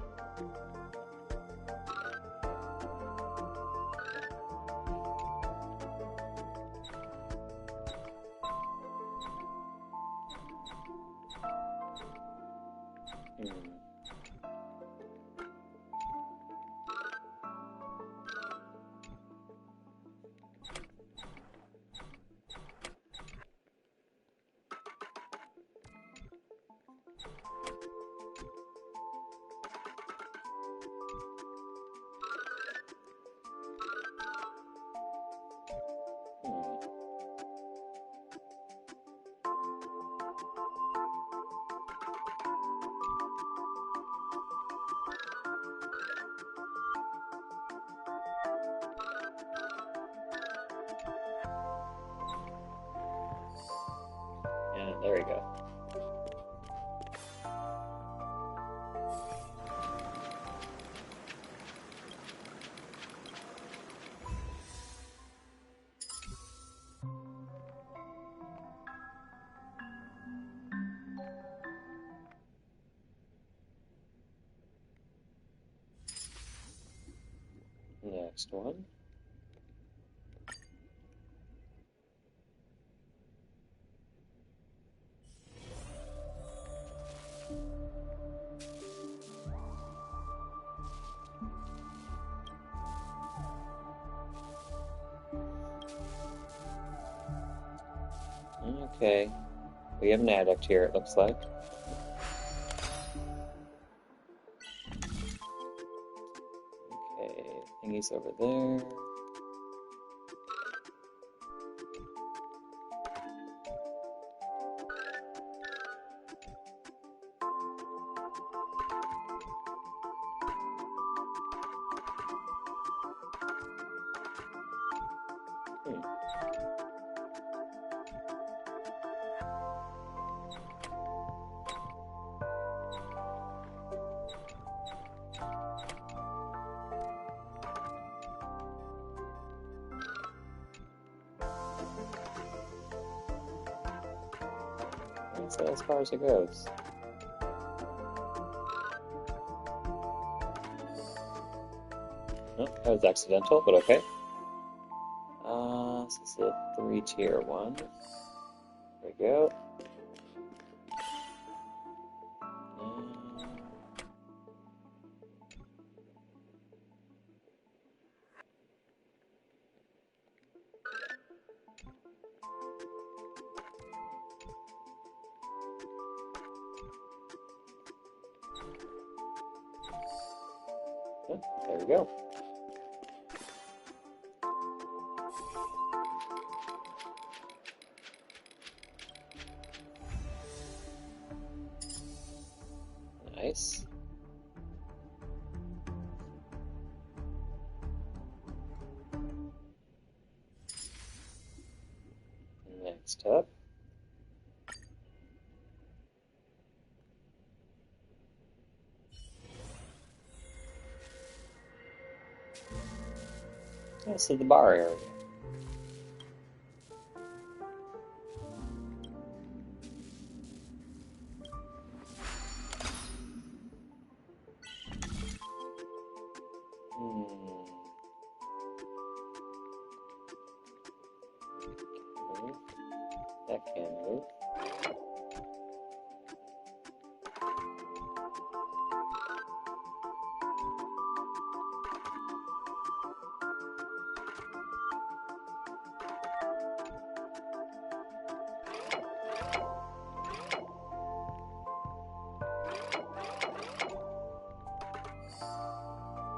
Yeah, there we go. Next one. Okay, we have an addict here, it looks like. Okay, thingy's over there. That's as far as it goes. Oh, that was accidental, but okay. This is a 3-tier one. There we go. Oh, there we go. Nice. Next up. This is the bar area. That can move.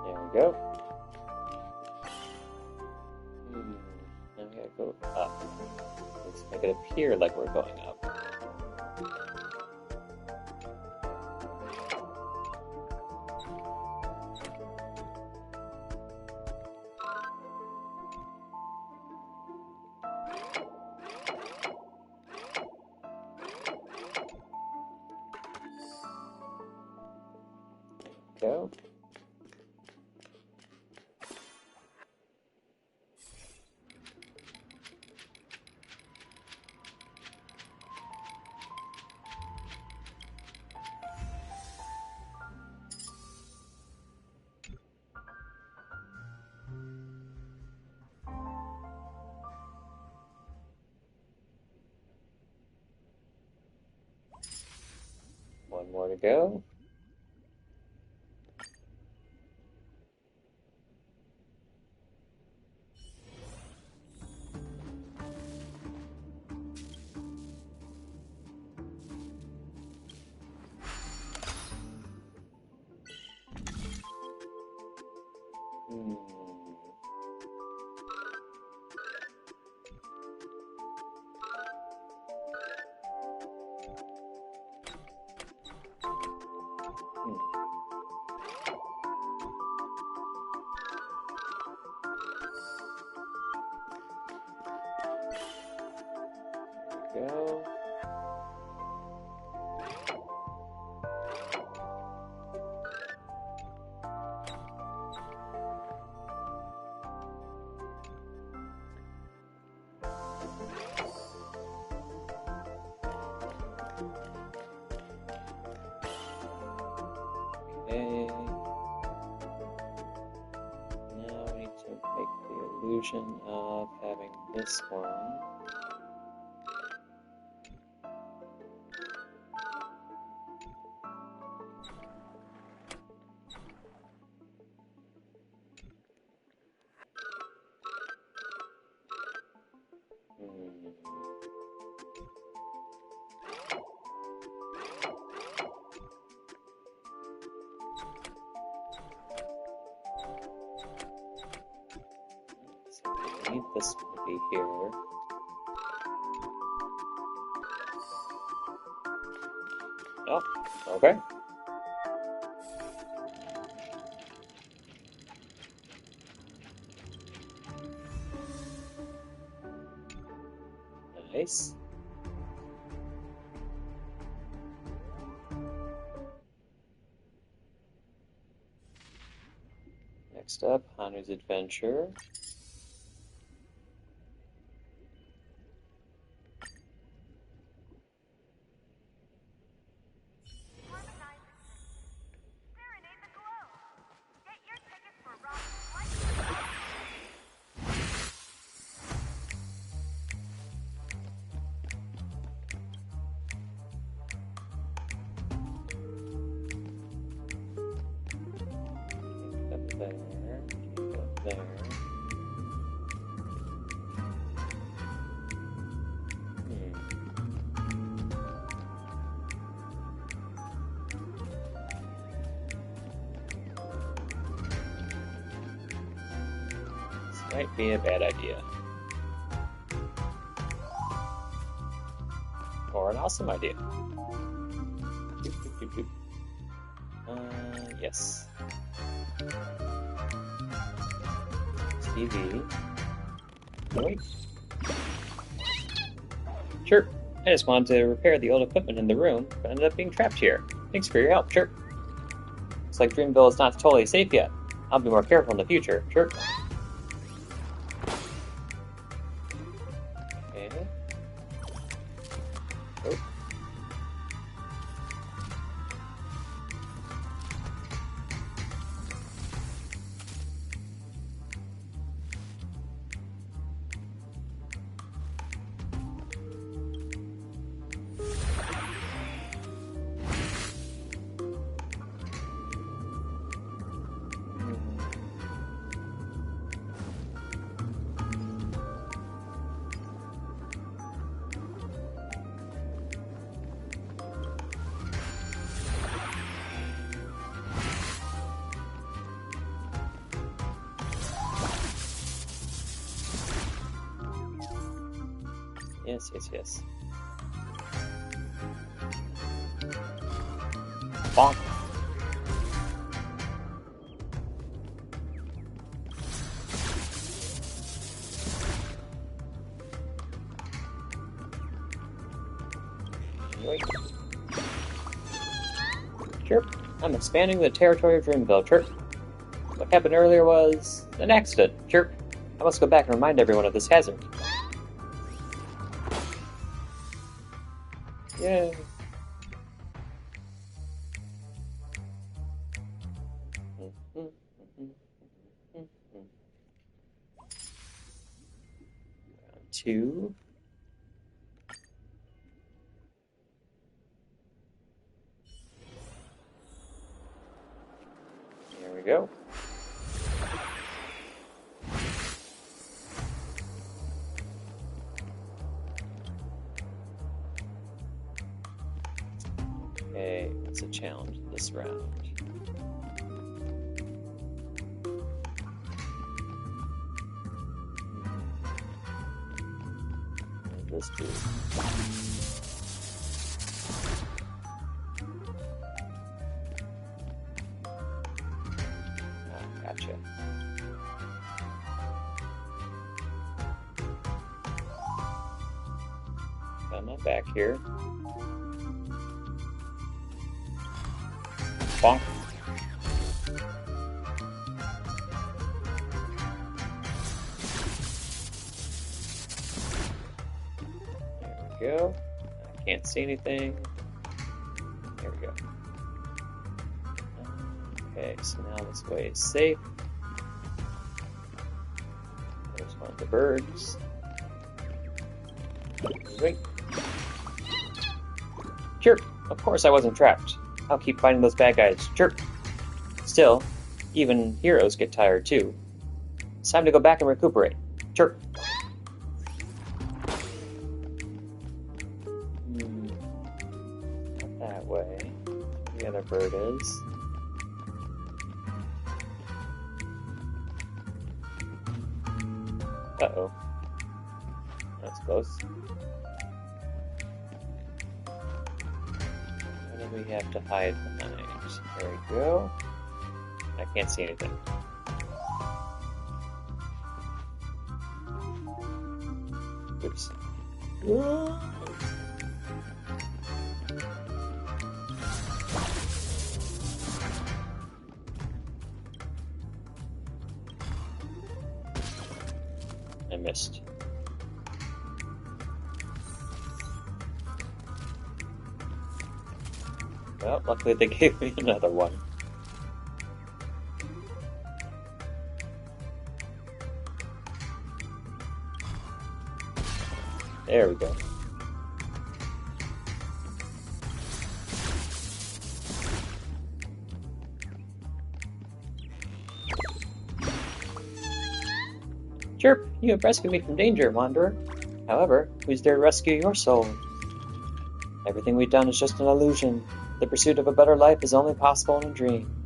There we go. Now we gotta go up. Let's make it appear like we're going up. There we go. One more to go. Go. Okay. Now we need to make the illusion of having this one. I need this one to be here. Oh, okay. Nice. Next up, Hanu's Adventure. there. This might be a bad idea. Or an awesome idea. Doop, doop, doop, doop. Yes. TV. Wait. Sure. I just wanted to repair the old equipment in the room, but ended up being trapped here. Thanks for your help, Chirp. Looks like Dreamville is not totally safe yet. I'll be more careful in the future, Chirp. Okay. Oh. Yes, yes, yes. Bonk. Wait. Chirp. I'm expanding the territory of Dreamville, Chirp. What happened earlier was an accident, Chirp. I must go back and remind everyone of this hazard. Yay. Round 2. There we go. Okay, it's a challenge this round. What does this do? Oh, gotcha. Got my back here. Bonk. There we go. I can't see anything. There we go. Okay, so now this way is safe. There's one of the birds. Wait. Chirp! Of course I wasn't trapped. I'll keep fighting those bad guys. Chirp! Still, even heroes get tired too. It's time to go back and recuperate. Chirp! Not that way. The other bird is. Uh-oh. That's close. What do we have to hide behind? There we go. I can't see anything. Oops. I missed. Well, luckily they gave me another one. There we go. Chirp, you have rescued me from danger, Wanderer. However, who's there to rescue your soul? Everything we've done is just an illusion. The pursuit of a better life is only possible in a dream.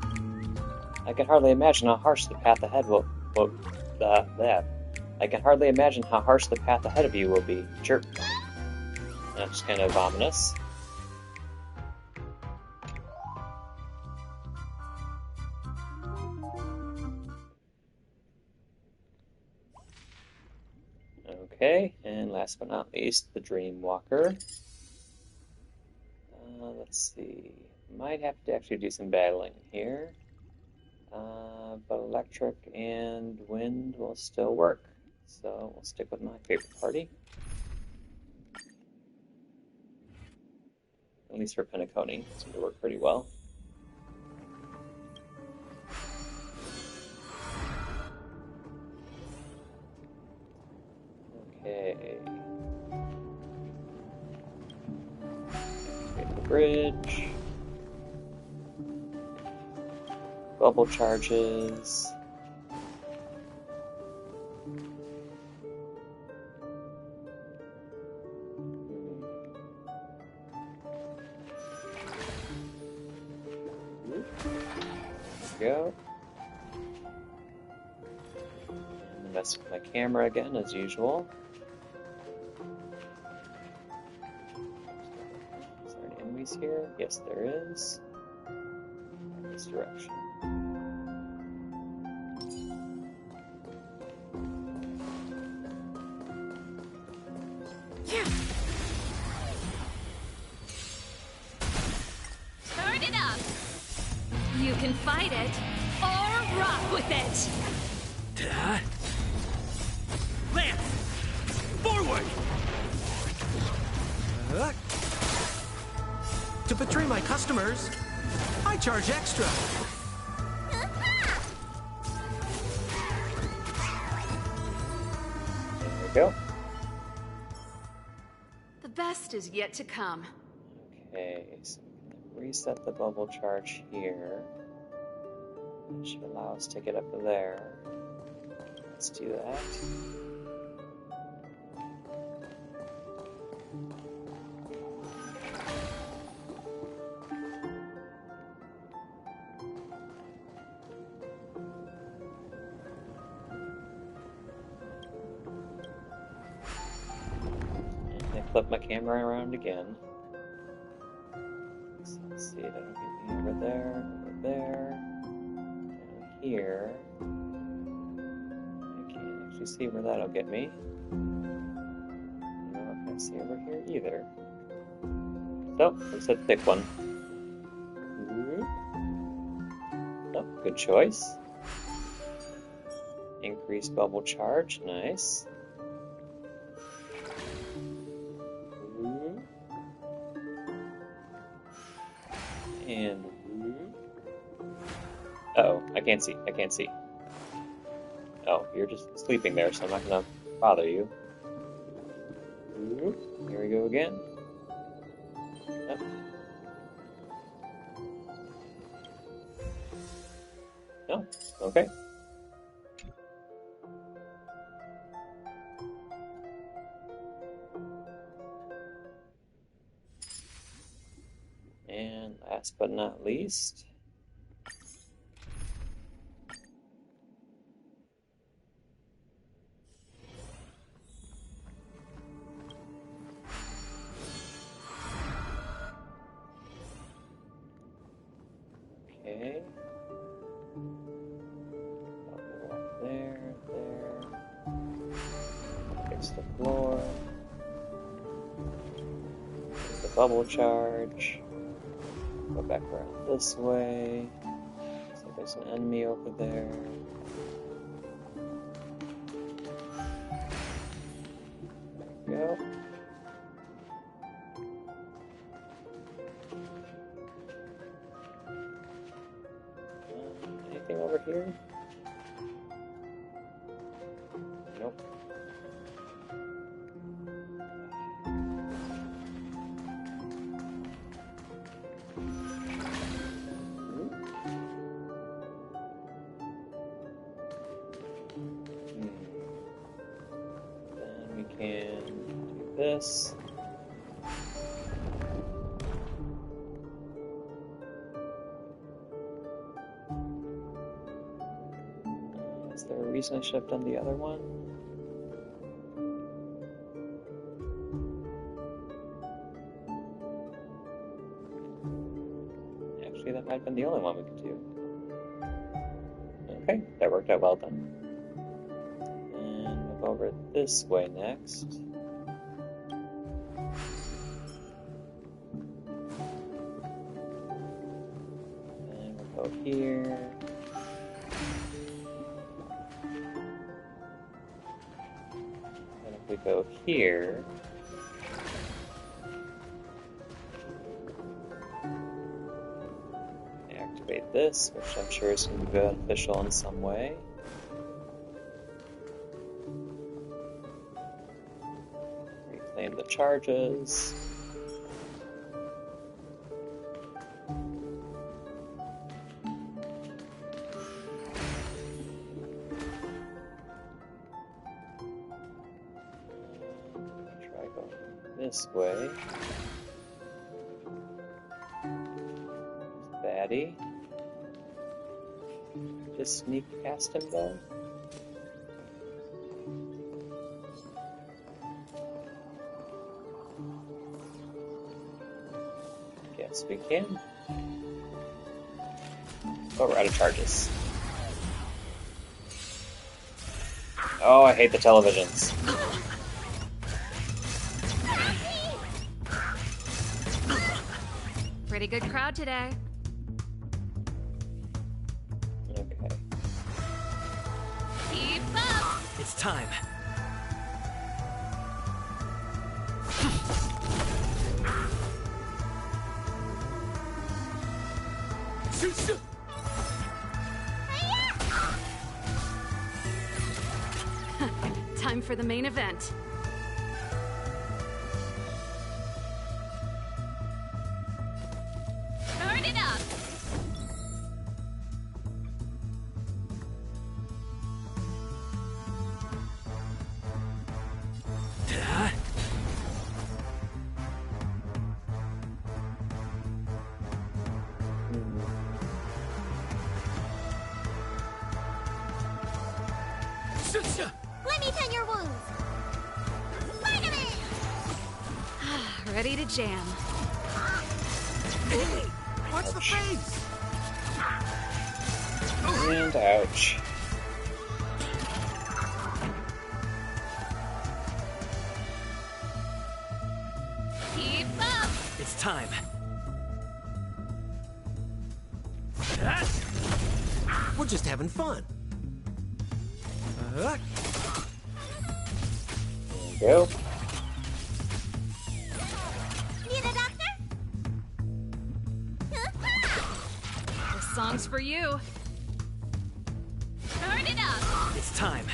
I can hardly imagine how harsh the path ahead will... I can hardly imagine how harsh the path ahead of you will be. Chirp. That's kind of ominous. Okay, and last but not least, the Dreamwalker. Let's see. Might have to actually do some battling here. But electric and wind will still work. So we'll stick with my favorite party. At least for Penacony. Seems to work pretty well. Okay. Get the bridge. Bubble charges. There we go. And mess with my camera again, as usual. Is there any enemies here? Yes, there is. In this direction. Turn it up! You can fight it, or rock with it! Lance! Forward! To betray my customers, I charge extra. There we go. The best is yet to come. Okay, so reset the bubble charge here. That should allow us to get up to there. Let's do that. And I flip my camera around again. So let's see, that'll get me over there, down here. I can't actually see where that'll get me. Nor can I see over here either. So, let's hit the thick one. Oh, good choice. Increased bubble charge, nice. And uh-oh, I can't see. Oh, you're just sleeping there, so I'm not gonna bother you. Here we go again. Oh. No, okay. And last but not least, okay. I'll go up there. Fix the floor. The bubble charge. Go back around this way. So there's an enemy over there. There we go. Anything over here? Nope. can do this. Is there a reason I should have done the other one? Actually, that might have been the only one we could do. Okay, that worked out well then. And we'll go over this way next. And we'll go here. And if we go here, activate this, which I'm sure is going to be beneficial in some way. Reclaim the charges. Try going this way. Baddie. Just sneak past him though. Yes, we can. Oh, we're out of charges. Oh, I hate the televisions. Pretty good crowd today. Okay. Keep up! It's time. Time for the main event. Turn it up! Let me tend your wounds. Spider-Man! Ready to jam. Hey, watch the face! And ouch. Keep up! It's time. We're just having fun. There you go. Need a doctor? This song's for you. Turn it up! It's time.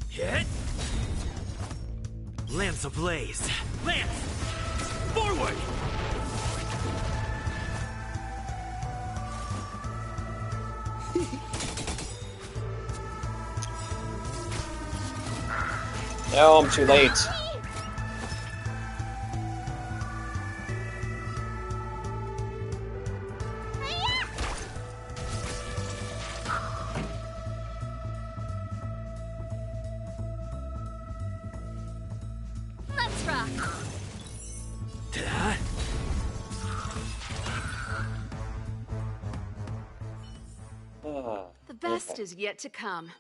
Hit. Lance ablaze. Lance! Forward! No, I'm too late. Let's rock! Ta-da. The best Okay. is yet to come.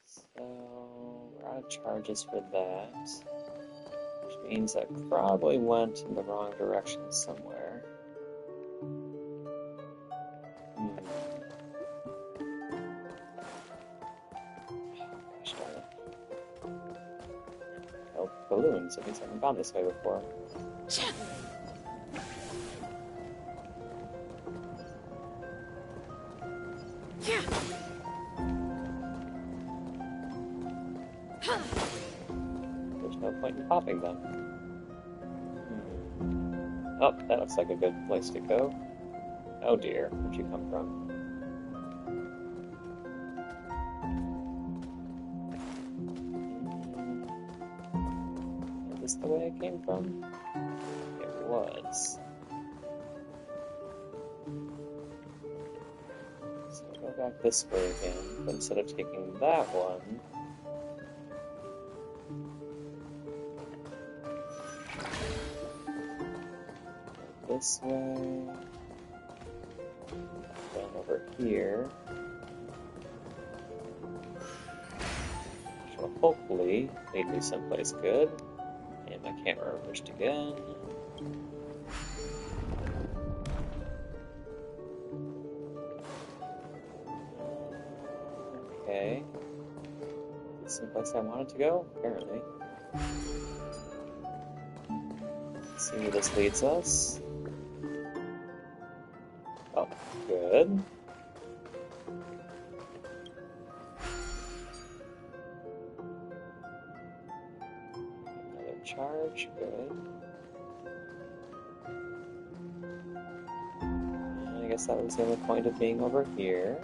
So, we're out of charges for that. Which means I probably went in the wrong direction somewhere. Gosh darn it. Oh, balloons. At least I haven't gone this way before. There's no point in popping them. Oh, that looks like a good place to go. Oh dear, where'd you come from? this the way I came from? It was. So I'll go back this way again, but instead of taking that one, go this way, down over here, which will hopefully lead me someplace good. And my camera reversed again. Okay. Is this the place I wanted to go? Apparently. Let's see where this leads us. Oh, good. Another charge, good. And I guess that was the only point of being over here.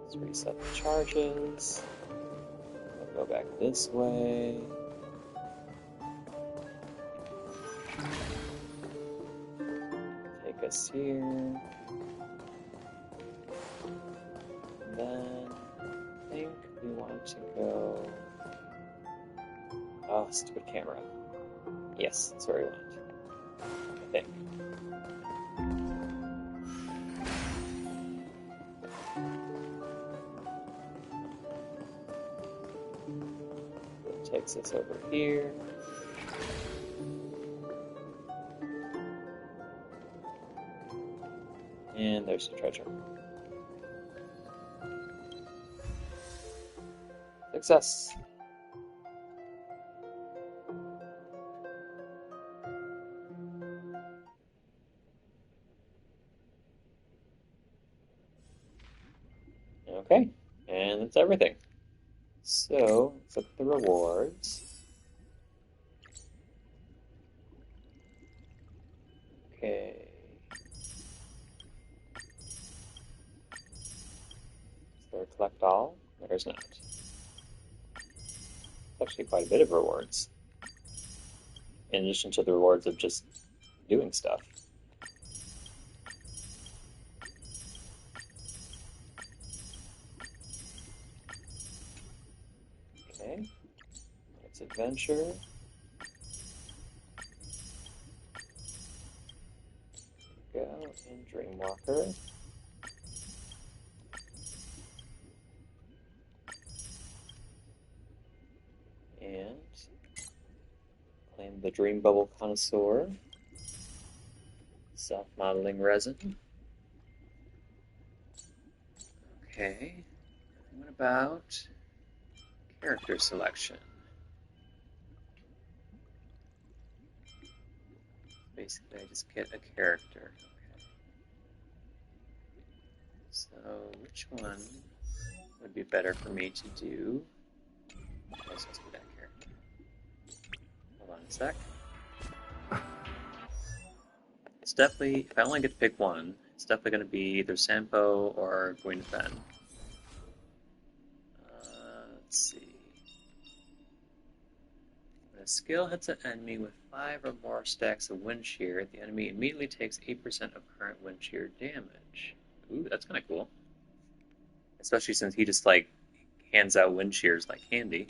Let's reset the charges. We'll go back this way. Take us here. And then I think we want to go. Oh, stupid camera. Yes, that's where we want. I think. It takes us over here. And there's the treasure. Success! Okay, and that's everything. So, let's look at the rewards. Okay. Is there collect all? There's not. Actually quite a bit of rewards. In addition to the rewards of just doing stuff. Okay. Let's adventure. Go and Dreamwalker. And claim the Dream Bubble Connoisseur. Self-modeling resin. Okay. What about character selection? Basically, I just get a character. Okay. So, which one would be better for me to do? Let's just be that character. Hold on a sec. It's definitely, if I only get to pick one, it's definitely going to be either Sampo or Gwynnfen. Let's see. When a skill hits an enemy with 5 or more stacks of wind shear, the enemy immediately takes 8% of current wind shear damage. Ooh, that's kind of cool. Especially since he just, like, hands out wind shears like candy.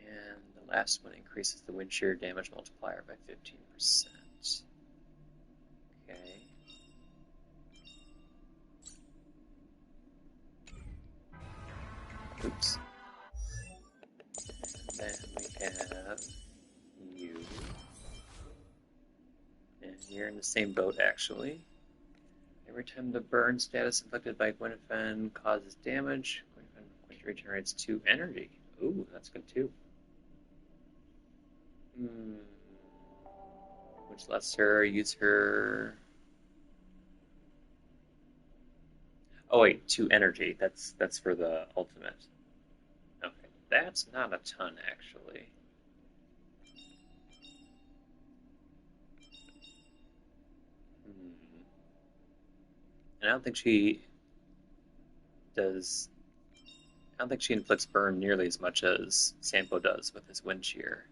And the last one increases the wind shear damage multiplier by 15%. Okay. Oops. And then we have you. And you're in the same boat, actually. Every time the burn status inflicted by Gwynnfen causes damage, Gwynnfen regenerates 2 energy. Ooh, that's good too. Which lets her use her... Oh wait, 2 energy. That's for the ultimate. Okay, that's not a ton, actually. And I don't think she does. I don't think she inflicts burn nearly as much as Sampo does with his wind shear.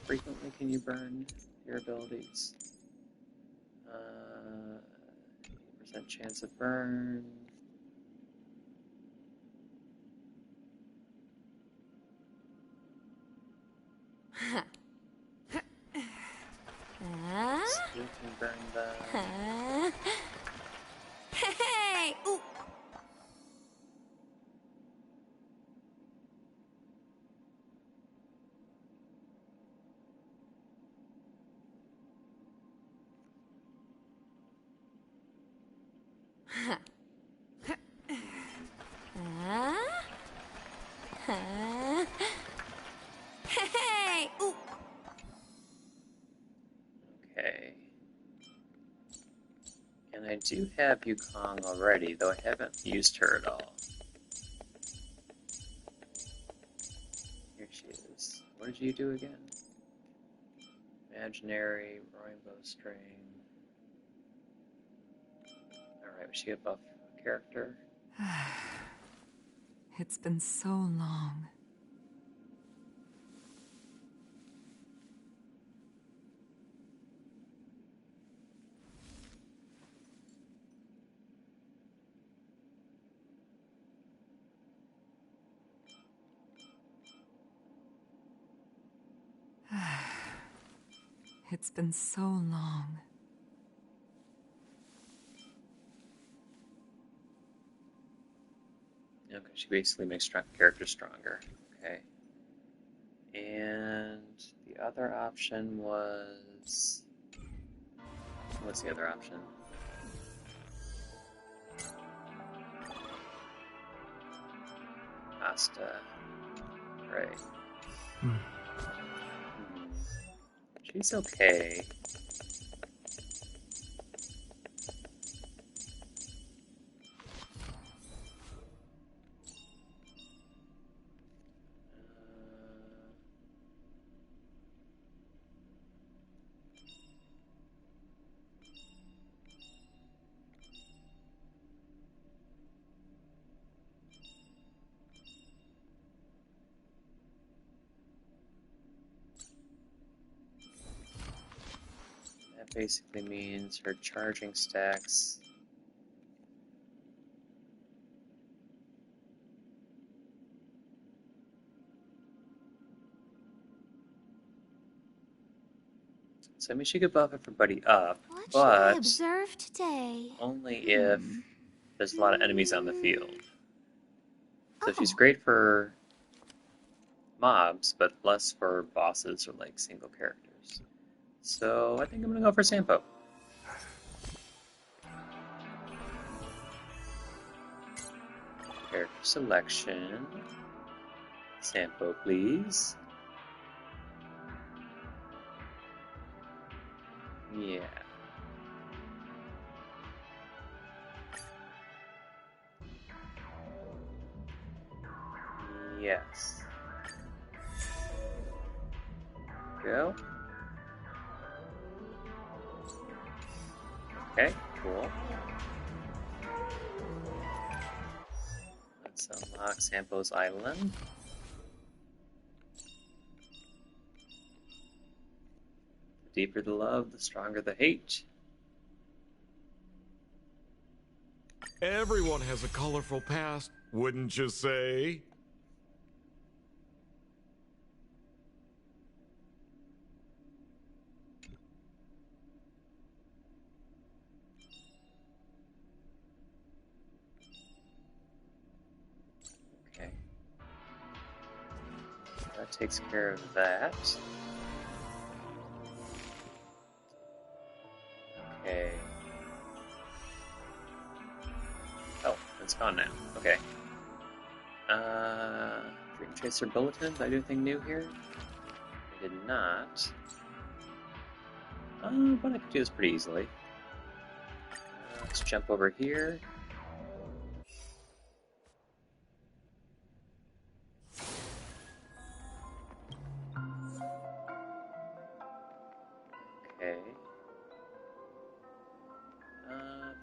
Frequently can you burn your abilities? 80% chance of burn. Still can burn them. Hey! Ooh! Hey! Ooh! Okay. And I do have Yukong already, though I haven't used her at all. Here she is. What did you do again? Imaginary, roaring bowstring. Alright, was she a buff character? It's been so long. It's been so long. Okay, she basically makes characters stronger. Okay. And the other option was... What's the other option? Asta. Right. She's okay. That basically means her charging stacks. So I mean, she could buff everybody up, What should I but observe today? only if there's a lot of enemies on the field. So she's Oh. great for mobs, but less for bosses or like single characters. So I think I'm gonna go for Sampo. Character selection. Sampo, please. Yeah. Yes. Go. Okay, cool. Let's unlock Sampo's Island. The deeper the love, the stronger the hate. Everyone has a colorful past, wouldn't you say? Okay. That takes care of that. Okay. Oh, it's gone now. Okay. Dream Chaser Bulletin. Did I do anything new here? I did not. But I could do this pretty easily. Let's jump over here.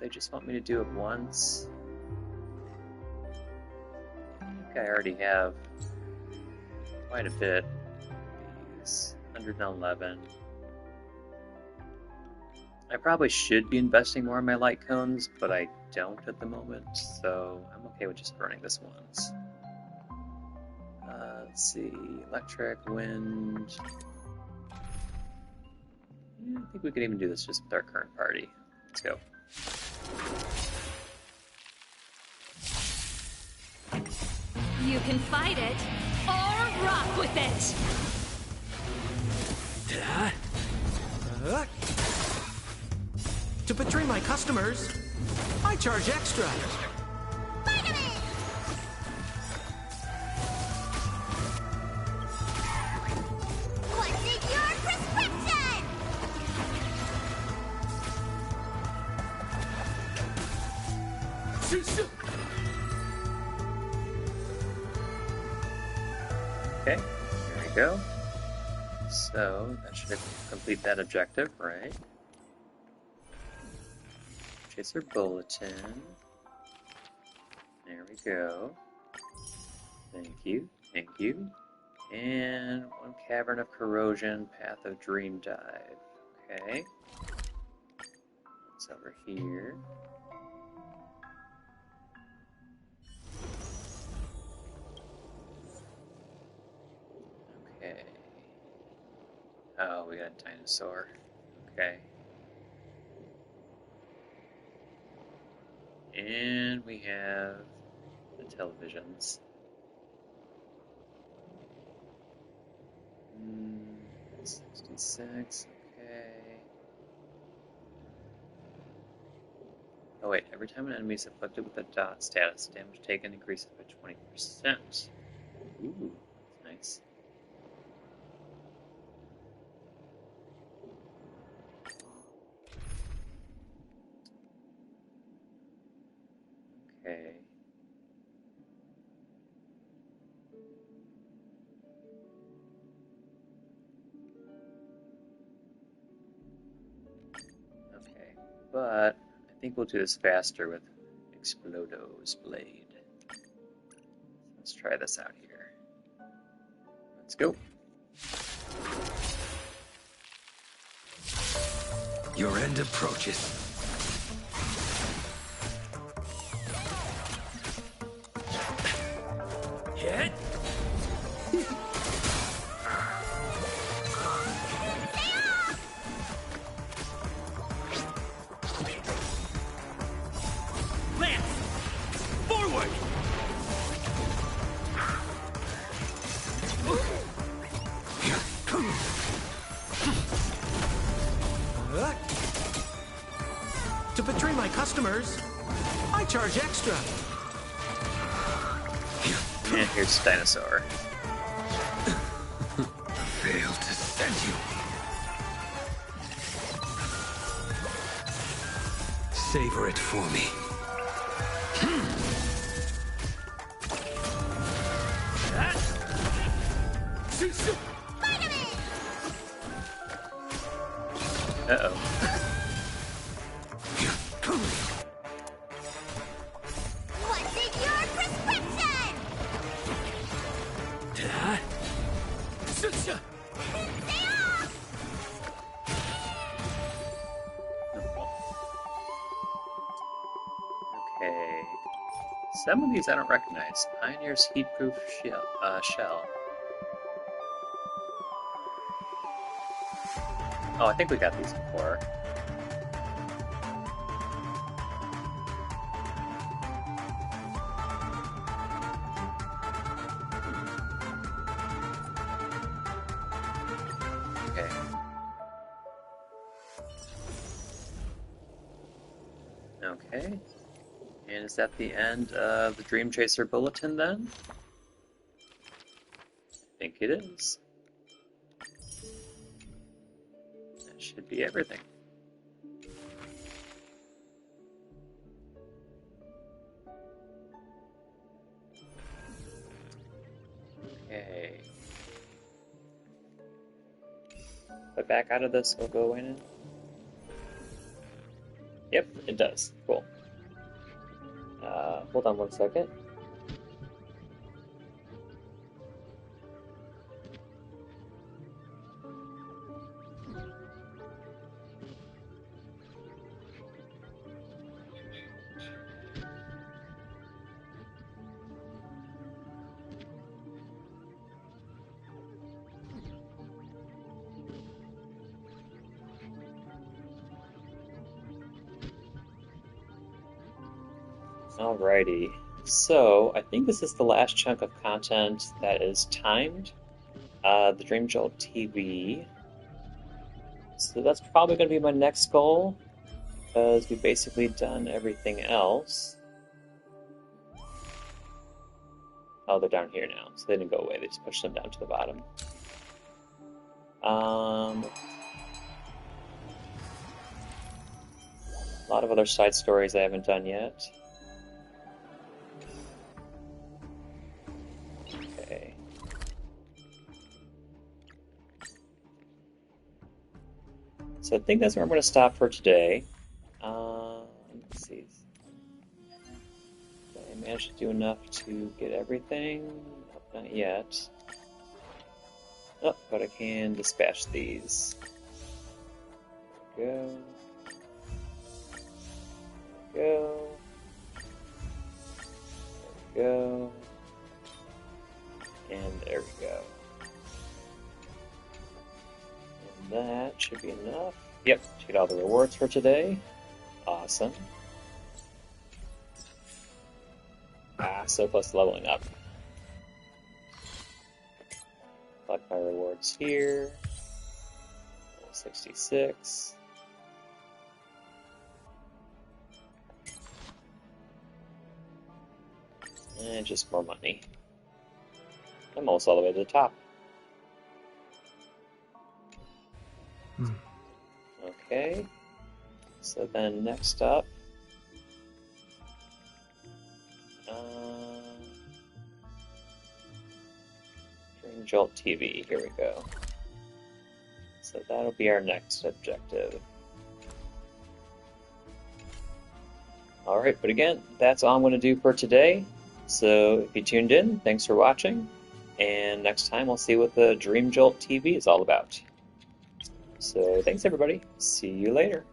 they just want me to do it once. I think I already have quite a bit. These 111. I probably should be investing more in my light cones, but I don't at the moment, so I'm okay with just burning this once. Let's see, electric, wind. Yeah, I think we could even do this just with our current party. Let's go. You can fight it, or rock with it! To betray my customers, I charge extra. What's in your prescription? Okay, here we go. So, that should complete that objective, right? Chaser Bulletin. There we go. Thank you, thank you. And one Cavern of Corrosion, Path of Dream Dive. Okay. What's over here? Okay. Oh, we got a dinosaur. Okay. And we have the televisions. 66, okay. Oh wait, every time an enemy is afflicted with a dot status, damage taken increases by 20%. Ooh, nice. Okay. Okay, but I think we'll do this faster with Explodo's Blade. Let's try this out here. Let's go. Your end approaches. Hit! Lance! Forward! To betray my customers, I charge extra. And here's Dinosaur. Failed to send you. Savor it for me. Uh-oh. What's in your prescription? Stay off! Okay. Some of these I don't recognize. Pioneer's Heatproof Shell. Oh, I think we got these before. Okay. Okay. And is that the end of the Dream Chaser Bulletin then? I think it is. That should be everything. Okay. But back out of this, we'll go in. Yep, it does. Cool. Hold on one second. Alrighty, so I think this is the last chunk of content that is timed, the Dream Jolt TV. So that's probably going to be my next goal, because we've basically done everything else. Oh, they're down here now, so they didn't go away, they just pushed them down to the bottom. A lot of other side stories I haven't done yet. Okay. So I think that's where I'm going to stop for today. Let's see. Did I manage to do enough to get everything? Nope, not yet. Oh, but I can dispatch these. There we go. Go. There we go. And there we go. And that should be enough. Yep, to get all the rewards for today. Awesome. So close to leveling up. Collect my rewards here. 66. And just more money. I'm almost all the way to the top. Okay. So then next up, Dream Jolt TV. Here we go. So that'll be our next objective. Alright, but again, that's all I'm going to do for today. So if you tuned in, thanks for watching. And next time we'll see what the Dream Jolt TV is all about. So thanks everybody. See you later.